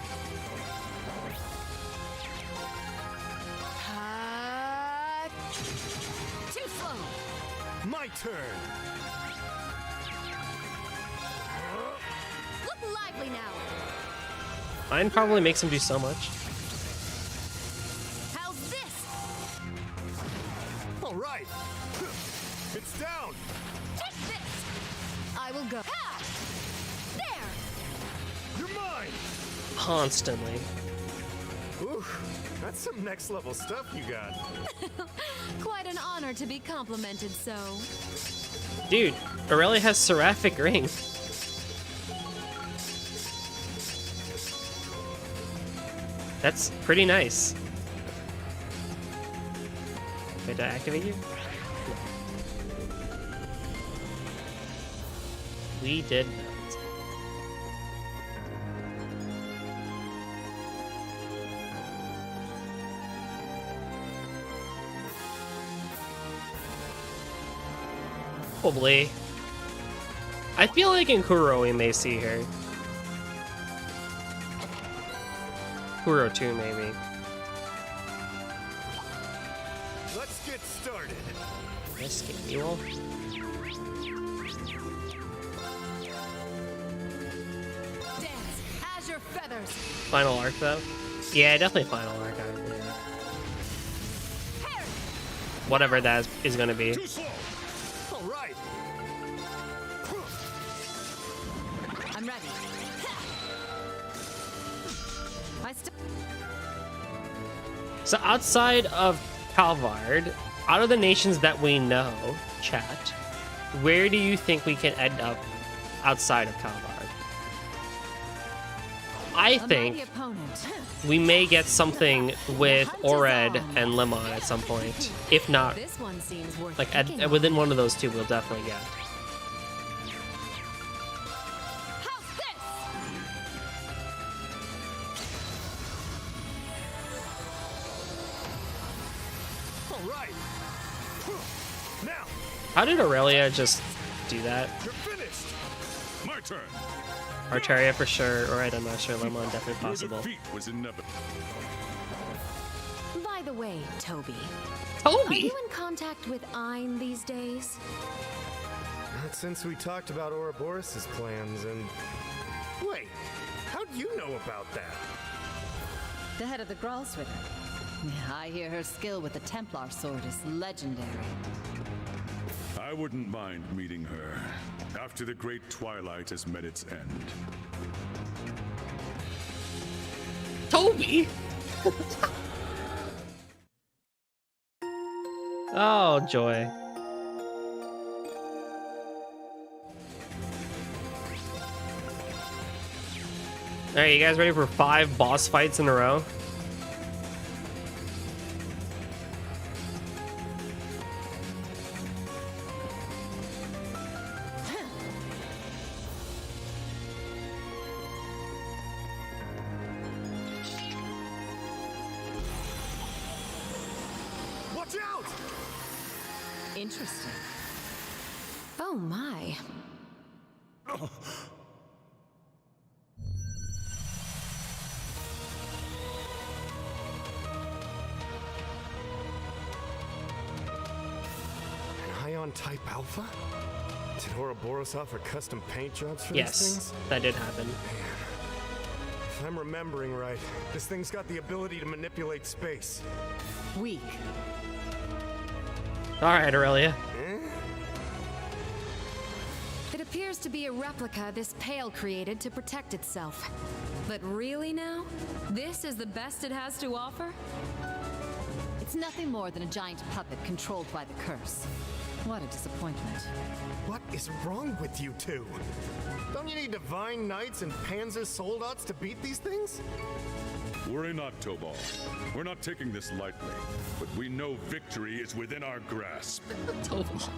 Too slow. My turn. Look lively now. Ayn probably makes him do so much. How's this? All right. It's down. Take this. I will go. Ha! There. You're mine. Constantly. Ooh, that's some next level stuff you got. Quite an honor to be complimented so. Dude, Aurelia has Seraphic Ring. That's pretty nice. Wait, did I activate you? We did not. Probably. I feel like in Kuro we may see her. Kuro 2 maybe. Let's get started. Escape mule. Dance as your feathers. Final arc though? Yeah, definitely final arc, I would believe. Whatever that is gonna be. Too slow. All right. I'm ready. So outside of Calvard, out of the nations that we know, chat, where do you think we can end up outside of Calvard? I think we may get something with Ored and Limon at some point. If not, This one seems worth like thinking within one of those two, we'll definitely get. All right. Now. How did Aurelia just do that? You're finished. My turn. Arteria for sure, Ored I'm not sure, Limon definitely Your possible. defeat was inevitable. By the way, Toby. Toby? Are you in contact with Ein these days? Not since we talked about Ouroboros' plans and... Wait, how'd you know about that? The head of the Gralsritter. I hear her skill with the Templar sword is legendary. I wouldn't mind meeting her after the great twilight has met its end. Toby? Oh, joy. Alright, you guys ready for 5 boss fights in a row? Watch out! Interesting. Oh my. An Ion Type Alpha? Did Ouroboros offer custom paint jobs for these Yes, things? that did happen. If I'm remembering right, this thing's got the ability to manipulate space. Weak. Alright, Aurelia. It appears to be a replica this Pale created to protect itself. But really now? This is the best it has to offer? It's nothing more than a giant puppet controlled by the curse. What a disappointment. What is wrong with you two? Don't you need divine knights and panzer soldats to beat these things? Worry not, Tobal. We're not taking this lightly, but we know victory is within our grasp. Tobal.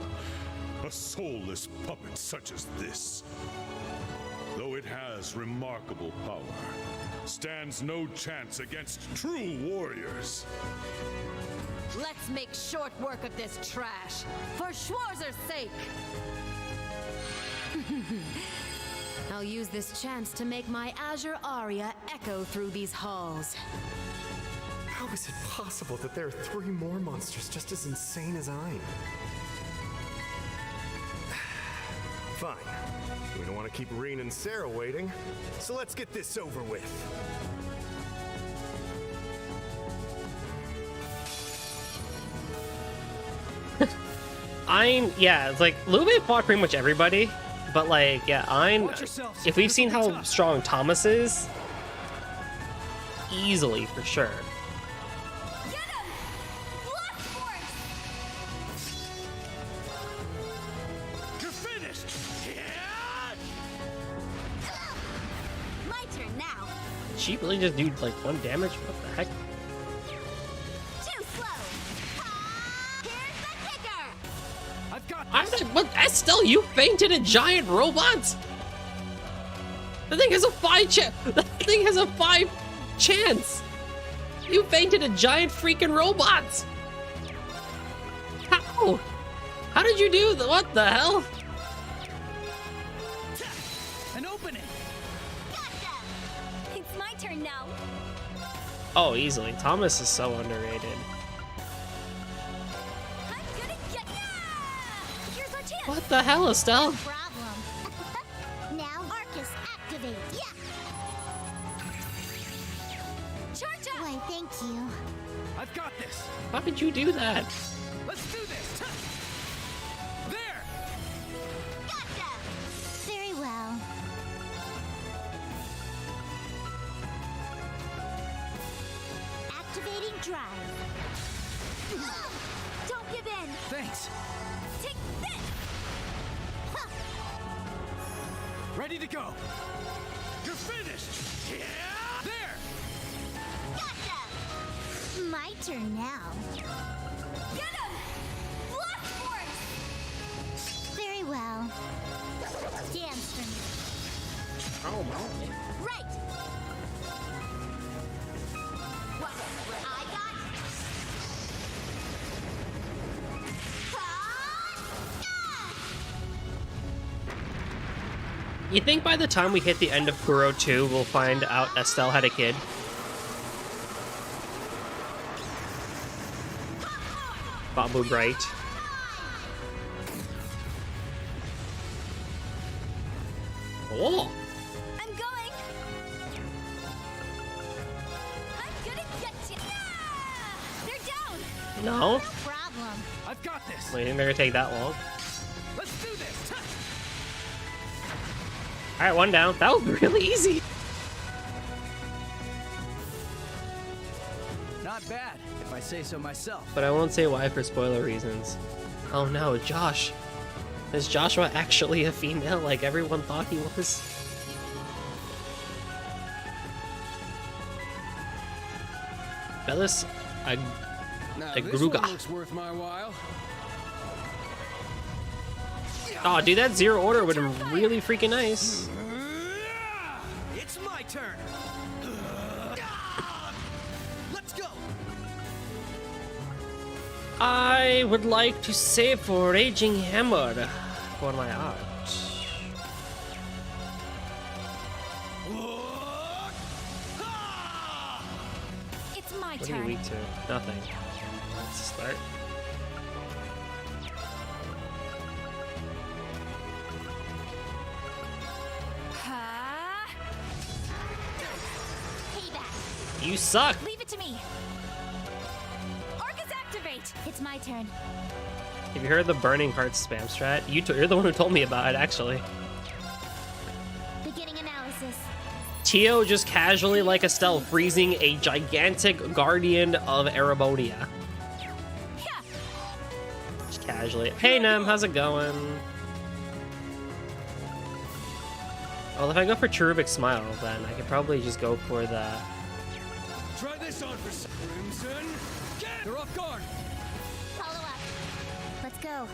A soulless puppet such as this, though it has remarkable power, stands no chance against true warriors. Let's make short work of this trash, for Schwarzer's sake! I'll use this chance to make my Azure aria echo through these halls. How is it possible that there are 3 more monsters just as insane as I am? Fine. We don't want to keep Reen and Sarah waiting, so let's get this over with. Yeah, it's like Lube fought pretty much everybody, but like, yeah, if we've seen how strong Thomas is, easily for sure. You're finished! My turn now. Did she really just do like 1 damage? What the heck? Too slow. Here's the kicker. I've got How did What, Estelle, you fainted a giant robot? The thing has a 5 chance. The thing has a 5 chance. You fainted a giant freaking robot. How? How did you do that? What the hell? An opening. It's my turn now. Oh, easily. Thomas is so underrated. I'm gonna get Here's our chance. What the hell, Estelle? Problem. Now Arcus activate. Yeah. Charge up. Why, thank you. I've got this. How did you do that? Let's do this. There. Gotcha. Very well. Activating drive. Don't give in. Thanks. Take this. Huh. Ready to go. You're finished. Yeah. There. Gotcha. My turn now. Get him. Blast force. Very well. Dance for me. Oh my. Right. What I got? You think by the time we hit the end of Kuro 2, we'll find out Estelle had a kid? Babu Bright. Oh! I'm going. I'm gonna get you. They're down. No? No problem. I've got this. Wait, it's not gonna take that long. Let's do this. Alright, one down. That was really easy. Not bad, if I say so myself. But I won't say why for spoiler reasons. Oh no, Josh. Is Joshua actually a female like everyone thought he was? Bellis Now, a this one Gruga. looks worth my while. Oh, dude, that zero order would have been really freaking nice. It's my turn. Let's go. I would like to save for Raging Hammer for my art. It's my What are you turn. weak to? Nothing. Let's start. Payback. You suck! Leave it to me. Arcus activate. It's my turn. Have you heard of the Burning Hearts spam strat? You're the one who told me about it, actually. Beginning analysis. Tio just casually, like Estelle, freezing a gigantic guardian of Erebonia. Just casually. Hey, Nem, how's it going? Well, if I go for Cherubic Smile, then I could probably just go for the... Try this on for Crimson. They're off guard. Follow up. Let's go.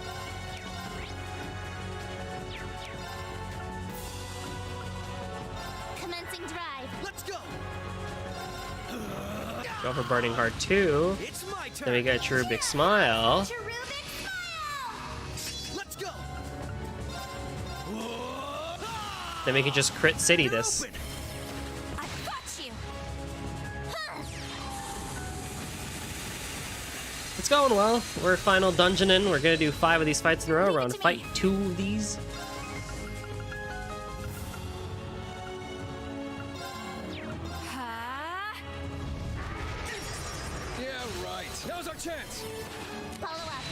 Commencing drive. Let's go. Go for Burning Heart 2. It's my turn. Then we get Cherubic Smile. Let's go. Then we can just crit City this. I've got you. It's going well. We're final dungeoning. We're gonna do 5 of these fights in a row. We're on fight 2 of these. Yeah, right. Now's our chance. Follow up.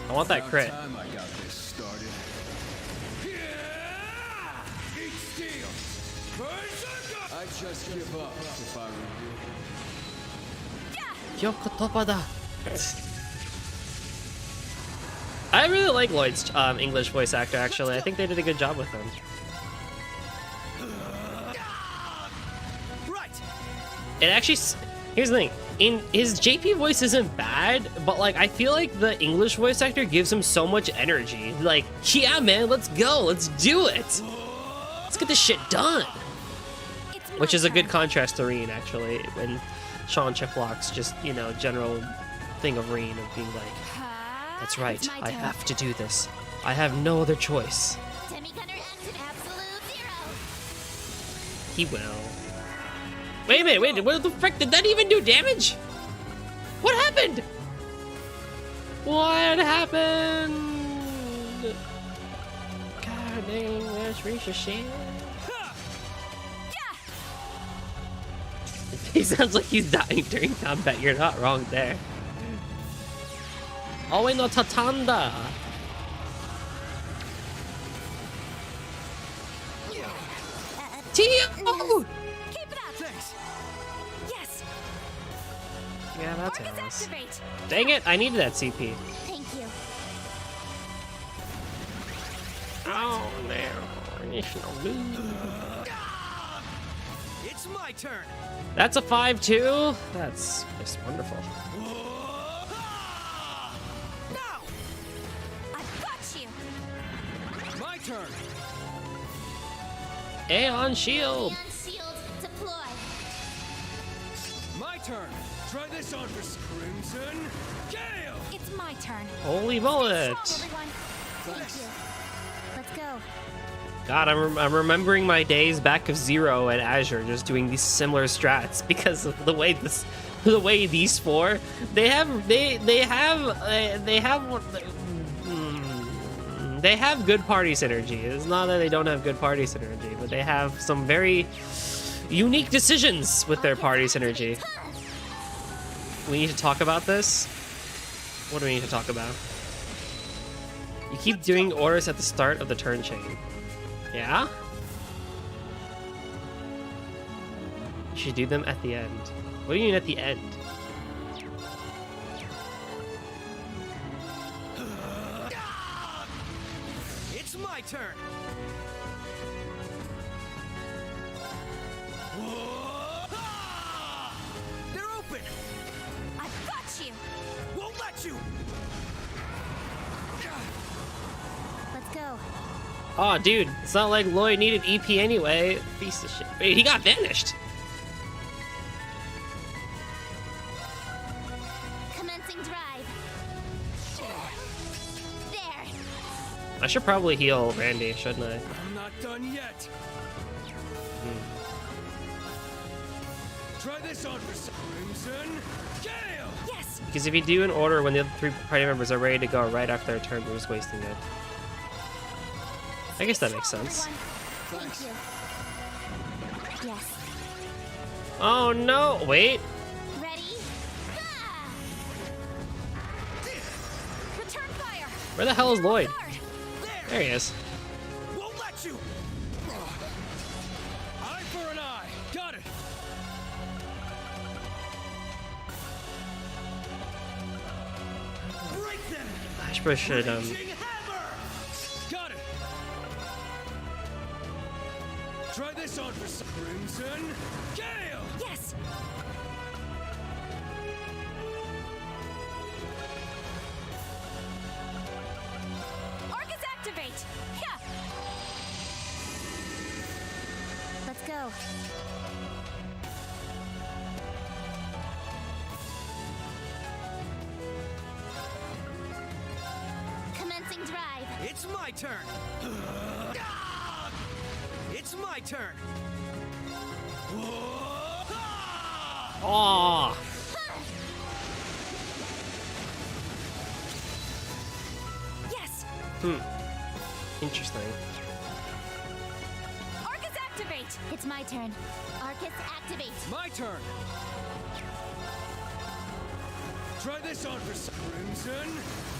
I want that crit. Time I got this started. Eat steel. I'd just give up if I were you. Yokotopada. I really like Lloyd's English voice actor, actually. I think they did a good job with him. Right. It actually... Here's the thing. in his JP voice isn't bad, but like I feel like the English voice actor gives him so much energy. Like, yeah, man, let's go, let's do it, let's get this shit done. Which is a good contrast to Reen, actually, when Sean Chiplock's just, you know, general thing of Reen of being like, that's right, I have to do this. I have no other choice. He will. Wait a minute, wait, what the frick? Did that even do damage? What happened? What happened? God dang, that's Risha shit. He sounds like he's dying during combat. You're not wrong there. Oh wait, no, Tatanda. Tio! Keep it up. Thanks. Yes. Yeah, that's Orcus nice. activate. Dang it, I needed that CP. Thank you. Oh no, initial move. It's my turn. That's a 5-2. That's just wonderful. No! I've got you. My turn. Aeon Shield. Aeon Shield deploy. My turn. Try this on for Crimson Gale. It's my turn. Holy bullet. Everyone. Thank you. Let's go. God, I'm remembering my days back of Zero and Azure, just doing these similar strats because of the way these four they have good party synergy. It's not that they don't have good party synergy, but they have some very unique decisions with their party synergy. We need to talk about this. What do we need to talk about? You keep doing orders at the start of the turn chain. Yeah? You should do them at the end. What do you mean at the end? It's my turn. They're open. I've got you. Won't let you. Let's go. Oh, dude, it's not like Lloyd needed EP anyway. Piece of shit. Wait, he got vanished. Commencing drive. There. I should probably heal Randy, shouldn't I? I'm not done yet. Try this on for Crimson Gale. Yes. Because if you do an order when the other three party members are ready to go right after their turn, we're just wasting it. I guess that makes sense. Thank you. Yes. Oh no! Wait. Ready? Return fire. Where the hell is Lloyd? There he is. Won't let you. Eye for an eye. Got it. Break them. I should Got it. Try this on for Crimson Gale. Yes. Orcus activate. Yeah. Let's go. Commencing drive. It's my turn. It's my turn. Aw. Yes. Interesting. Orcus activate. It's my turn. Arcus activate. My turn. Try this on for Crimson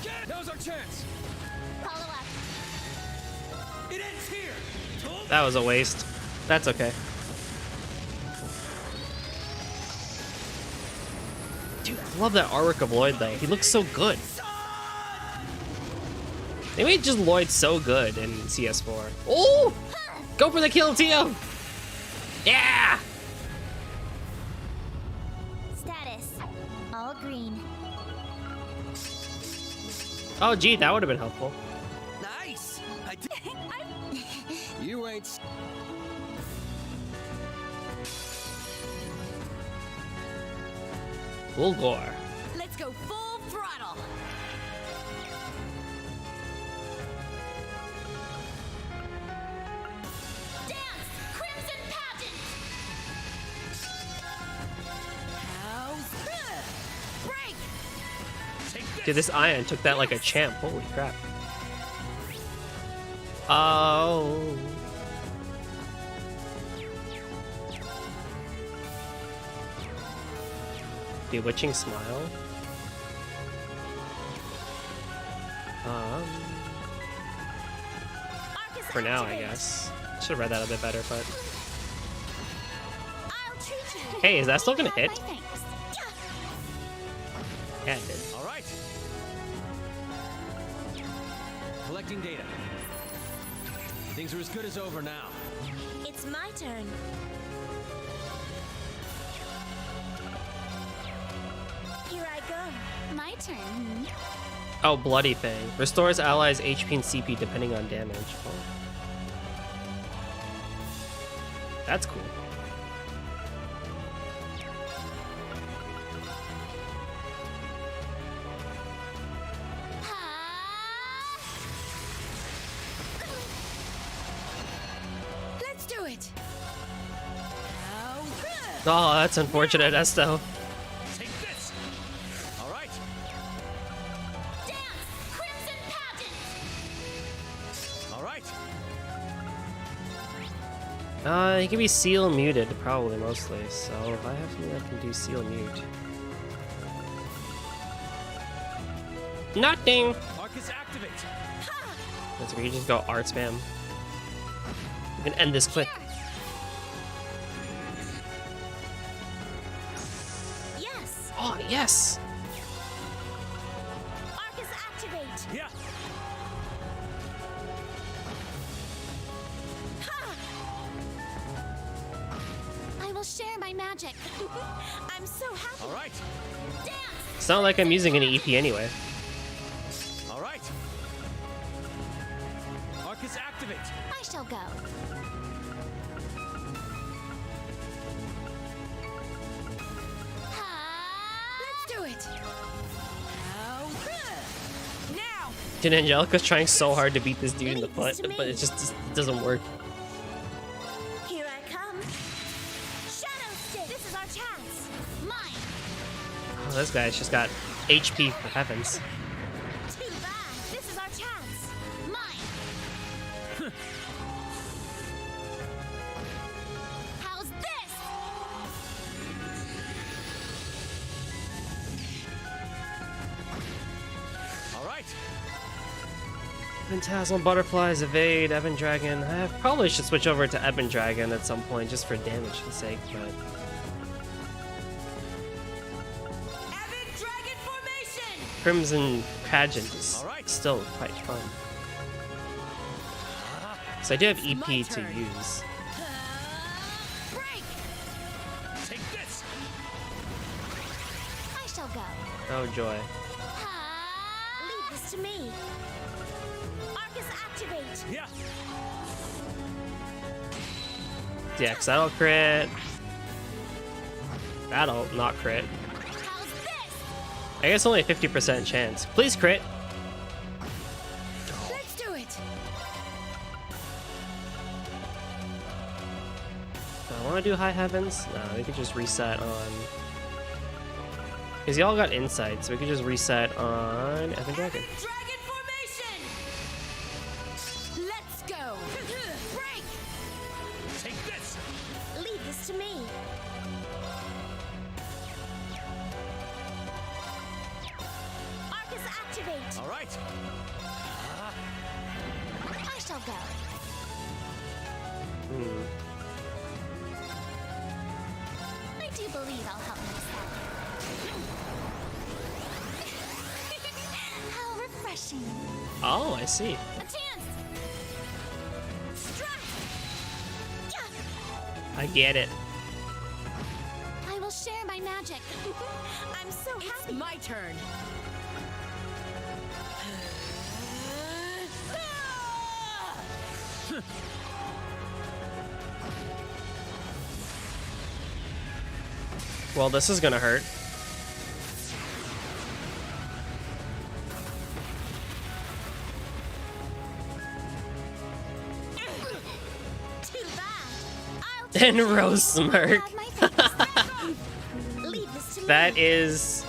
Gale. Now's our chance. Follow up. It ends here. That was a waste. That's okay. Dude, I love that artwork of Lloyd though. He looks so good. They made just Lloyd so good in CS4. Oh! Go for the kill, Tio! Yeah! Status. green. Oh, gee, that would have been helpful. Nice! I did. You ain't. Ulgor. Let's go full throttle. Dance! Crimson Pageant! Break! Dude, this Ion took that like a champ. Holy crap. Oh. Bewitching smile. For now, I guess. Should have read that a bit better, but. Hey, is that still gonna hit? Yeah, it did. All right. Collecting data. Things are as good as over now. It's my turn. Here I go. My turn. Oh, Bloody Fang. Restores allies' HP and CP depending on damage. Oh. That's cool. Let's do it. Oh, that's unfortunate, Esto. Take this. All right. Dance! Crimson Pageant! All right. He can be seal muted, probably, mostly. So if I have something that can do seal mute. Nothing! Arcus activate. That's where you just go art spam. You can end this quick. Yes. Oh, yes! Arcus activate. Yeah. I will share my magic. I'm so happy. All right. Dance! It's not like I'm using any EP anyway. All right. Arcus activate. I shall go. Let's do it. Now. Dude, Angelica's trying so hard to beat this dude in the Leave foot, this to but me. it just doesn't work. Here I come. Shadow Stick. This is our chance. Mine! Oh, this guy's just got HP, for heavens. Too bad. This is our chance. Mine! How's this? All right. Phantasmal Butterflies, Evade, Ebon Dragon. I probably should switch over to Ebon Dragon at some point, just for damage's sake, but... Evan Dragon formation. Crimson Pageant is Alright. still quite fun. So I do have EP to turn. use. Break. Take this. I shall go. Oh joy. Leave this to me. Arcus activate. Yeah. Yeah, cause that'll crit. That'll not crit. How's this? I guess only a 50% chance. Please crit. Let's do it. Do I want to do High Heavens? No, we could just reset on... Because y'all got insight, so we could just reset on Ebon Dragon. Dragon formation. Let's go. Break. Take this. Leave this to me. Arcus activate. All right. I shall go. I do believe I'll help myself. How refreshing. Oh, I see. A chance! Strike! I get it. I will share my magic. I'm so happy. happy. My turn. Well, this is gonna hurt. Too bad. And Rose smirk. That is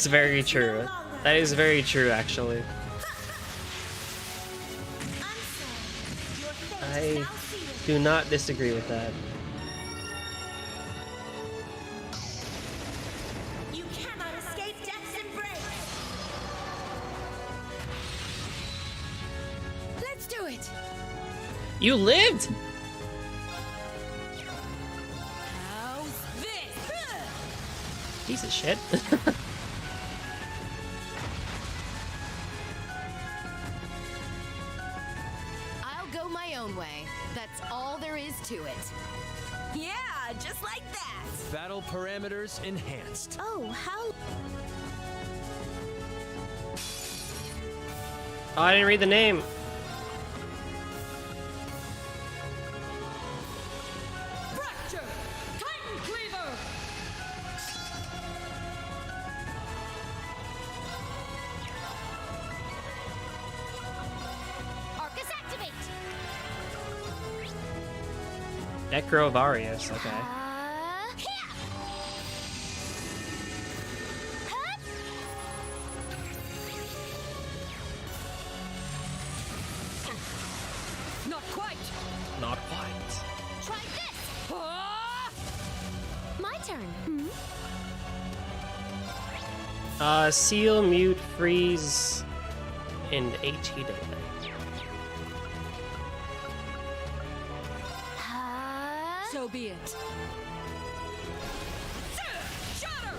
very true. That is very true, actually. I do not disagree with that. You cannot escape death's embrace. Let's do it. You lived? How's this? Piece of shit. I'll go my own way. That's all there is to it. Yeah, just like that. Battle parameters enhanced. Oh, how... Oh, I didn't read the name. Fracture! Titan Cleaver! Arcus activate! Necrovarius, okay. Not quite! Not quite. Try this! My turn. Seal, mute, freeze, and HE delay. So be it. Shatter!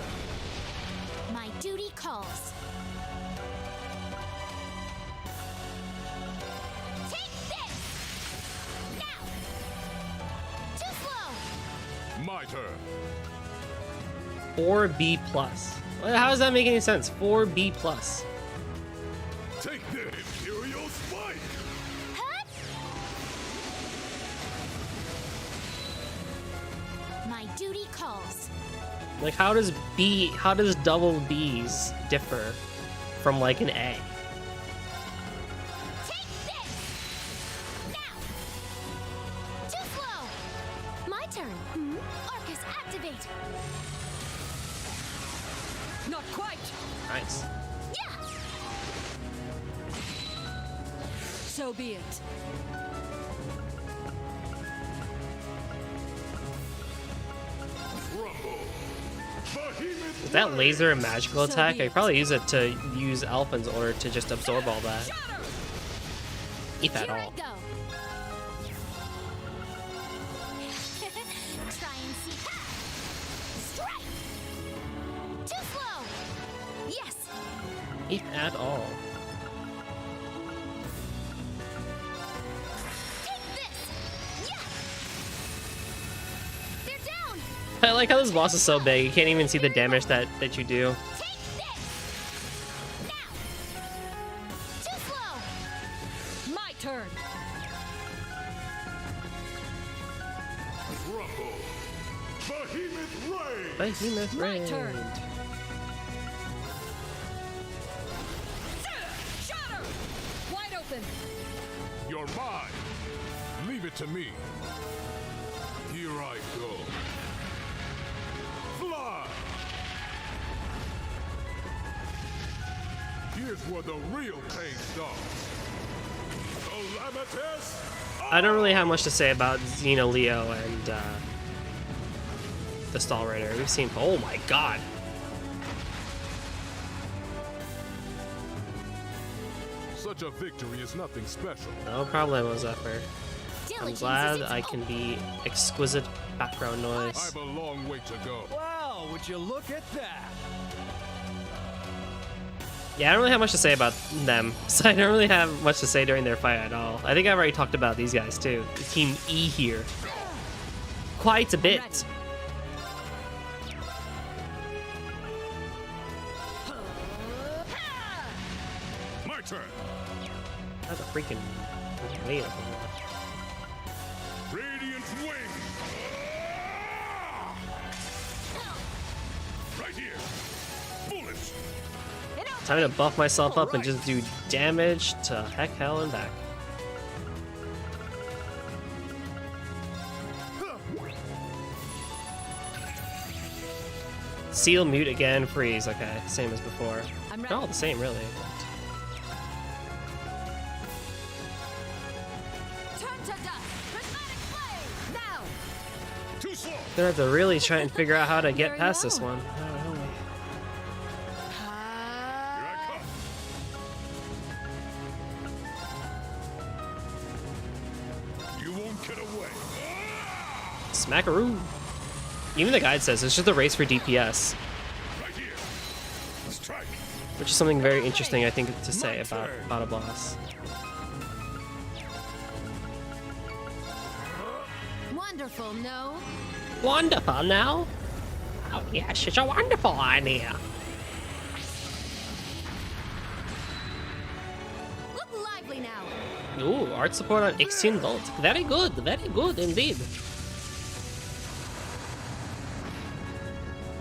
My duty calls. Take this! Now! Too slow! My turn. 4B plus. How does that make any sense? 4B plus. Take the Imperial Spike! My duty calls. Like, how does double B's differ from like an A? Take this! Now! Too slow! My turn. Arcus activate! Not quite! Nice. Yeah! So be it. Is that laser a magical attack? I could probably use it to use Alpha's order to just absorb all that. If at all. Go! Try and see. Strike! Too slow! Yes! If at all. Take this! Yeah! They're down! I like how this boss is so big, you can't even see the damage that you do. Take this! Now! Too slow! My turn! Rumble! Behemoth Ray! Behemoth My Ray. turn! Shatter! Wide open! You're mine. Leave it to me. Here I go. Fly! Here's where the real pain starts. Calamitous! I don't really have much to say about Xeno Leo and the Stall Rider. We've seen. Oh my god. Such a victory is nothing special. No problemo, Zephyr. I'm glad I can be exquisite background noise. I've a long way to go. Wow, would you look at that? Yeah, I don't really have much to say about them, so I don't really have much to say during their fight at all. I think I've already talked about these guys too. Team E here. Quite a bit. turn. That's a freaking wait. Radiant wing. Right here. Foolish. Time to buff myself up and just do damage to heck, hell, and back. Seal, mute again, freeze. Okay, same as before. They're all the same, really. Turn to dust! Prismatic flame! Now! Too slow! Gonna have to really try and figure out how to get past this one. You won't get away. Smackaroo! Even the guide says it's just a race for DPS. Right here. Strike. Which is something very interesting, I think, to say about a boss. Wonderful, no? Wonderful, no? Oh, yes, it's a wonderful idea. Look lively now! Ooh, art support on Ixion Vault. Very good indeed.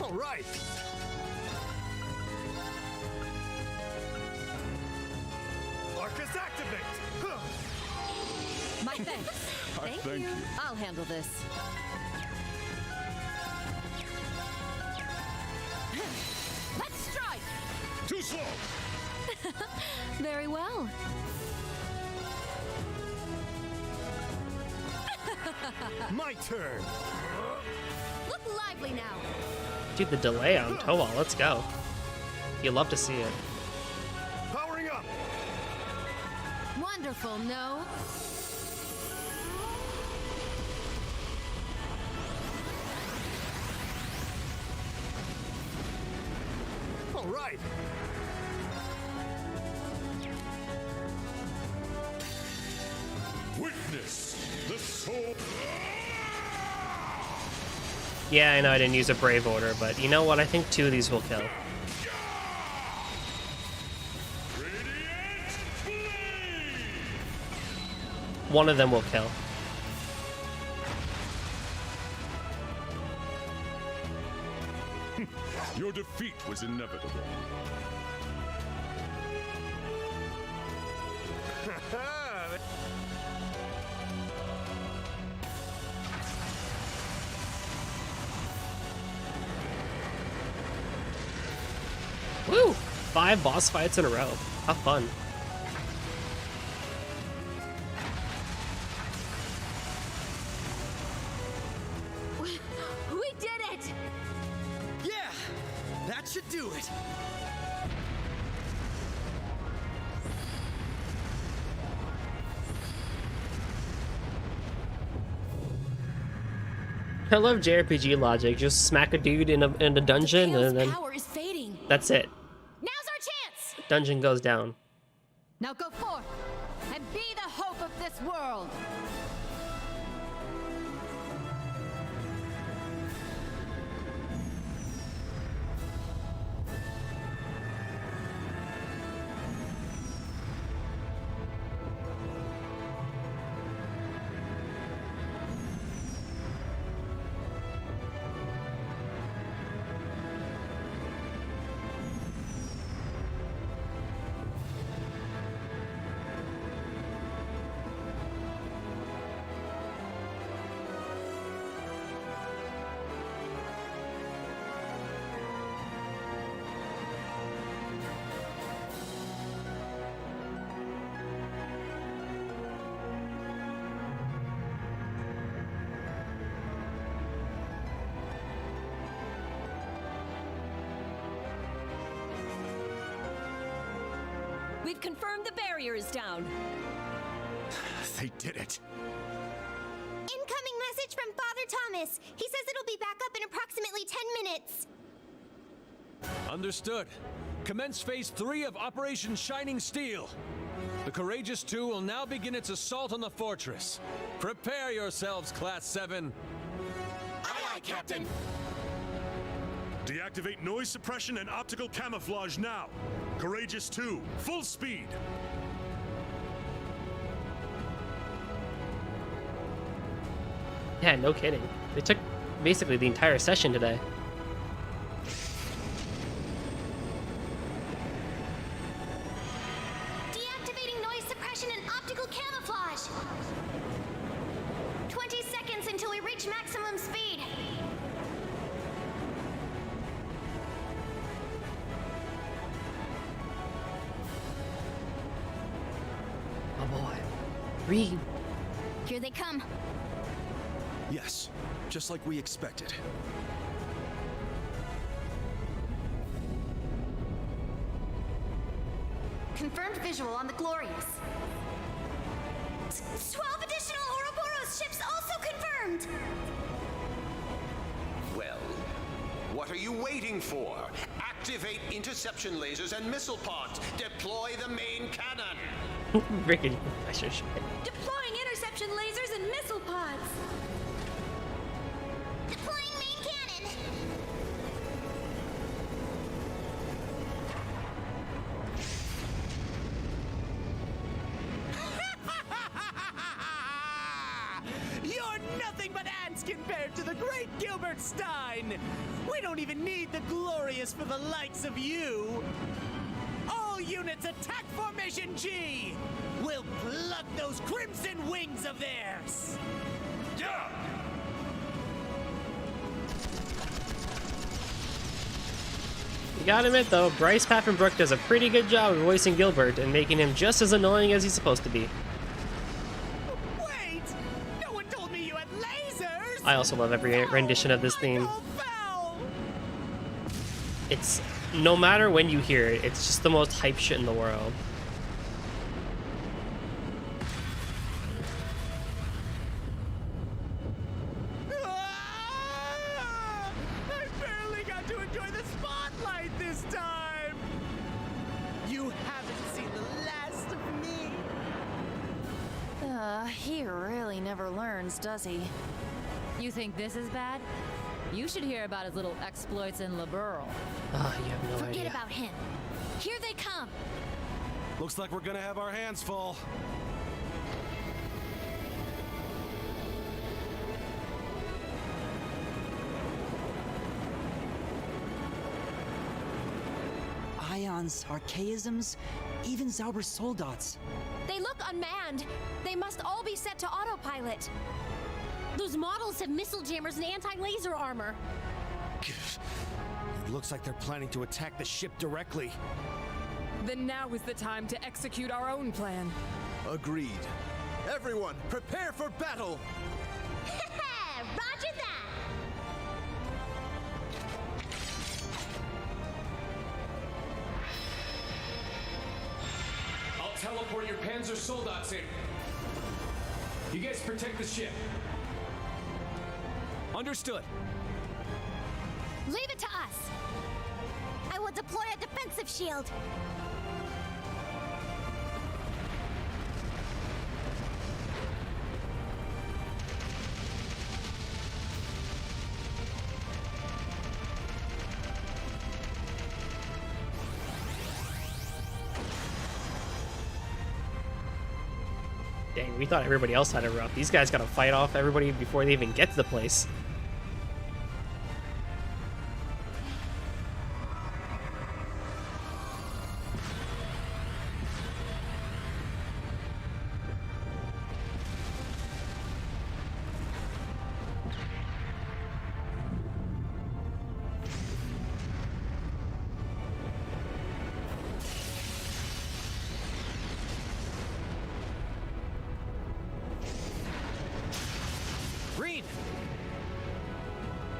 All right. Arcus activate. Huh. My thanks. Thank you. I'll handle this. Let's strike! Too slow. Very well. My turn. Look lively now! Dude, the delay on Toa, let's go. You love to see it. Powering up. Wonderful, no? All right. Witness the soul. Yeah, I know I didn't use a Brave Order, but you know what? I think 2 of these will kill. One of them will kill. Your defeat was inevitable. Woo! 5 boss fights in a row. How fun. We did it! Yeah! That should do it! I love JRPG logic. Just smack a dude in a dungeon and then Power is fading. that's it. Now's our chance! Dungeon goes down. Now go forth and be the hope of this world! We've confirmed the barrier is down. They did it. Incoming message from Father Thomas. He says it'll be back up in approximately 10 minutes. Understood. Commence Phase 3 of Operation Shining Steel. The Courageous 2 will now begin its assault on the fortress. Prepare yourselves, Class 7. Aye, aye, Captain. Deactivate noise suppression and optical camouflage now. Courageous 2, full speed. Yeah, no kidding. They took basically the entire session today. Deactivating noise suppression and optical camouflage. 20 seconds until we reach maximum speed. Oh boy. Reed. Here they come. Yes, just like we expected. Confirmed visual on the Glorious. 12 additional Ouroboros ships also confirmed! Well, what are you waiting for? Activate interception lasers and missile pods. Deploy the main cannon. Rickety professor shit. Deploying interception lasers and missile pods. Deploying main cannon! You're nothing but ants compared to the great Gilbert Stein! We don't even need the Glorious for the likes of you! All units attack formation G! We'll pluck those crimson wings of theirs! Yeah! You gotta admit though, Bryce Papenbrook does a pretty good job of voicing Gilbert and making him just as annoying as he's supposed to be. Wait! No one told me you had lasers! I also love every rendition of this theme. It's, no matter when you hear it, it's just the most hype shit in the world. I barely got to enjoy the spotlight this time! You haven't seen the last of me! He really never learns, does he? You think this is bad? You should hear about his little exploits in Liberl. Ah, you have no Forget idea. about him. Here they come! Looks like we're gonna have our hands full. Ions, archaisms, even Zauber's soldats. They look unmanned. They must all be set to autopilot. Those models have missile jammers and anti-laser armor. It looks like they're planning to attack the ship directly. Then now is the time to execute our own plan. Agreed. Everyone, prepare for battle! Roger that! I'll teleport your Panzer soldats in. You guys protect the ship. Understood. Leave it to us! I will deploy a defensive shield! Dang, we thought everybody else had it rough. These guys gotta fight off everybody before they even get to the place. Reed!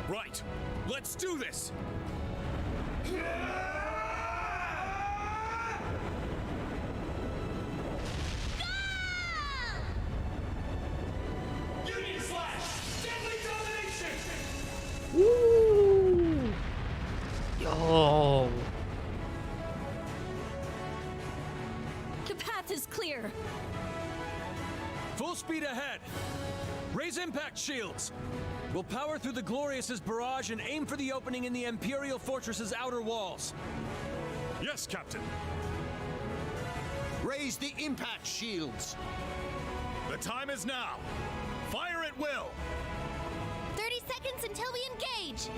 Right, let's do this! Union slash! Deadly domination! Woo! Yo! The path is clear. Full speed ahead. Raise impact shields! We'll power through the Glorious's barrage and aim for the opening in the Imperial Fortress's outer walls. Yes, Captain. Raise the impact shields. The time is now. Fire at will. 30 seconds until we engage.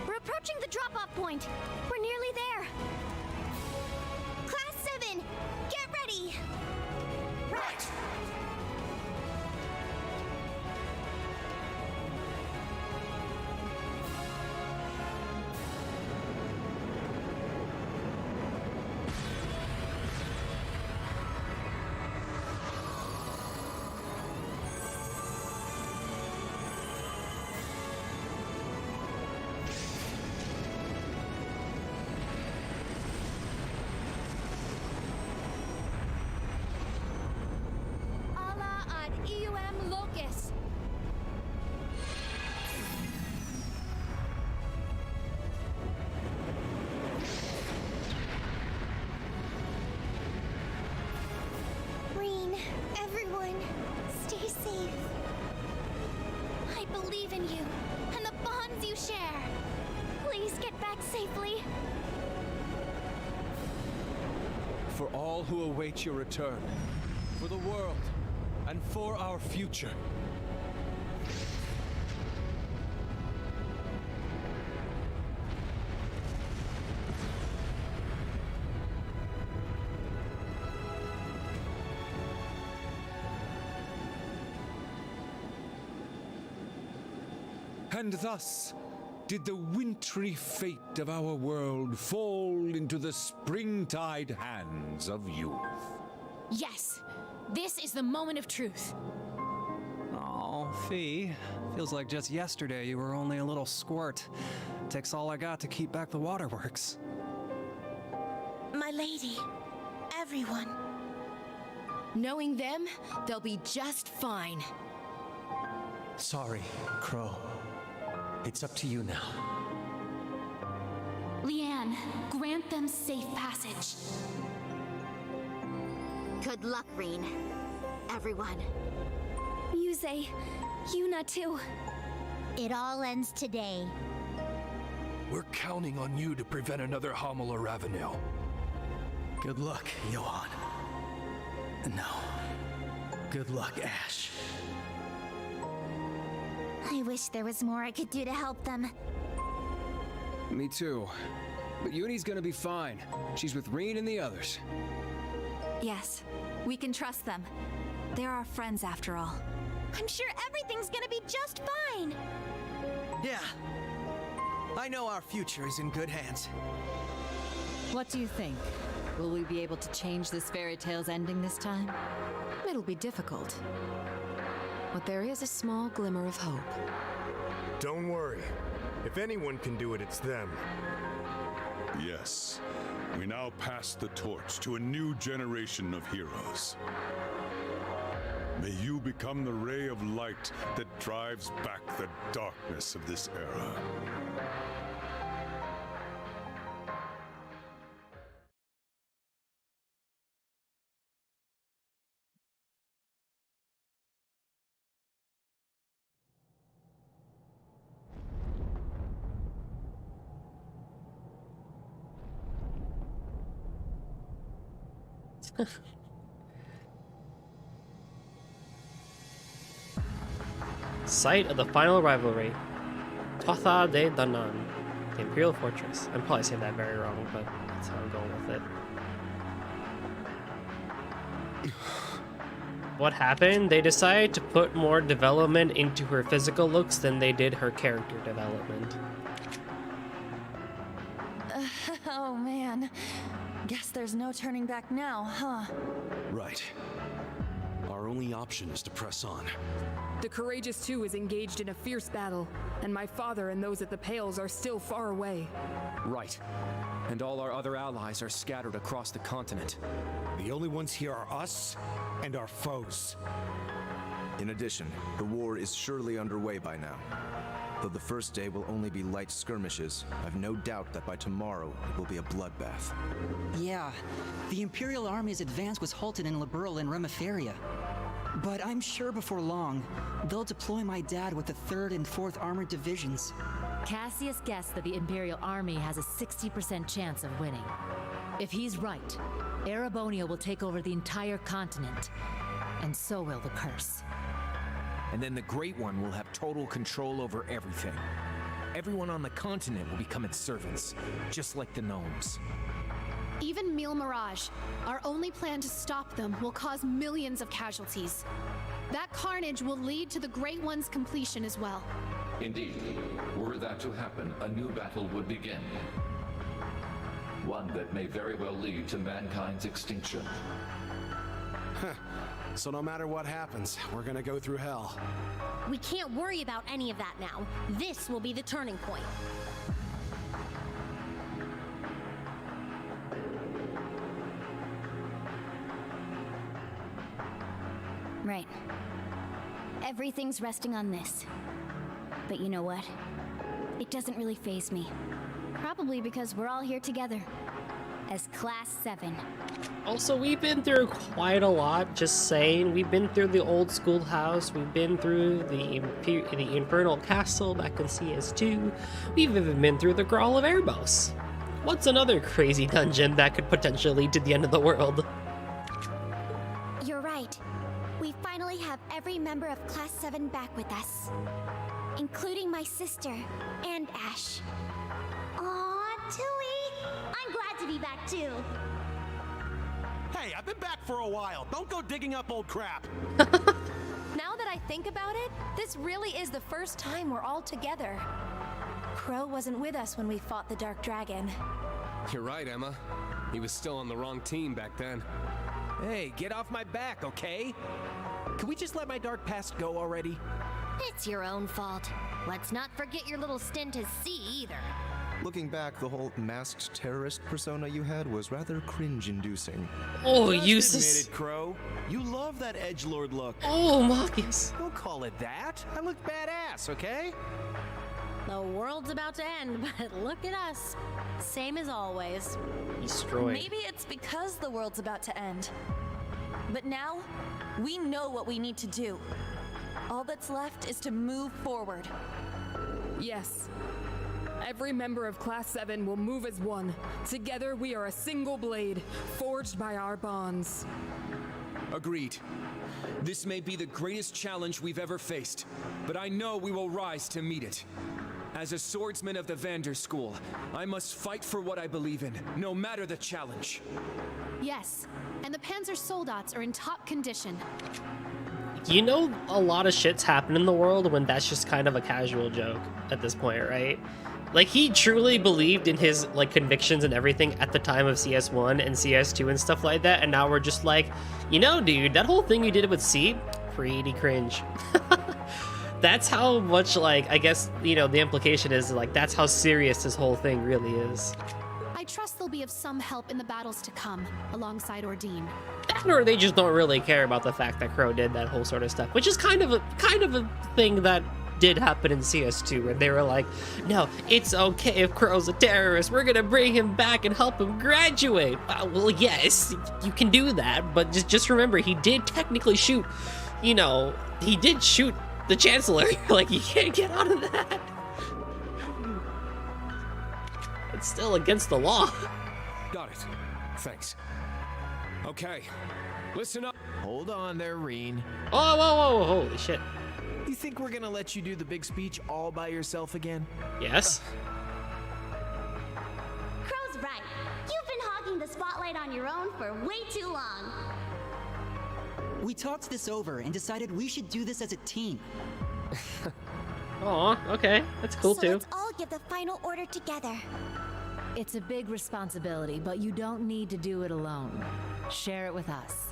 We're approaching the drop-off point. We're nearly there. Class 7, get ready. Right. Ala ad eum locus. Reen, everyone, stay safe. I believe in you and the bonds you share. Please get back safely. For all who await your return, for the world, and for our future. And thus did the wintry fate of our world fall into the springtide hands of youth. Yes, this is the moment of truth. Oh, Fee. Feels like just yesterday you were only a little squirt. Takes all I got to keep back the waterworks. My lady, everyone. Knowing them, they'll be just fine. Sorry, Crow. It's up to you now. Leanne, grant them safe passage. Good luck, Reen. Everyone. Yuze, Yuna too. It all ends today. We're counting on you to prevent another Homila Ravenel. Good luck, Johan. No. Good luck, Ash. I wish there was more I could do to help them. Me too. But Uni's gonna be fine. She's with Reen and the others. Yes, we can trust them. They're our friends after all. I'm sure everything's gonna be just fine. Yeah. I know our future is in good hands. What do you think? Will we be able to change this fairy tale's ending this time? It'll be difficult. But there is a small glimmer of hope. Don't worry. If anyone can do it, it's them. Yes. We now pass the torch to a new generation of heroes. May you become the ray of light that drives back the darkness of this era. Site of the final rivalry. Totha de Danann. The Imperial Fortress. I'm probably saying that very wrong, but that's how I'm going with it. What happened? They decided to put more development into her physical looks than they did her character development. Oh man. Guess there's no turning back now, huh? Right. Our only option is to press on. The Courageous Two is engaged in a fierce battle, and my father and those at the Pales are still far away. Right. And all our other allies are scattered across the continent. The only ones here are us and our foes. In addition, the war is surely underway by now. Though the first day will only be light skirmishes, I've no doubt that by tomorrow it will be a bloodbath. Yeah, the Imperial Army's advance was halted in Liberl and Remiferia. But I'm sure before long, they'll deploy my dad with the 3rd and 4th Armored Divisions. Cassius guessed that the Imperial Army has a 60% chance of winning. If he's right, Erebonia will take over the entire continent, and so will the curse. And then the Great One will have total control over everything. Everyone on the continent will become its servants, just like the gnomes. Even Mille Mirage, our only plan to stop them, will cause millions of casualties. That carnage will lead to the Great One's completion as well. Indeed, were that to happen, a new battle would begin. One that may very well lead to mankind's extinction. So no matter what happens, we're gonna go through hell. We can't worry about any of that now. This will be the turning point. Right. Everything's resting on this. But you know what? It doesn't really faze me. Probably because we're all here together. As Class 7. Also, we've been through quite a lot, just saying. We've been through the old schoolhouse, we've been through the Infernal Castle back in CS2, we've even been through the Grawl of Erebos. What's another crazy dungeon that could potentially lead to the end of the world? You're right. We finally have every member of Class 7 back with us. Including my sister, and Ash. Aw, Tui! I'm glad to be back too. Hey, I've been back for a while. Don't go digging up old crap. Now that I think about it, this really is the first time we're all together. Crow wasn't with us when we fought the Dark Dragon. You're right, Emma. He was still on the wrong team back then. Hey, get off my back, okay? Can we just let my dark past go already? It's your own fault. Let's not forget your little stint as C either. Looking back, the whole masked terrorist persona you had was rather cringe-inducing. Oh, Just useless. admit it, Crow. You love that edgelord look. Oh, Marcus. Don't call it that. I look badass, okay? The world's about to end, but look at us. Same as always. Destroyed. Maybe it's because the world's about to end. But now, we know what we need to do. All that's left is to move forward. Yes. Every member of Class 7 will move as one. Together we are a single blade, forged by our bonds. Agreed. This may be the greatest challenge we've ever faced, but I know we will rise to meet it. As a swordsman of the Vander School, I must fight for what I believe in, no matter the challenge. Yes, and the Panzer Soldats are in top condition. You know, a lot of shit's happened in the world when that's just kind of a casual joke at this point, right? Like, he truly believed in his, like, convictions and everything at the time of CS1 and CS2 and stuff like that, and now we're just like, you know, dude, that whole thing you did with C, pretty cringe. That's how much, like, I guess, you know, the implication is, like, that's how serious this whole thing really is. I trust they'll be of some help in the battles to come, alongside Ordine. Or they just don't really care about the fact that Crow did that whole sort of stuff, which is kind of a thing that did happen in CS2, where they were like, no, it's okay if Crow's a terrorist, we're gonna bring him back and help him graduate. Well, yes, you can do that, but just remember, he did technically shoot, you know, he did shoot the Chancellor. Like, you can't get out of that. It's still against the law. Got it. Thanks. Okay, listen up. Hold on there, Reen. Oh, whoa, holy shit. You think we're gonna let you do the big speech all by yourself again? Yes. Crow's right. You've been hogging the spotlight on your own for way too long. We talked this over and decided we should do this as a team. Aw, okay. That's cool so too. Let's all give the final order together. It's a big responsibility, but you don't need to do it alone. Share it with us.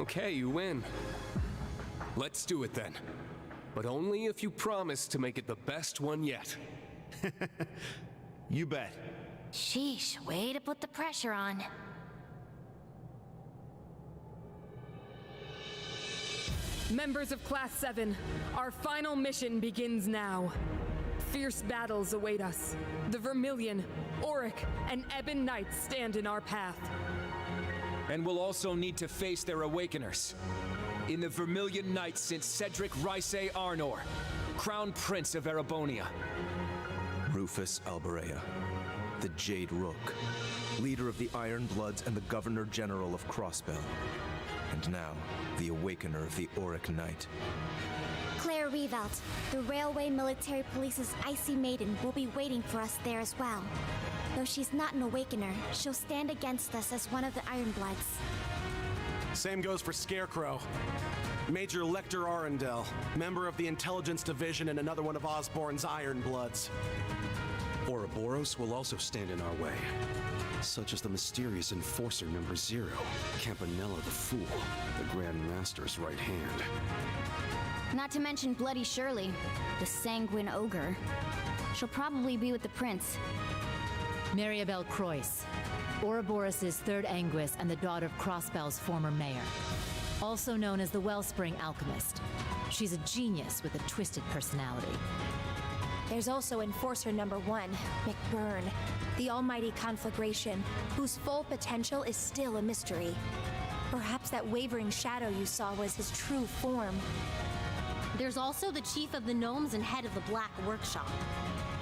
Okay, you win. Let's do it then. But only if you promise to make it the best one yet. You bet. Sheesh, way to put the pressure on. Members of Class 7, our final mission begins now. Fierce battles await us. The Vermilion, Auric, and Ebon Knights stand in our path. And we'll also need to face their awakeners. In the Vermilion Night since Cedric Rysei Arnor, Crown Prince of Erebonia. Rufus Alberea, the Jade Rook, leader of the Iron Bloods and the Governor General of Crossbell. And now, the Awakener of the Auric Knight. Claire Revelt, the Railway Military Police's Icy Maiden, will be waiting for us there as well. Though she's not an Awakener, she'll stand against us as one of the Iron Bloods. Same goes for Scarecrow. Major Lecter Arundel, member of the Intelligence Division and another one of Osborn's Iron Bloods. Ouroboros will also stand in our way. Such as the mysterious Enforcer Number 0, Campanella the Fool, the Grand Master's right hand. Not to mention Bloody Shirley, the Sanguine Ogre. She'll probably be with the Prince. Mariabelle Croyce, Ouroboros' third Anguis and the daughter of Crossbell's former mayor. Also known as the Wellspring Alchemist. She's a genius with a twisted personality. There's also Enforcer Number 1, McBurn, the almighty conflagration, whose full potential is still a mystery. Perhaps that wavering shadow you saw was his true form. There's also the chief of the gnomes and head of the Black Workshop,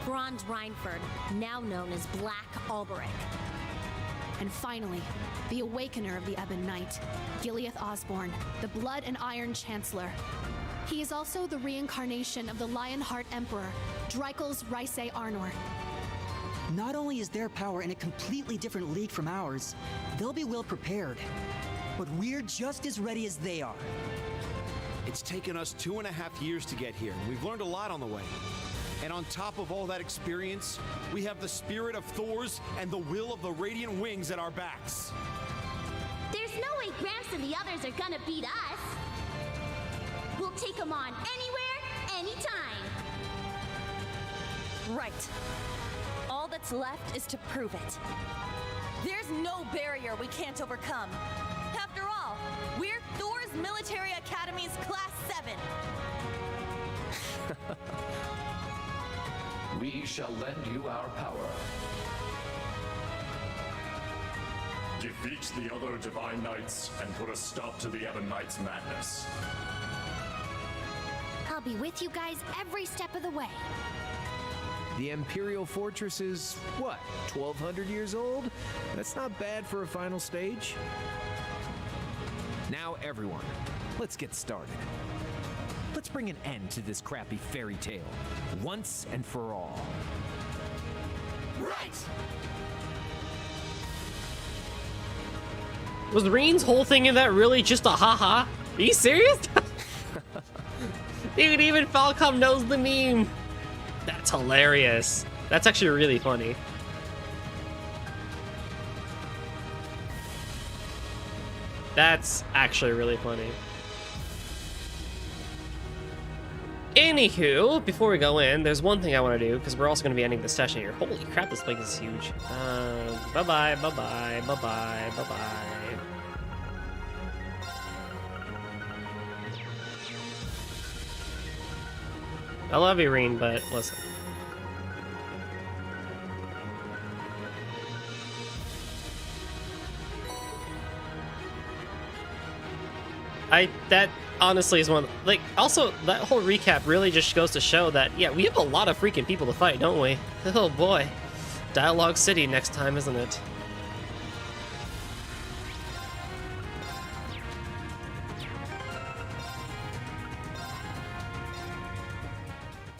Franz Reinford, now known as Black Alberic. And finally, the Awakener of the Ebon Knight, Gileath Osborn, the Blood and Iron Chancellor. He is also the reincarnation of the Lionheart Emperor, Dreikel's Rysei Arnor. Not only is their power in a completely different league from ours, they'll be well prepared. But we're just as ready as they are. It's taken us 2.5 years to get here, and we've learned a lot on the way. And on top of all that experience, we have the spirit of Thor's and the will of the Radiant Wings at our backs. There's no way Gramps and the others are gonna beat us. We'll take them on anywhere, anytime. Right. All that's left is to prove it. There's no barrier we can't overcome. After all, we're Thor's Military Academy's Class 7. We shall lend you our power. Defeat the other Divine Knights and put a stop to the Ebon Knights' madness. I'll be with you guys every step of the way. The Imperial Fortress is, what, 1,200 years old? That's not bad for a final stage. Now, everyone, let's get started. Let's bring an end to this crappy fairy tale, once and for all. Right! Was Reen's whole thing in that really just a haha? Are you serious? Dude, even Falcom knows the meme. That's hilarious. That's actually really funny. That's actually really funny. Anywho, before we go in, there's one thing I want to do, because we're also going to be ending this session here. Holy crap, this place is huge. Bye-bye, bye-bye, bye-bye, bye-bye. I love you, Reen, but listen. That honestly is one, like, also, that whole recap really just goes to show that, yeah, we have a lot of freaking people to fight, don't we? Oh boy. Dialogue City next time, isn't it?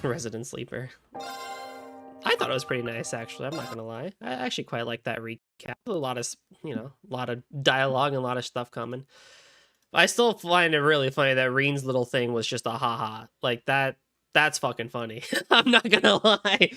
Resident Sleeper. I thought it was pretty nice, actually. I'm not gonna lie. I actually quite like that recap. A lot of, you know, a lot of dialogue and a lot of stuff coming. I still find it really funny that Reen's little thing was just a haha. Like, that's fucking funny. I'm not gonna lie.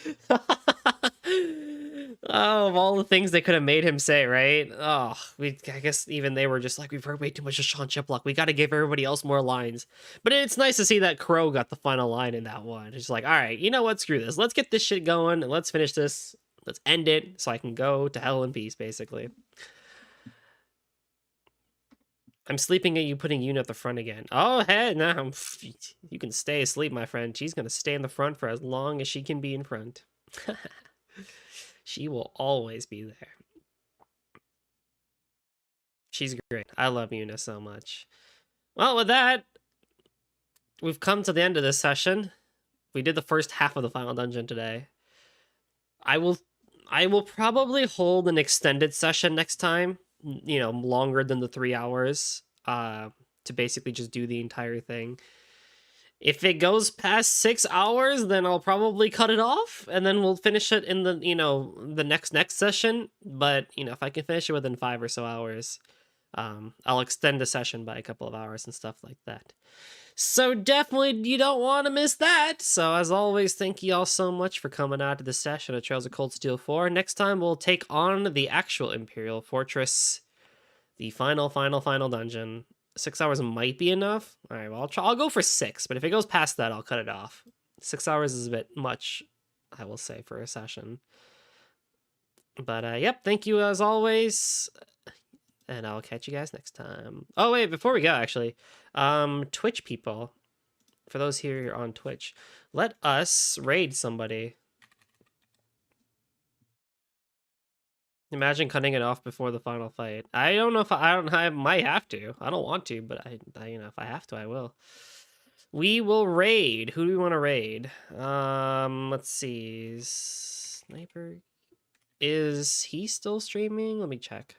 Oh, of all the things they could have made him say, right? Oh, I guess even they were just like, we've heard way too much of Sean Chiplock. We got to give everybody else more lines. But it's nice to see that Crow got the final line in that one. It's like, all right, you know what? Screw this. Let's get this shit going and let's finish this. Let's end it so I can go to hell in peace, basically. I'm sleeping at you putting Yuna at the front again. Oh, hey, no. You can stay asleep, my friend. She's going to stay in the front for as long as she can be in front. She will always be there. She's great. I love Yuna so much. Well, with that, we've come to the end of this session. We did the first half of the final dungeon today. I will probably hold an extended session next time, you know, longer than the 3 hours, to basically just do the entire thing. If it goes past 6 hours, then I'll probably cut it off, and then we'll finish it in the, you know, the next session. But, you know, if I can finish it within 5 or so hours, I'll extend the session by a couple of hours and stuff like that. So definitely you don't want to miss that. So as always, thank you all so much for coming out to this session of Trails of Cold Steel 4. Next time we'll take on the actual Imperial Fortress, the final dungeon. 6 hours might be enough. All right, well, I'll go for 6, but if it goes past that, I'll cut it off. 6 hours is a bit much, I will say, for a session. But yep, thank you as always. And I'll catch you guys next time. Oh, wait, before we go, actually, Twitch people, for those here on Twitch, let us raid somebody. Imagine cutting it off before the final fight. I don't know if I might have to. I don't want to, but I you know, if I have to, I will. We will raid. Who do we want to raid? Let's see. Sniper. Is he still streaming? Let me check.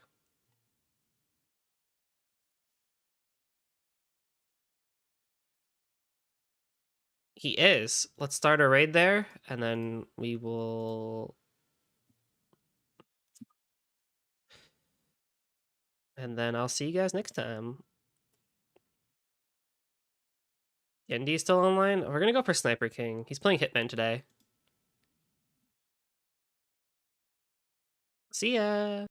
He is. Let's start a raid there, and then we will... And then I'll see you guys next time. Yendi still online? We're gonna go for Sniper King. He's playing Hitman today. See ya!